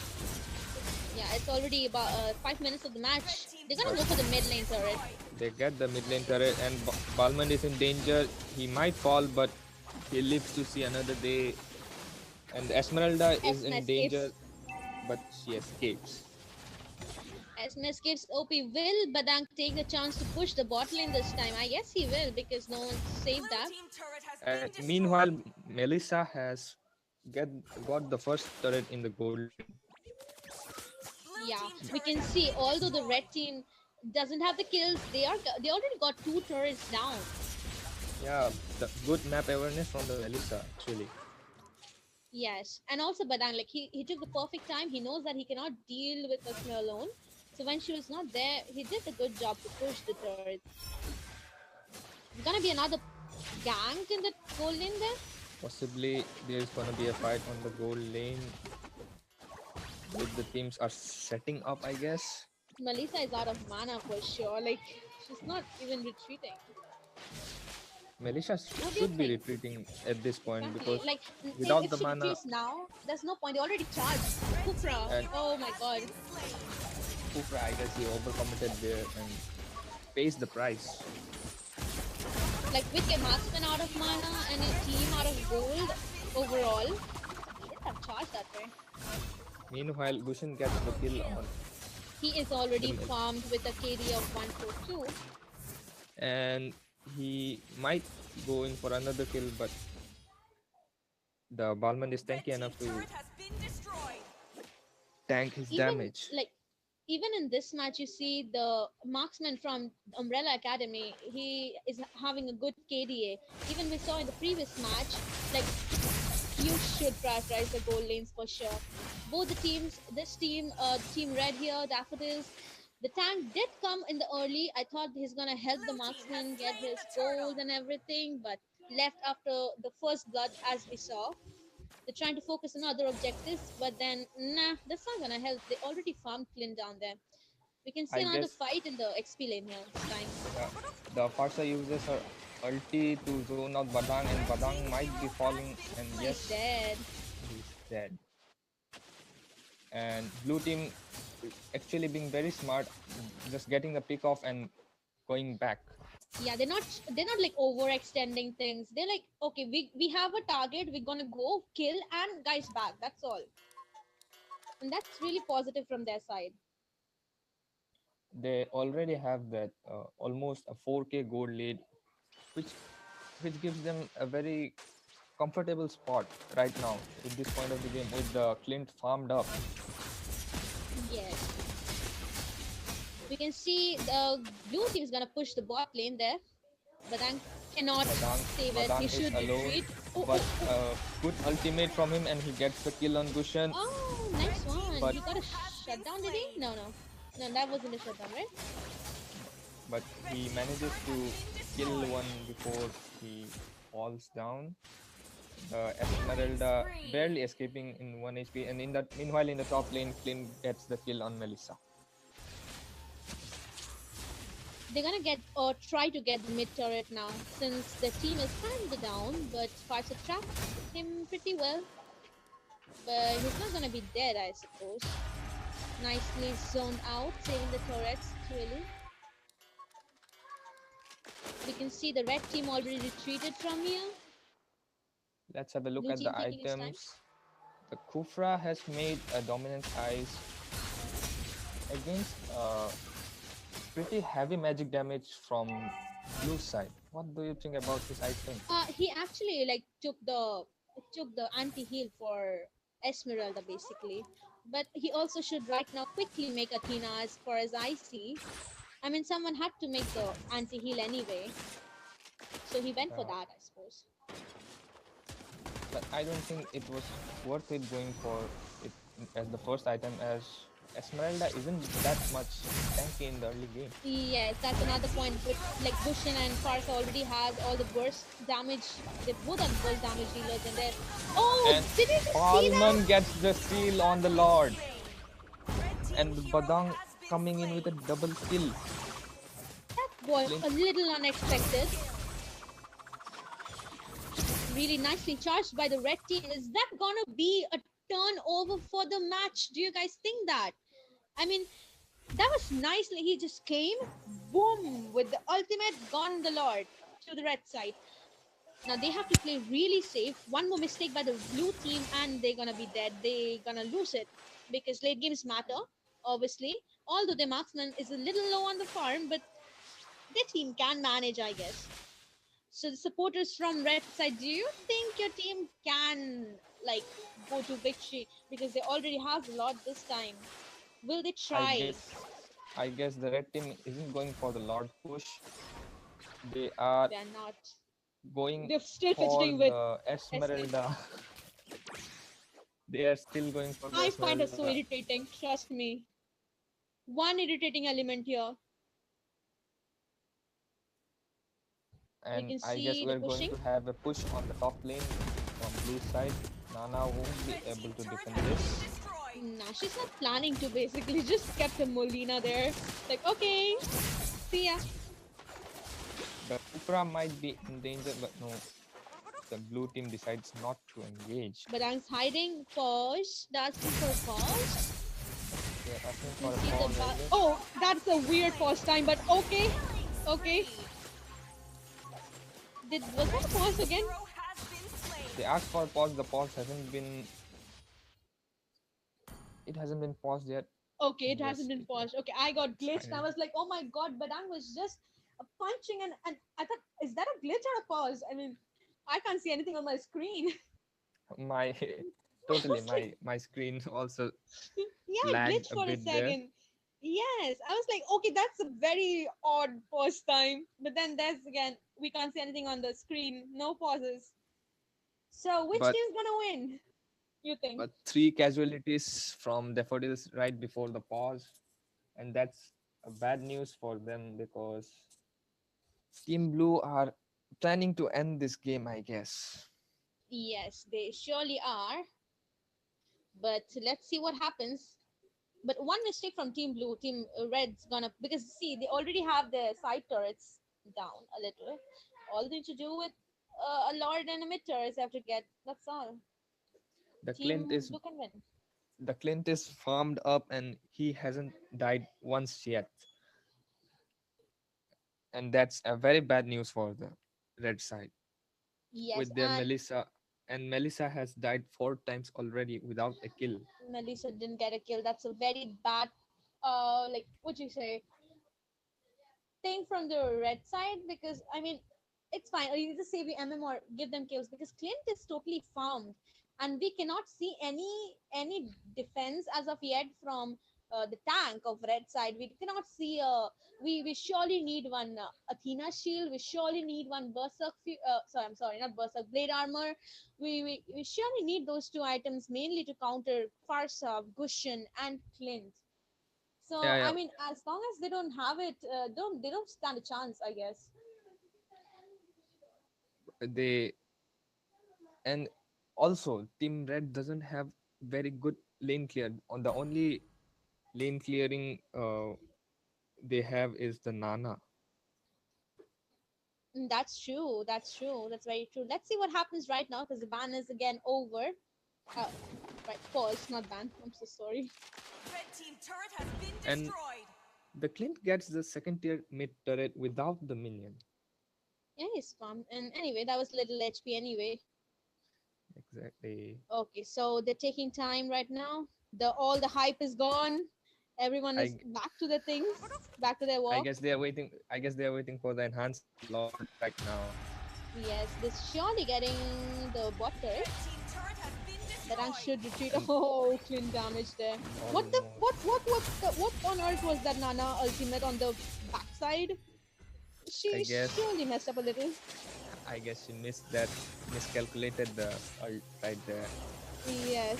Yeah, it's already about 5 minutes of the match. They're gonna go for the mid lane turret. They get the mid lane turret, and Balman is in danger. He might fall, but he lives to see another day. And Esmeralda is Esme in escapes. danger, but she escapes. Esme escapes OP. Will Badang take the chance to push the bot lane this time? I guess he will because no one saved that. Meanwhile, Melissa has got the first turret in the gold lane. Yeah, we can see although the red team doesn't have the kills, they already got 2 turrets down. Yeah, the good map awareness from the Melissa actually. Yes, and also Badang, like he took the perfect time. He knows that he cannot deal with Esme alone. So when she was not there, he did a good job to push the turret. There's gonna be another gank in the gold lane there. Possibly there's gonna be a fight on the gold lane. Both the teams are setting up, I guess. Melissa is out of mana for sure. Like she's not even retreating. Melissa What do you should be think? retreating at this point Exactly. because Like without if the she mana, retreats now, there's no point. They already charged. Kufra. And- Oh my god. Kufra, I guess he overcommitted there and pays the price. Like with a marksman out of mana and a team out of gold overall, he didn't have charged that way. Meanwhile, Gushin gets the kill on, He is already The- farmed with a KD of 142. and he might go in for another kill, but the Balman is tanky enough to tank his damage. Even in this match, you see the marksman from Umbrella Academy. He is having a good KDA. Even we saw in the previous match, like you should prioritize the gold lanes for sure. Both the teams, this team, Team Red here, Daffodils. The tank did come in the early. I thought he's gonna help the marksman get his gold and everything, but left after the first blood, as we saw. They're trying to focus on other objectives, but then, nah, that's not gonna help. They already farmed Clint down there. We can see I another guess- fight in the XP lane here this time. The Farsa uses her ulti to zone out Badang, and Badang might be falling, and He's yes, dead. he's dead. And blue team actually being very smart, just getting the pick off and going back. Yeah, they're not like overextending things. They're like, okay, we have a target, we're gonna go kill and guys back. That's all. And that's really positive from their side. They already have that almost a 4K gold lead, which gives them a very comfortable spot right now at this point of the game with the Clint farmed up. Yes. We can see the blue team is gonna push the bot lane there. Badang cannot save it. Badang He is should alone, retreat. Oh, but good ultimate from him, and he gets the kill on Gushan. oh, nice one. But- He got a shutdown, did he? No, that wasn't a shutdown, right? But he manages to kill one before he falls down. Esmeralda barely escaping in 1 HP, and meanwhile in the top lane, Clint gets the kill on Melissa. They're gonna get or try to get the mid turret now since the team is kind of down, but Farsa trapped him pretty well. But he's not gonna be dead, I suppose. Nicely zoned out, saving the turrets, really. We can see the red team already retreated from here. Let's have a look Blue at team the taking its time. items. The Kufra has made a dominant ice against pretty heavy magic damage from blue side. What do you think about this item? He actually like took the anti-heal for Esmeralda basically. But he also should right now quickly make Athena as far as I see. I mean someone had to make the anti-heal anyway. So he went for that, I suppose. But I don't think it was worth it going for it as the first item, as Esmeralda isn't that much tanky in the early game. Yes, that's another point. But like Bushin and Farsa already has all the burst damage. They both are burst damage dealers in there. Oh, And did you just see Palman that? gets the steal on the Lord. And Badang coming in with a double kill. That was a little unexpected. Really nicely charged by the red team. Is that gonna be a turnover for the match? Do you guys think that? I mean, that was nicely. He just came, boom, with the ultimate, gone the Lord to the red side. Now they have to play really safe. One more mistake by the blue team and they're gonna be dead. They're gonna lose it because late games matter, obviously. Although the marksman is a little low on the farm, but their team can manage, I guess. So the supporters from red side, do you think your team can like go to victory because they already have a lot this time? Will they try? I guess the red team isn't going for the Lord push. They are They're not. going They're still for fidgeting with the Esmeralda. They are still going for the I find it Esmeralda. so irritating, trust me. One irritating element here. And can I guess see the we're going pushing. to have a push on the top lane from blue side. Nana won't be able to defend this. Nah, she's not planning to basically. Just kept a Molina there. Like, okay, see ya. The Kufra might be in danger, but no. The blue team decides not to engage. But I'm hiding. Pause. That's for pause. They're asking You for a see the pause, I guess. oh, that's a weird pause time, but okay. Okay. Was that a pause again? They asked for a pause. The pause hasn't been. It hasn't been paused yet. Okay, it Yes, hasn't been paused. Okay, I got glitched. I fine. was like, oh my god, but I was just punching and I thought, is that a glitch or a pause? I mean, I can't see anything on my screen. My totally my screen also Yeah, it lagged glitched a for a bit there. second. Yes, I was like, okay, that's a very odd pause time. But then there's again, we can't see anything on the screen. No pauses. So which But team's gonna win? You think? but 3 casualties from Daffodils right before the pause, and that's a bad news for them because Team Blue are planning to end this game, I guess. Yes, they surely are. But let's see what happens. But one mistake from Team Blue, Team Red's gonna because see they already have their side turrets down a little. All they need to do with a Lord and a mid turrets have to get. That's all. The Clint Team is Blue can win. the Clint is farmed up and he hasn't died once yet, and that's a very bad news for the red side Yes, with their and Melissa. And Melissa has died 4 times already without a kill. Melissa didn't get a kill. That's a very bad, like what you say, thing from the red side because I mean, it's fine. You just save your MM or give them kills because Clint is totally farmed, and we cannot see any defense as of yet from the tank of red side. We cannot see. We surely need one Athena shield. We surely need one Berserk. Sorry, I'm sorry, not Berserk. Blade armor. We surely need those two items mainly to counter Farsa, Gushin, and Clint. So Yeah, I yeah. mean, as long as they don't have it, they don't stand a chance, I guess. They and also Team Red doesn't have very good lane clear. On the only lane clearing they have is the Nana. That's true. That's true. That's very true. Let's see what happens right now because the ban is again over. Uh, right, pause, not ban. I'm so sorry. And the Clint gets the second tier mid turret without the minion. Yeah, he's fun. And anyway, that was little HP anyway. Exactly. Okay, so they're taking time right now. All the hype is gone. Everyone is I back to their things, back to their I work. guess they are waiting. I guess they are waiting for the enhanced lord right now. Yes, this surely getting the bot turret. The rank should retreat. And Oh, clean damage there. What the almost, what on earth was that Nana ultimate on the backside? I She guess surely messed up a little. I guess she missed that, miscalculated the ult right there. Yes.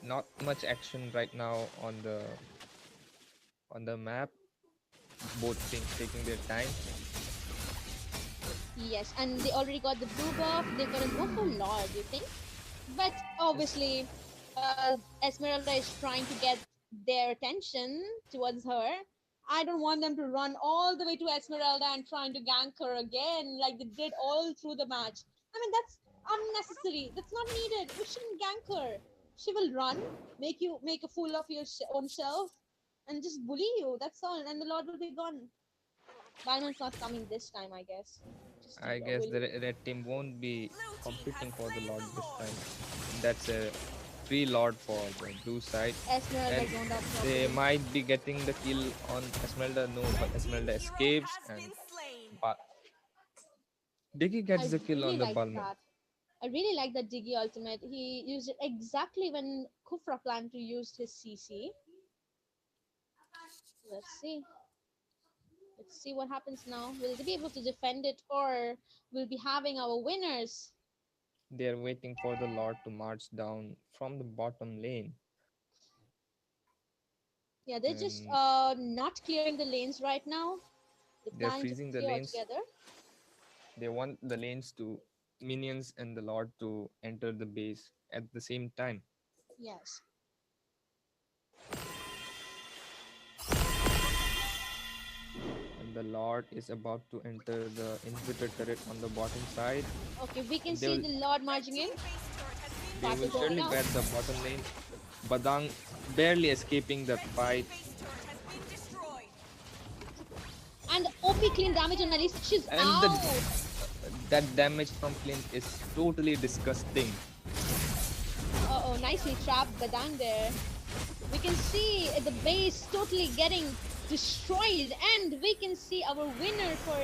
Not much action right now on the map. Both teams taking their time. Yes, and they already got the blue buff. They're gonna go for Lord, you think? But obviously, Esmeralda is trying to get their attention towards her. I don't want them to run all the way to Esmeralda and trying to gank her again, like they did all through the match. I mean, that's unnecessary. That's not needed. We shouldn't gank her. She will run, make a fool of your own self, and just bully you. That's all, and the Lord will be gone. Byron's not coming this time, I guess. Just I guess the red team won't be competing for the lord this time. That's a free lord for the blue side, Esmeralda and zoned out they properly. might be getting the kill on Esmeralda. No, but Esmeralda escapes, and but Diggy gets I the kill really on the like Balmer. that. I really like that Diggy ultimate. He used it exactly when Kufra planned to use his CC. Let's see. Let's see what happens now. Will they be able to defend it, or we'll be having our winners? They are waiting for the lord to march down from the bottom lane, Yeah, they're just and not clearing the lanes right now. They're they're planning to freezing the clear lanes. altogether. They want the lanes to minions and the lord to enter the base at the same time. Yes. And the lord is about to enter the inhibitor turret on the bottom side. Okay, we can And see the Lord marching in. they will Battle going surely out. get the bottom lane. Badang barely escaping that fight. And OP clean damage on Alice. She's And out. that damage from Clint is totally disgusting. Uh-oh, nicely trapped Badang there. We can see the base totally getting destroyed, and we can see our winner for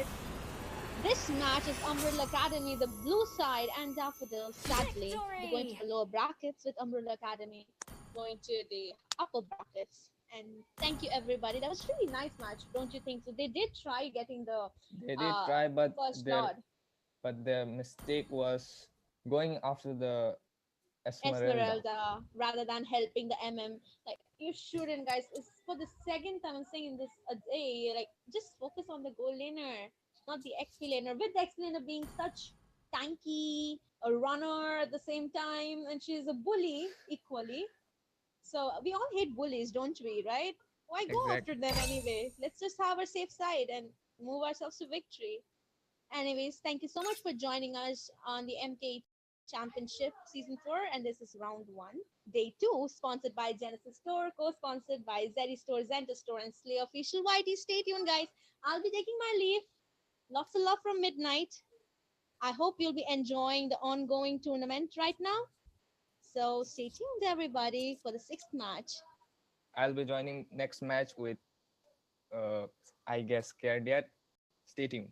this match is Umbrella Academy, the blue side, and Daffodils. Sadly, they're going to the lower brackets with Umbrella Academy going to the upper brackets. And thank you everybody. That was really nice match, don't you think? So they did try getting the They did try, first Lord. but their mistake was going after the Esmeralda. Esmeralda rather than helping the MM. Like you shouldn't, guys. It's for the second time I'm saying this a day. Like just focus on the goal laner, not the XP laner. With the XP laner being such tanky, a runner at the same time, and she's a bully equally. So we all hate bullies, don't we? Right? Why go after Exactly. them anyway? Let's just have our safe side and move ourselves to victory. Anyways, thank you so much for joining us on the MK Championship Season 4, and this is round 1. Day 2, sponsored by Genesis Store, co-sponsored by Zeri Store, Zentro Store, and Slay Official YT. Stay tuned, guys. I'll be taking my leave. Lots of love from Midnight. I hope you'll be enjoying the ongoing tournament right now. So stay tuned, everybody, for the 6th match. I'll be joining next match with, I guess, Scared Yet. Stay tuned.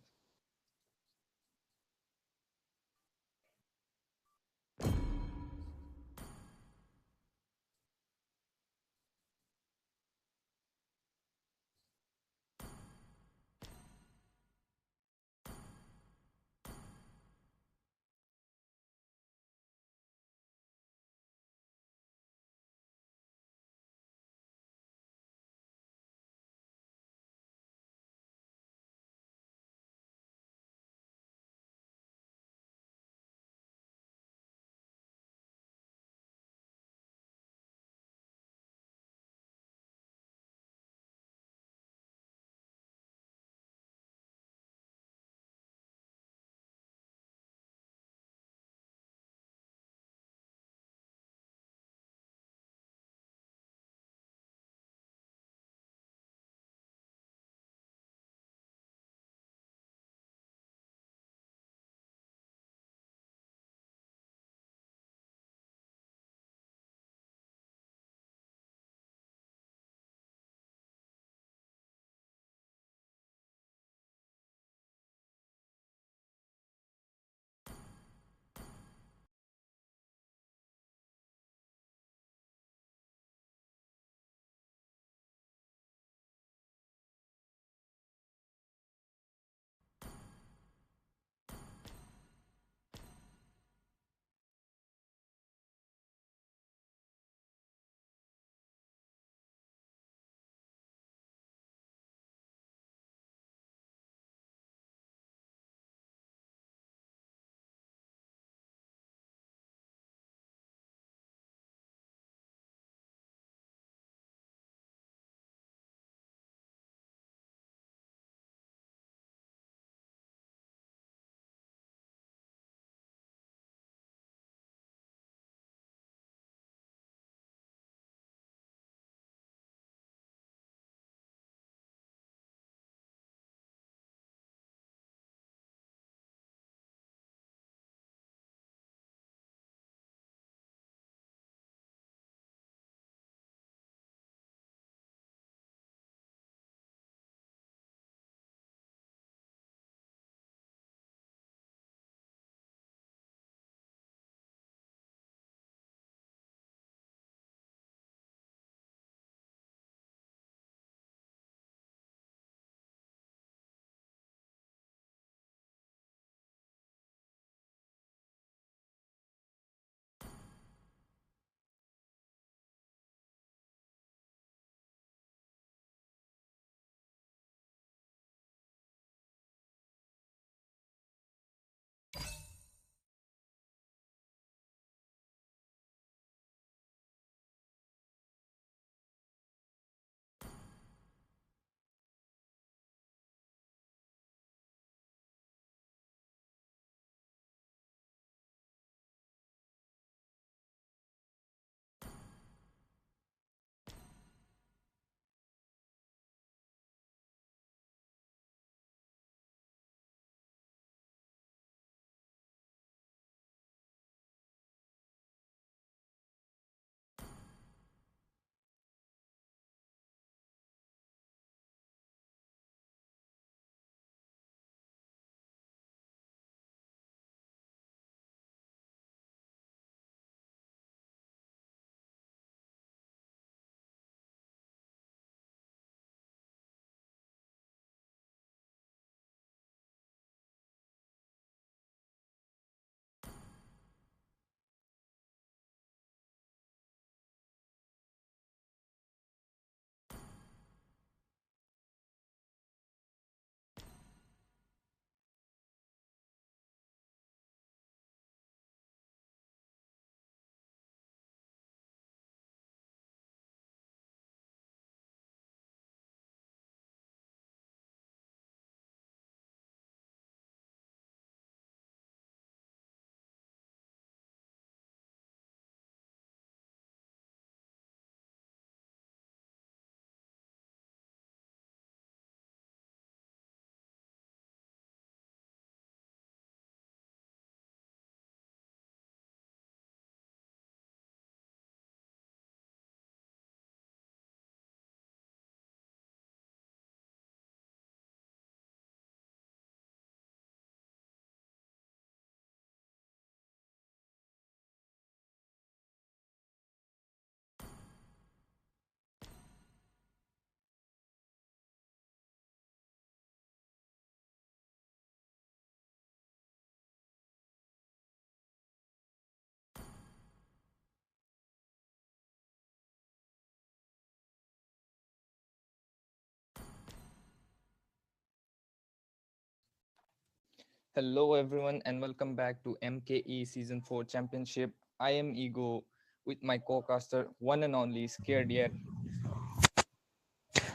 Hello, everyone, and welcome back to MKE Season 4 Championship. I am Ego with my co-caster, one and only Scared Yet.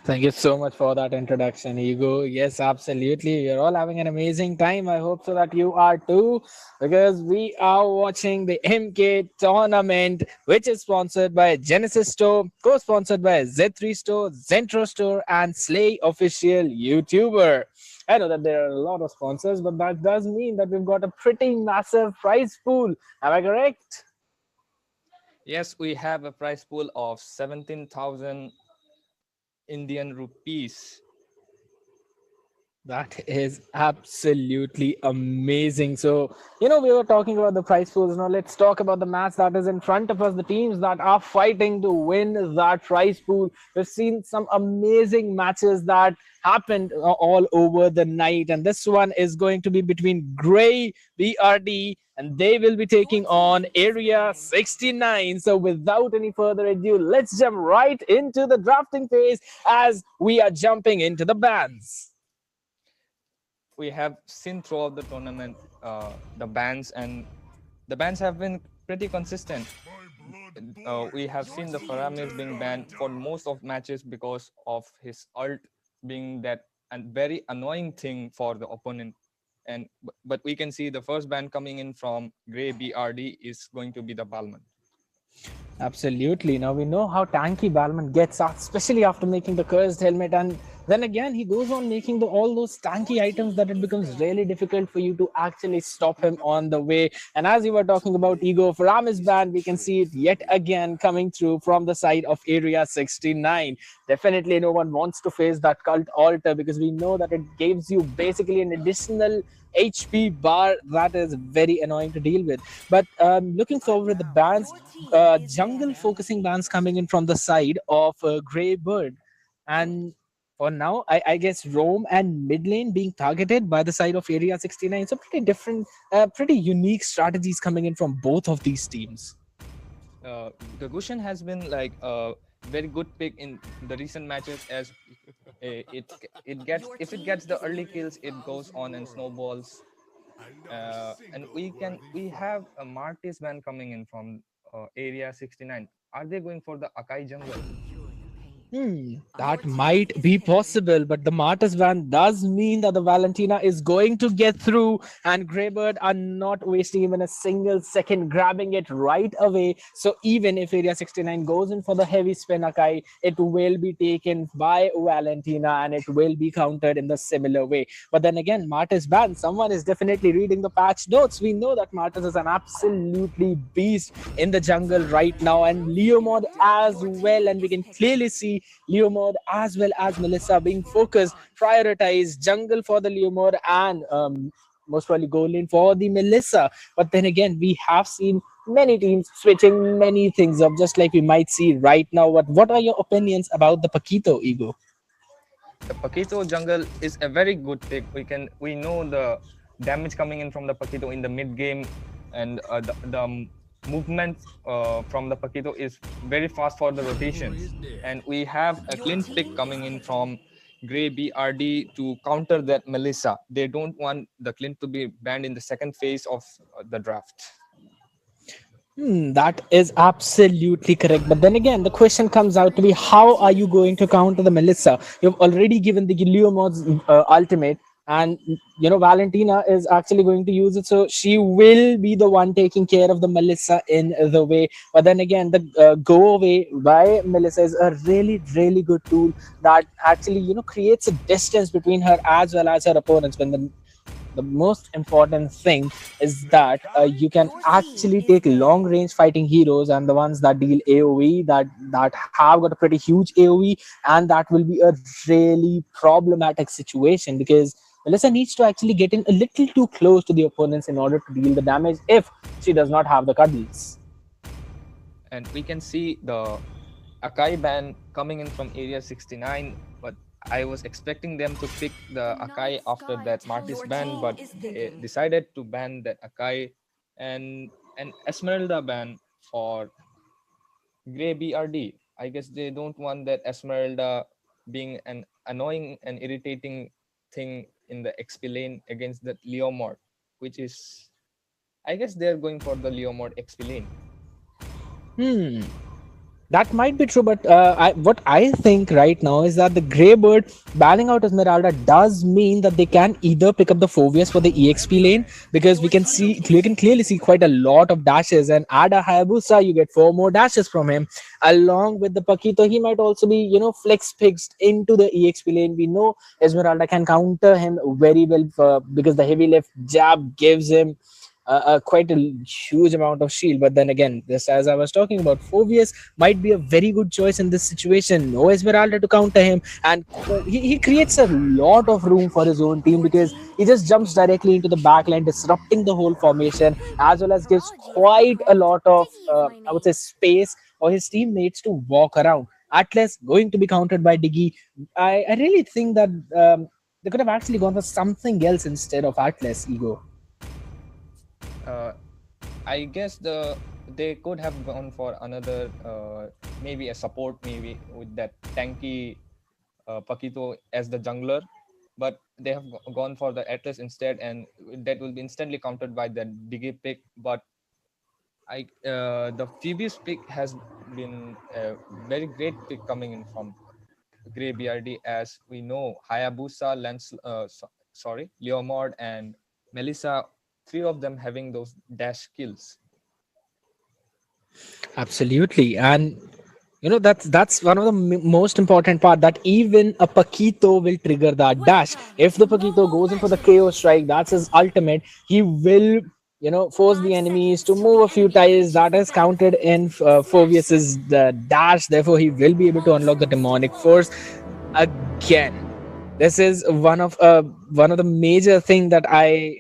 Thank you so much for that introduction, Ego. Yes, absolutely. We're all having an amazing time. I hope so that you are too, because we are watching the MK tournament, which is sponsored by Genesis Store, co sponsored by Z3 Store, Zentro Store, and Slay Official YouTuber. I know that there are a lot of sponsors, but that does mean that we've got a pretty massive prize pool. Am I correct? Yes, we have a prize pool of 17,000 Indian rupees. That is absolutely amazing. So, we were talking about the prize pools. Now, let's talk about the match that is in front of us, the teams that are fighting to win that prize pool. We've seen some amazing matches that happened all over the night. And this one is going to be between Grey BRD, and they will be taking on Area 69. So, without any further ado, let's jump right into the drafting phase as we are jumping into the bands. We have seen throughout the tournament the bans, and the bans have been pretty consistent. We have seen the Faramis being banned for most of matches because of his ult being that and very annoying thing for the opponent. And but we can see the first ban coming in from Grey BRD is going to be the Balman. Absolutely. Now we know how tanky Balman gets, especially after making the cursed helmet, and then again he goes on making all those tanky items that it becomes really difficult for you to actually stop him on the way. And as you were talking about Ego for Ramis band, we can see it yet again coming through from the side of Area 69. Definitely no one wants to face that cult altar, because we know that it gives you basically an additional HP bar that is very annoying to deal with. But looking forward to the bans, jungle focusing bans coming in from the side of Grey Bird. And for now, I guess Rome and mid lane being targeted by the side of Area 69. So pretty different, pretty unique strategies coming in from both of these teams. Gagushan has been like a very good pick in the recent matches, as it gets, if it gets the early kills, it goes on and snowballs. And we have a Martis ban coming in from Area 69. Are they going for the Akai jungle? That might be possible, but the Martis ban does mean that the Valentina is going to get through, and Greybird are not wasting even a single second, grabbing it right away. So even if Area 69 goes in for the heavy spin Akai, it will be taken by Valentina and it will be countered in the similar way. But then again, Martis ban, someone is definitely reading the patch notes. We know that Martis is an absolutely beast in the jungle right now, and Leomod as well, and we can clearly see Leomord as well as Melissa being focused, prioritize jungle for the Leomord and most probably goal lane for the Melissa. But then again, we have seen many teams switching many things up, just like we might see right now. What are your opinions about the Paquito, Ego? The Paquito jungle is a very good pick. We know the damage coming in from the Paquito in the mid game, and the movement from the Paquito is very fast for the rotations. And we have a Clint pick coming in from Grey BRD to counter that Melissa. They don't want the Clint to be banned in the second phase of the draft. That is absolutely correct. But then again, the question comes out to be, how are you going to counter the Melissa? You've already given the Leomod's ultimate, and Valentina is actually going to use it, so she will be the one taking care of the Melissa in the way. But then again, the go away by Melissa is a really, really good tool that actually creates a distance between her as well as her opponents. When the most important thing is that you can actually take long range fighting heroes and the ones that deal AoE, that have got a pretty huge AoE, and that will be a really problematic situation, because Melissa needs to actually get in a little too close to the opponents in order to deal the damage if she does not have the cuddles. And we can see the Akai ban coming in from Area 69, but I was expecting them to pick the Akai after that Martis ban, but they decided to ban that Akai, and an Esmeralda ban for Grey BRD. I guess they don't want that Esmeralda being an annoying and irritating thing in the XP lane against the Leo mod, which is, I guess they're going for the Leo mod XP lane. That might be true, but what I think right now is that the Greybird banning out Esmeralda does mean that they can either pick up the Phoveus for the EXP lane, because we can clearly see quite a lot of dashes, and add a Hayabusa, you get 4 more dashes from him. Along with the Paquito, he might also be, flex fixed into the EXP lane. We know Esmeralda can counter him very well because the heavy left jab gives him quite a huge amount of shield. But then again, just as I was talking about, Phoveus might be a very good choice in this situation. No Esmeralda to counter him, and he creates a lot of room for his own team, because he just jumps directly into the backline, disrupting the whole formation, as well as gives quite a lot of I would say space for his teammates to walk around. Atlas going to be countered by Diggy. I really think that they could have actually gone for something else instead of Atlas, Ego. I guess they could have gone for another, maybe a support, maybe with that tanky Paquito as the jungler, but they have gone for the Atlas instead, and that will be instantly countered by the Diggy pick. But the Phoebe's pick has been a very great pick coming in from Grey BRD, as we know Hayabusa, Leomord, and Melissa, 3 of them having those dash skills. Absolutely. And that's one of the most important part, that even a Paquito will trigger that dash. If the Paquito goes in for the KO strike, that's his ultimate, he will force the enemies to move a few tiles. That is counted in Phoveus's dash, therefore he will be able to unlock the demonic force again. This is one of the major thing that I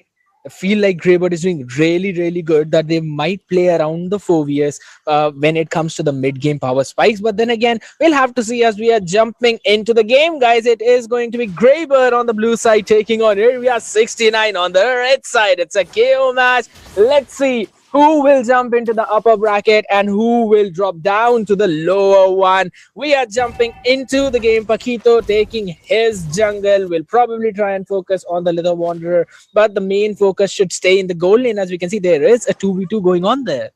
feel like Greybird is doing really good, that they might play around the Phoveus when it comes to the mid-game power spikes. But then again, we'll have to see as we are jumping into the game, guys. It is going to be Greybird on the blue side taking on Area 69 on the red side. It's a KO match. Let's see who will jump into the upper bracket and who will drop down to the lower one. We are jumping into the game. Paquito taking his jungle, will probably try and focus on the Little Wanderer, but the main focus should stay in the gold lane. As we can see, there is a 2v2 going on there.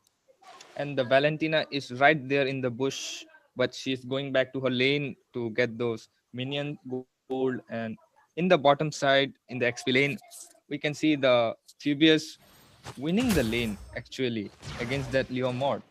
And the Valentina is right there in the bush, but she's going back to her lane to get those minion gold. And in the bottom side, in the XP lane, we can see the Phoebeus winning the lane actually against that Leo mod.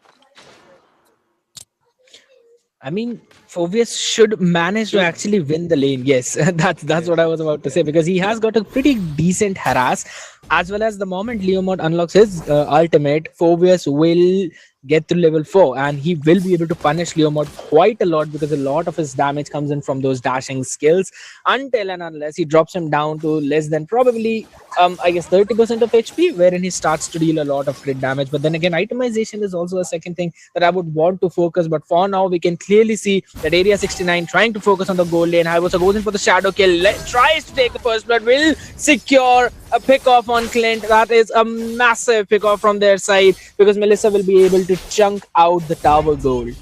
I mean, Phoveus should manage to actually win the lane. Yes, that's what I was about to say, because he has got a pretty decent harass, as well as the moment Leo mod unlocks his ultimate, Phoveus will get to level 4 and he will be able to punish Leomord quite a lot, because a lot of his damage comes in from those dashing skills, until and unless he drops him down to less than probably I guess 30% of HP, wherein he starts to deal a lot of crit damage. But then again, itemization is also a second thing that I would want to focus, but for now we can clearly see that Area 69 trying to focus on the gold lane. Hayabusa goes in for the shadow kill, tries to take the first blood, will secure a pick off on Clint. That is a massive pick off from their side, because Melissa will be able to chunk out the tower gold.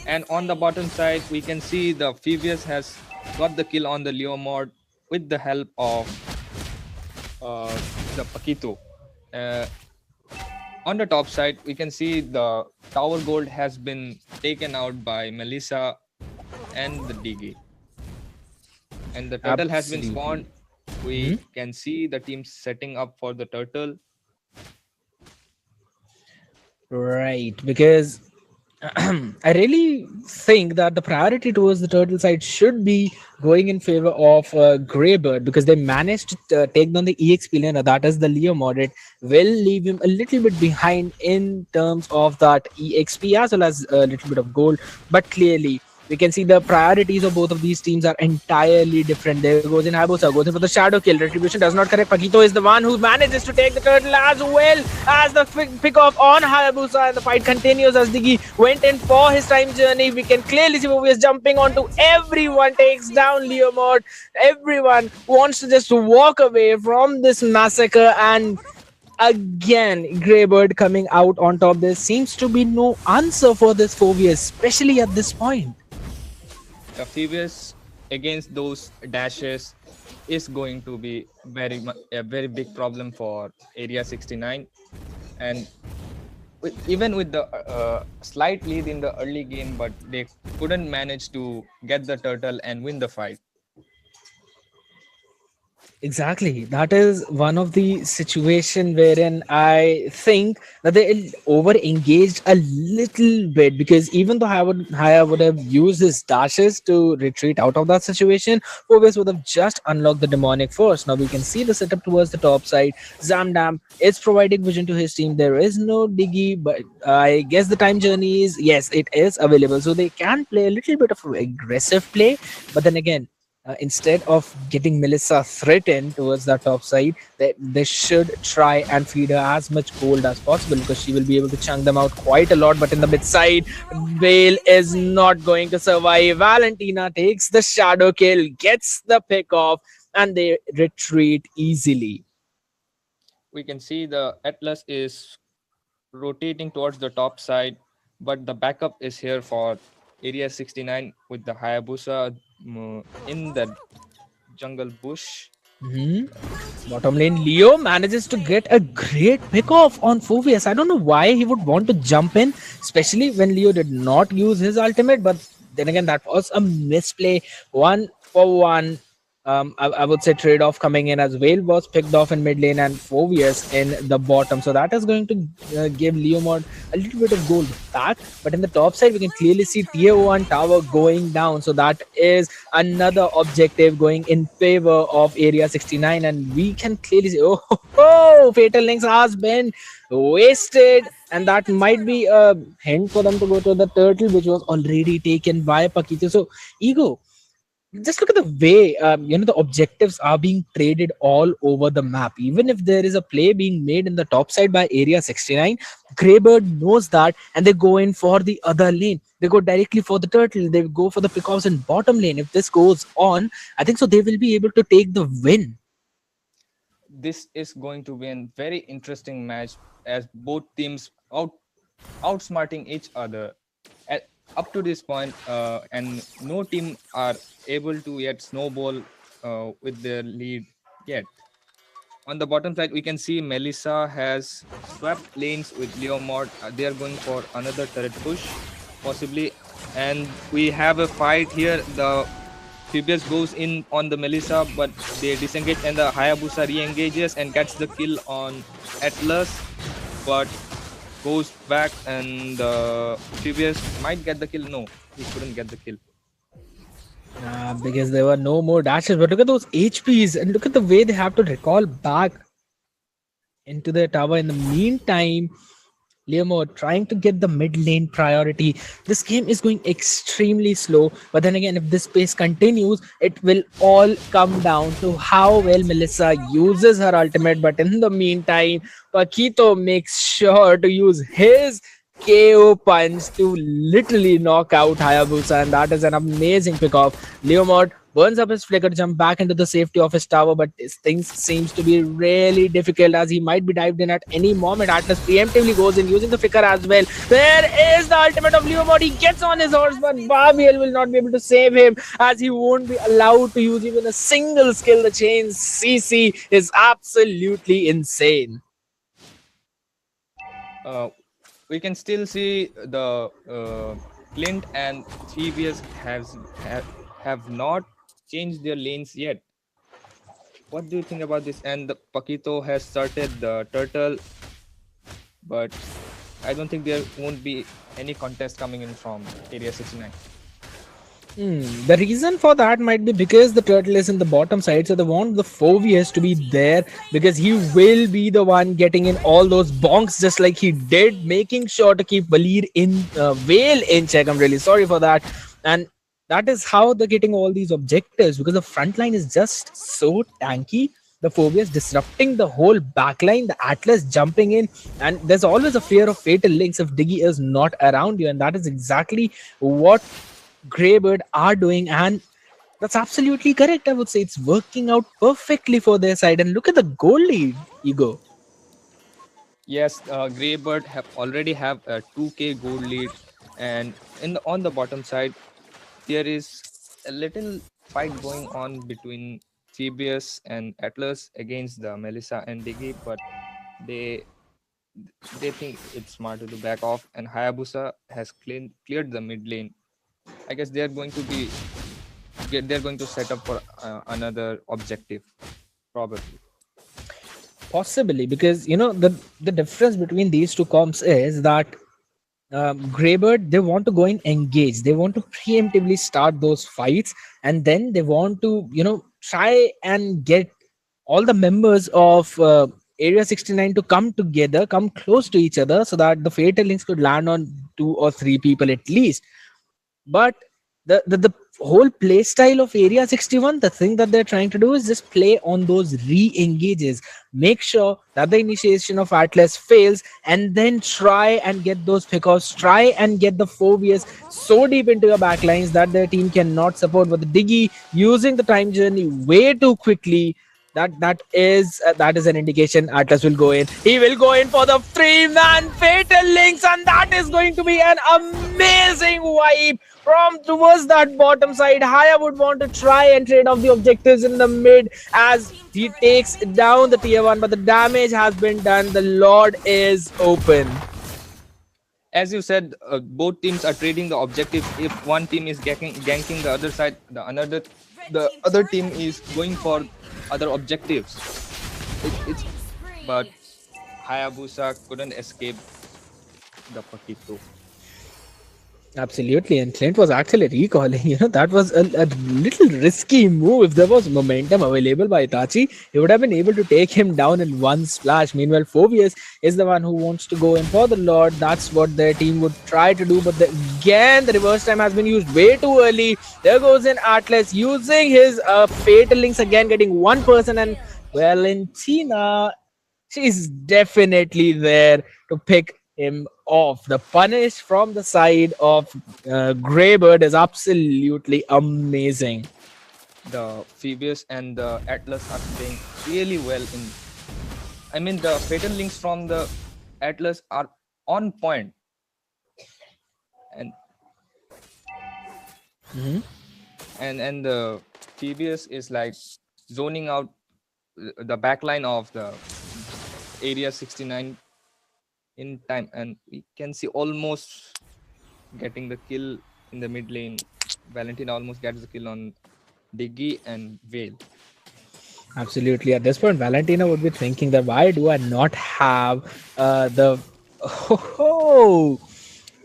And on the bottom side, we can see the Phoebeus has got the kill on the Leomord with the help of the Paquito. On the top side, we can see the tower gold has been taken out by Melissa and the DG. And the turtle has been spawned. We can see the team setting up for the turtle. Right, because I really think that the priority towards the turtle side should be going in favor of Greybird, because they managed to take down the EXP lane, that is the Leomord. It will leave him a little bit behind in terms of that EXP as well as a little bit of gold, but clearly we can see the priorities of both of these teams are entirely different. There goes in Hayabusa, goes in for the shadow kill. Retribution does not correct. Paquito is the one who manages to take the turtle, as well as the pick off on Hayabusa, and the fight continues as Diggy went in for his time journey. We can clearly see Phoveus jumping onto everyone, takes down Leomord. Everyone wants to just walk away from this massacre, and again Greybird coming out on top. There seems to be no answer for this Phoveus, especially at this point. The Phoebeus against those dashes is going to be a very big problem for Area 69. And even with the slight lead in the early game, but they couldn't manage to get the turtle and win the fight. Exactly. That is one of the situation wherein I think that they over engaged a little bit, because even though I would have used his dashes to retreat out of that situation, Phoebus would have just unlocked the demonic force. Now we can see the setup towards the top side. Zamdam is providing vision to his team. There is no Diggy, but I guess the time journey is, yes, it is available. So they can play a little bit of aggressive play, but then again, instead of getting Melissa threatened towards the top side, they should try and feed her as much gold as possible, because she will be able to chunk them out quite a lot. But in the mid side, Vale is not going to survive. Valentina takes the shadow kill, gets the pick off, and they retreat easily. We can see the Atlas is rotating towards the top side, but the backup is here for Area 69 with the Hayabusa in the jungle bush. Bottom lane, Leo manages to get a great pick off on Phoebus. I don't know why he would want to jump in, especially when Leo did not use his ultimate, but then again, that was a misplay. 1-for-1. I would say trade-off coming in, as Vale was picked off in mid lane and Phoebus in the bottom. So that is going to give Leomod a little bit of gold back. But in the top side, we can clearly see Tier 1 tower going down. So that is another objective going in favor of Area 69. And we can clearly see, oh, Fatal Links has been wasted. And that might be a hint for them to go to the turtle, which was already taken by Pakito. So, Ego, just look at the way the objectives are being traded all over the map. Even if there is a play being made in the top side by Area 69, Greybird knows that, and they go in for the other lane. They go directly for the turtle. They go for the pickoffs in bottom lane. If this goes on, I think so they will be able to take the win. This is going to be a very interesting match, as both teams outsmarting each other up to this point, and no team are able to yet snowball with their lead yet. On the bottom side, we can see Melissa has swapped lanes with Leomord. They are going for another turret push, possibly. And we have a fight here. The Phoebus goes in on the Melissa, but they disengage, and the Hayabusa re-engages and gets the kill on Atlas, but goes back, and Phoebus might get the kill. No, he couldn't get the kill. Because there were no more dashes. But look at those HPs, and look at the way they have to recall back into their tower. In the meantime, Leomord trying to get the mid lane priority. This game is going extremely slow, but then again, if this pace continues, it will all come down to how well Melissa uses her ultimate. But in the meantime, Paquito makes sure to use his KO punch to literally knock out Hayabusa, and that is an amazing pick off. Leomord burns up his flicker to jump back into the safety of his tower, but things seems to be really difficult, as he might be dived in at any moment. Atlas preemptively goes in using the flicker as well. There is the ultimate of Leomord. He gets on his horse, but Barbiel will not be able to save him, as he won't be allowed to use even a single skill. The chain CC is absolutely insane. We can still see the Clint and TVS have not changed their lanes yet. What do you think about this? And the Paquito has started the turtle, but I don't think there won't be any contest coming in from Area 69. The reason for that might be because the turtle is in the bottom side, so they want the Phoebus to be there, because he will be the one getting in all those bonks just like he did, making sure to keep Valir in Vale in check. I'm really sorry for that. And that is how they're getting all these objectives, because the front line is just so tanky. The Phoebus disrupting the whole backline, the Atlas jumping in, and there's always a fear of fatal links if Diggy is not around you, and that is exactly what Greybird are doing, and that's absolutely correct. I would say it's working out perfectly for their side. And look at the goal lead, Ego. Yes, Greybird already have a 2k gold lead, and on the bottom side there is a little fight going on between Phoebus and Atlas against the Melissa and Diggy, but they they think it's smarter to back off, and Hayabusa has cleared the mid lane. I guess they're going to set up for another objective, probably. Possibly, because the difference between these two comps is that Greybird, they want to go in engage. They want to preemptively start those fights, and then they want to try and get all the members of Area 69 to come together, come close to each other, so that the fatal links could land on 2 or 3 people at least. But the whole play style of Area 61, the thing that they're trying to do is just play on those re-engages, make sure that the initiation of Atlas fails, and then try and get those pickoffs, try and get the phobias so deep into your backlines that their team cannot support. But the Diggy using the time journey way too quickly, that is an indication Atlas will go in. He will go in for the 3-man fatal links, and that is going to be an amazing wipe from towards that bottom side. Haya would want to try and trade off the objectives in the mid as he takes down the tier 1, but the damage has been done. The Lord is open. As you said, both teams are trading the objectives. If one team is ganking the other side, the other team is going for other objectives. But Hayabusa couldn't escape the 42. Absolutely, and Clint was actually recalling, that was a little risky move. If there was momentum available by Itachi, he would have been able to take him down in one splash. Meanwhile, Phobius is the one who wants to go in for the Lord. That's what their team would try to do, but again, the reverse time has been used way too early. There goes in Atlas using his fatal links again, getting one person, and Valentina, she's definitely there to pick him off. The punish from the side of Greybird is absolutely amazing. The Phoebus and the Atlas are playing really well the fatal links from the Atlas are on point. And and the Phoebus is like zoning out the backline of the Area 69 in time, and we can see almost getting the kill in the mid lane. Valentina almost gets the kill on Diggy and Vale. Absolutely. At this point, Valentina would be thinking that why do I not have the...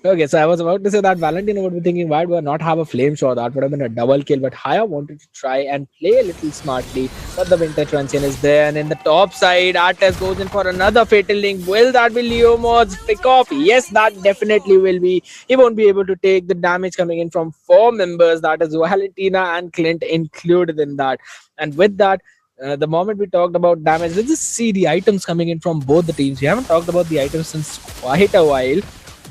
Okay, so I was about to say that Valentina would be thinking, why do I not have a flame shot? That would have been a double kill, but Haya wanted to try and play a little smartly, but the Winter Truncheon is there, and in the top side, Atlas goes in for another fatal link. Will that be Leomod's pick off? Yes, that definitely will be. He won't be able to take the damage coming in from 4 members, that is Valentina and Clint included in that. And with that, the moment we talked about damage, let's just see the items coming in from both the teams. We haven't talked about the items since quite a while.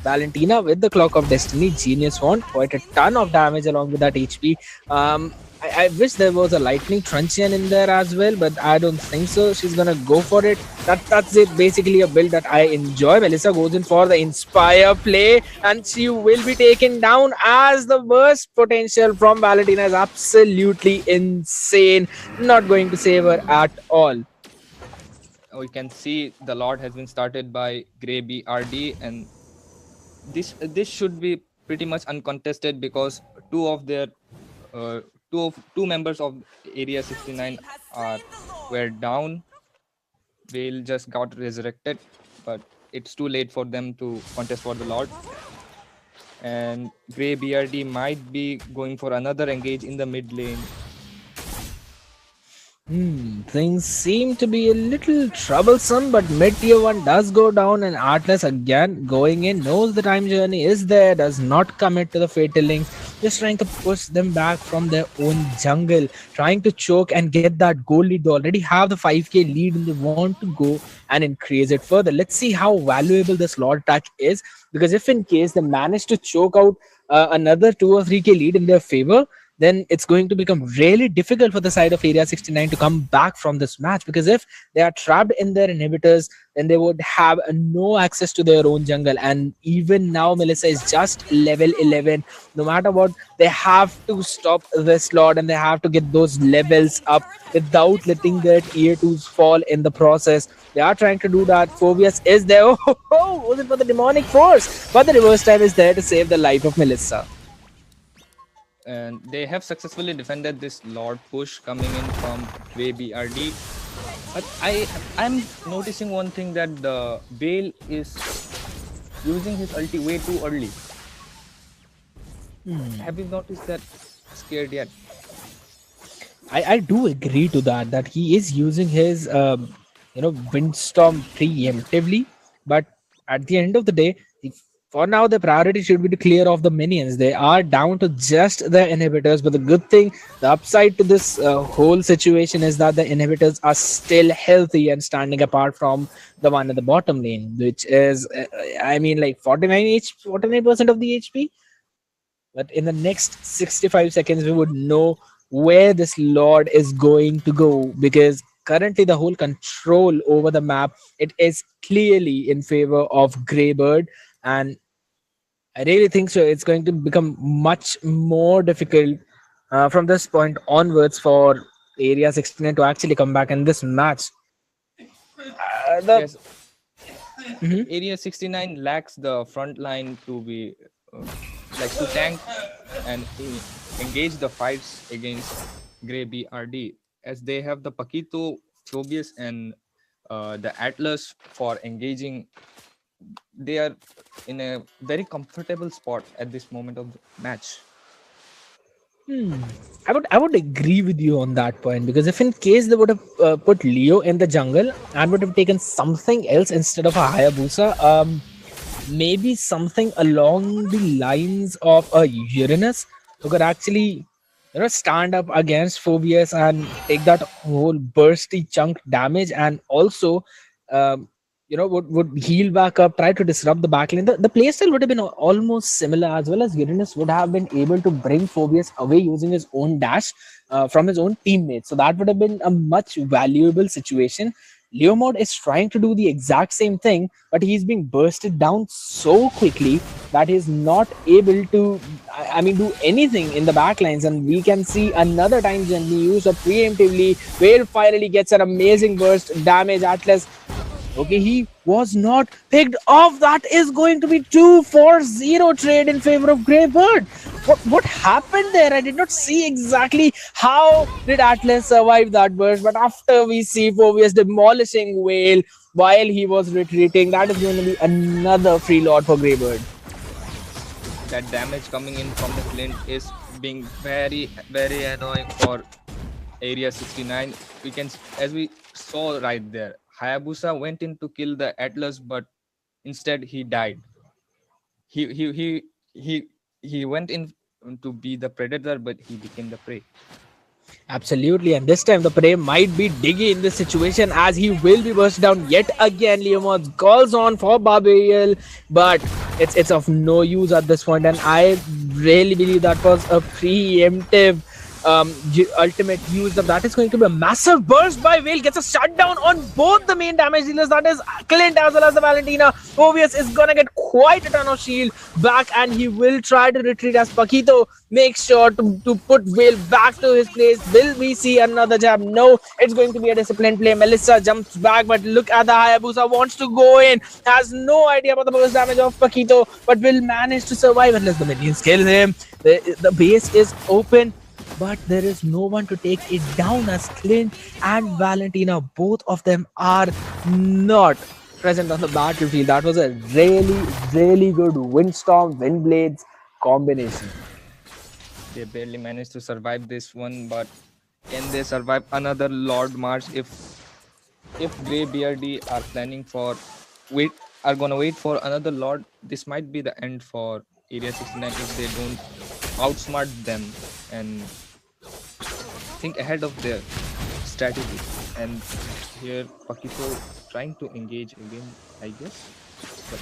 Valentina with the Clock of Destiny, Genius Wand, quite a ton of damage along with that HP. I wish there was a Lightning Truncheon in there as well, but I don't think so. She's gonna go for it. That's it. Basically a build that I enjoy. Melissa goes in for the Inspire play, and she will be taken down as the burst potential from Valentina is absolutely insane. Not going to save her at all. We can see the Lord has been started by Grey BRD, and this should be pretty much uncontested because two members of Area 69 were down. Vale just got resurrected, but it's too late for them to contest for the Lord. And Grey BRD might be going for another engage in the mid lane. Things seem to be a little troublesome, but mid tier 1 does go down, and Atlas again going in, knows the time journey is there, does not commit to the fatal links, just trying to push them back from their own jungle, trying to choke and get that goal lead. They already have the 5k lead and they want to go and increase it further. Let's see how valuable this Lord attack is, because if in case they manage to choke out another 2 or 3k lead in their favor, then it's going to become really difficult for the side of Area 69 to come back from this match, because if they are trapped in their inhibitors, then they would have no access to their own jungle. And even now, Melissa is just level 11. No matter what, they have to stop this Lord and they have to get those levels up without letting their tier 2s fall in the process. They are trying to do that. Phobius is there. Oh, was it for the demonic force? But the reverse time is there to save the life of Melissa. And they have successfully defended this Lord push coming in from BRD. But I'm noticing one thing, that the Bale is using his ulti way too early. Have you noticed that? Scared yet? I do agree to that he is using his windstorm preemptively, but at the end of the day, for now the priority should be to clear off the minions. They are down to just the inhibitors, but the good thing, the upside to this whole situation is that the inhibitors are still healthy and standing apart from the one in the bottom lane, which is like 49% of the HP. But in the next 65 seconds we would know where this Lord is going to go, because currently the whole control over the map, it is clearly in favor of Greybird, and I really think so it's going to become much more difficult from this point onwards for Area 69 to actually come back in this match. Yes. Area 69 lacks the front line to be to tank and engage the fights against Grey BRD, as they have the Paquito, Phobius, and the Atlas for engaging. They are in a very comfortable spot at this moment of the match. I would agree with you on that point, because if in case they would have put Leo in the jungle and would have taken something else instead of a Hayabusa, maybe something along the lines of a Uranus, who could actually stand up against Phobius and take that whole bursty chunk damage, and also would heal back up, try to disrupt the backlane. The playstyle would have been almost similar, as well as Uranus would have been able to bring Phobius away using his own dash from his own teammates. So that would have been a much valuable situation. Leomord is trying to do the exact same thing, but he's being bursted down so quickly that he's not able to do anything in the backlines. And we can see another time Gen used up preemptively, where finally gets an amazing burst damage. Atlas, okay, he was not picked off. That is going to be 2-4-0 trade in favor of Greybird. What happened there? I did not see exactly how did Atlas survive that burst, but after we see Phobius demolishing Whale while he was retreating, that is going to be another free Lord for Greybird. That damage coming in from the Flint is being very, very annoying for Area 69. We can, as we saw right there, Hayabusa went in to kill the Atlas, but instead he died. He went in to be the predator, but he became the prey. Absolutely, and this time the prey might be Diggy in this situation, as he will be burst down yet again. Leomord calls on for Barbarial, but it's of no use at this point, and I really believe that was a preemptive ultimate use of that. Is going to be a massive burst by Whale, gets a shutdown on both the main damage dealers, that is Clint as well as the Valentina. Phobius is gonna get quite a ton of shield back, and he will try to retreat as Paquito makes sure to put Whale back to his place. Will we see another jab? No, it's going to be a disciplined play. Melissa jumps back, but look at the Hayabusa, wants to go in, has no idea about the burst damage of Paquito, but will manage to survive unless the minions kill him. The base is open, but there is no one to take it down, as Clint and Valentina, both of them are not present on the battlefield. That was a really, really good Windstorm, Windblades combination. They barely managed to survive this one, but can they survive another Lord March? If Grey BRD are planning for are gonna wait for another Lord, this might be the end for Area 69 if they don't outsmart them and think ahead of their strategy. And here Paquito trying to engage again, I guess, but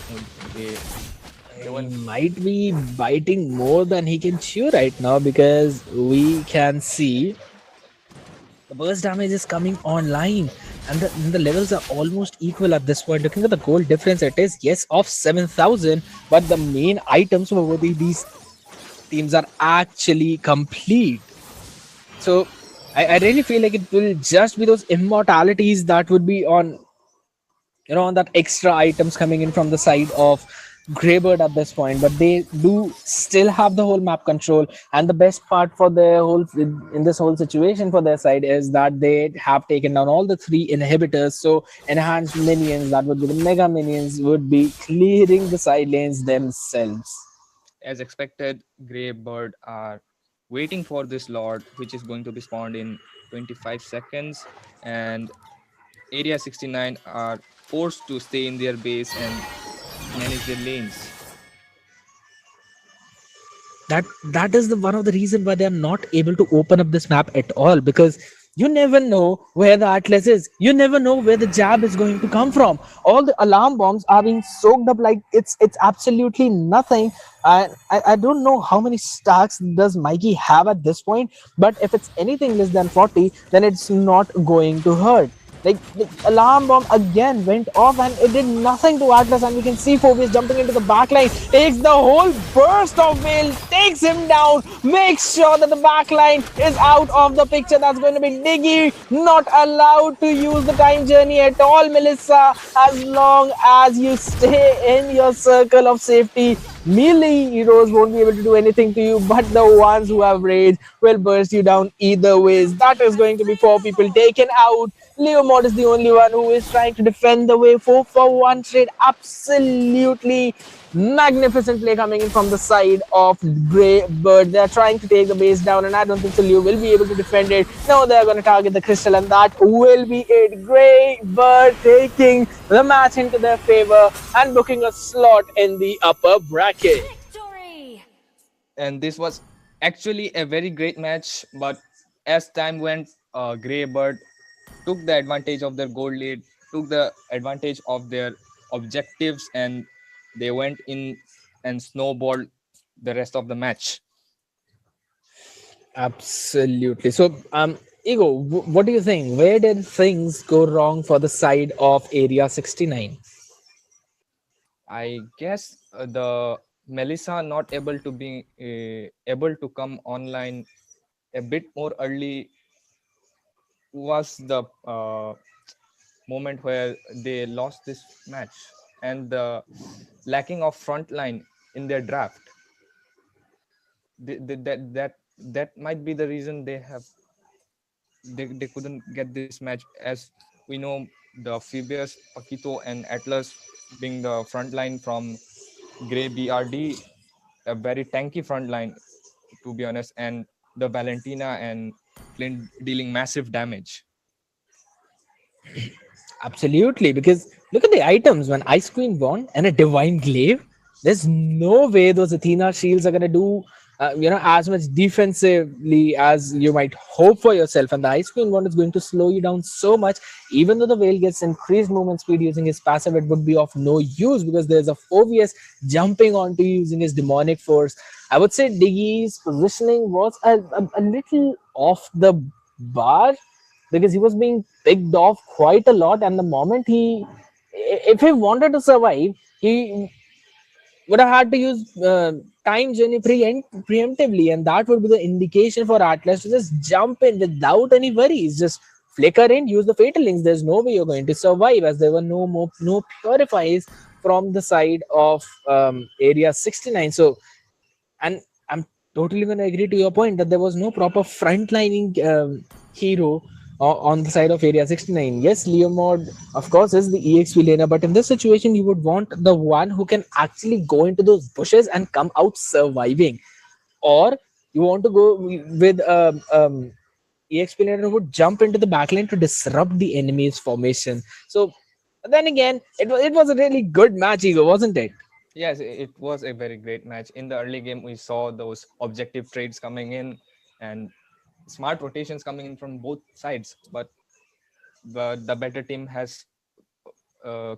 They He went. might be biting more than he can chew right now because we can see the burst damage is coming online and the levels are almost equal at this point. Looking at the gold difference, it is yes of 7,000, but the main items for both these teams are actually complete. So I really feel like it will just be those immortalities that would be on, on that extra items coming in from the side of Greybird at this point, but they do still have the whole map control. And the best part for the whole in this whole situation for their side is that they have taken down all the three inhibitors. So enhanced minions, that would be the mega minions, would be clearing the side lanes themselves. As expected, Grey Bird are waiting for this Lord, which is going to be spawned in 25 seconds, and Area 69 are forced to stay in their base and manage their lanes. That is the one of the reason why they are not able to open up this map at all, because you never know where the atlas is, you never know where the jab is going to come from. All the alarm bombs are being soaked up like it's absolutely nothing. I don't know how many stacks does Mikey have at this point, but if it's anything less than 40, then it's not going to hurt. Like the alarm bomb again went off and it did nothing to Atlas, and we can see Phobius jumping into the backline, takes the whole burst of Veil, takes him down, makes sure that the backline is out of the picture. That's going to be Diggy, not allowed to use the time journey at all, Melissa, as long as you stay in your circle of safety. Melee heroes won't be able to do anything to you, but the ones who have rage will burst you down either ways. That is going to be 4 people taken out. Leo Mod is the only one who is trying to defend the way. 4 for 1 trade. Absolutely magnificent play coming in from the side of Grey Bird. They're trying to take the base down, and I don't think so Leo will be able to defend it. No, they're going to target the crystal, and that will be it. Grey Bird taking the match into their favor and booking a slot in the upper bracket. Victory! And this was actually a very great match, but as time went, Grey Bird took the advantage of their gold lead, took the advantage of their objectives, and they went in and snowballed the rest of the match. Absolutely. So, Ego, what do you think? Where did things go wrong for the side of Area 69? I guess the Melissa not able to be able to come online a bit more early was the moment where they lost this match, and the lacking of frontline in their draft. That might be the reason they couldn't get this match. As we know, the Phoebus, Paquito, and Atlas being the frontline from Grey BRD, a very tanky frontline to be honest, and the Valentina and Flint dealing massive damage. Absolutely, because look at the items. When Ice Queen won and a Divine Glaive, there's no way those Athena shields are going to do as much defensively as you might hope for yourself. And the Ice Queen one is going to slow you down so much. Even though the Veil gets increased movement speed using his passive, it would be of no use because there's a Phobius jumping onto you using his demonic force. I would say Diggy's positioning was a little off the bar because he was being picked off quite a lot, and the moment if he wanted to survive, he would have had to use time journey preemptively, and that would be the indication for Atlas to just jump in without any worries, just flicker in, use the fatal links. There's no way you're going to survive, as there were no purifies from the side of Area 69. So, and I'm totally going to agree to your point that there was no proper frontlining hero on the side of Area 69. Yes, Leomord, of course, is the EXP laner, but in this situation, you would want the one who can actually go into those bushes and come out surviving. Or you want to go with EXP laner who would jump into the backline to disrupt the enemy's formation. So then again, it was a really good match, Ego, wasn't it? Yes, it was a very great match. In the early game, we saw those objective trades coming in and smart rotations coming in from both sides. But the better team has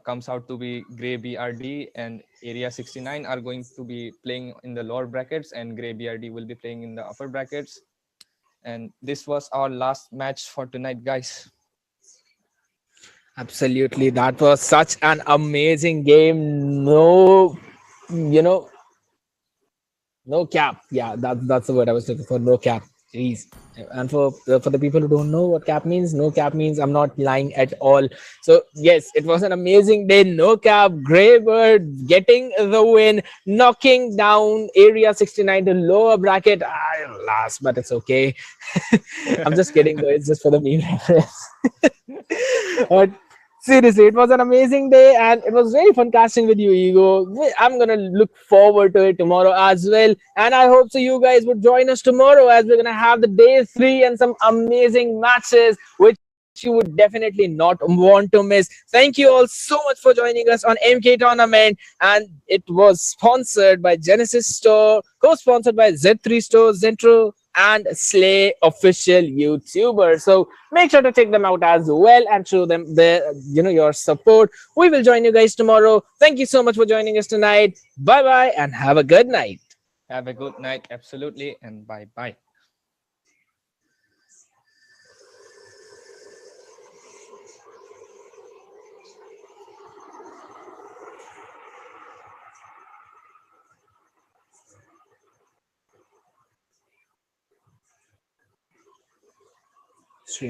comes out to be Grey BRD and Area 69 are going to be playing in the lower brackets, and Grey BRD will be playing in the upper brackets. And this was our last match for tonight, guys. Absolutely, that was such an amazing game. No, you know, no cap. Yeah, that's the word I was looking for. No cap. Jeez. And for the people who don't know what cap means, no cap means I'm not lying at all. So yes, it was an amazing day. No cap. Greybird getting the win, knocking down Area 69 to lower bracket. Last, but it's okay. I'm just kidding though. It's just for the meme reference. But seriously, it was an amazing day and it was very fun casting with you, Ego. I'm gonna look forward to it tomorrow as well. And I hope so you guys would join us tomorrow as we're gonna have the day 3 and some amazing matches which you would definitely not want to miss. Thank you all so much for joining us on MK Tournament. And it was sponsored by Genesis Store, co-sponsored by Z3 Store, Zentro, and Slay official YouTuber. So make sure to check them out as well and show them your support. We will join you guys tomorrow. Thank you so much for joining us tonight. Bye bye and have a good night. Have a good night, absolutely, and bye bye.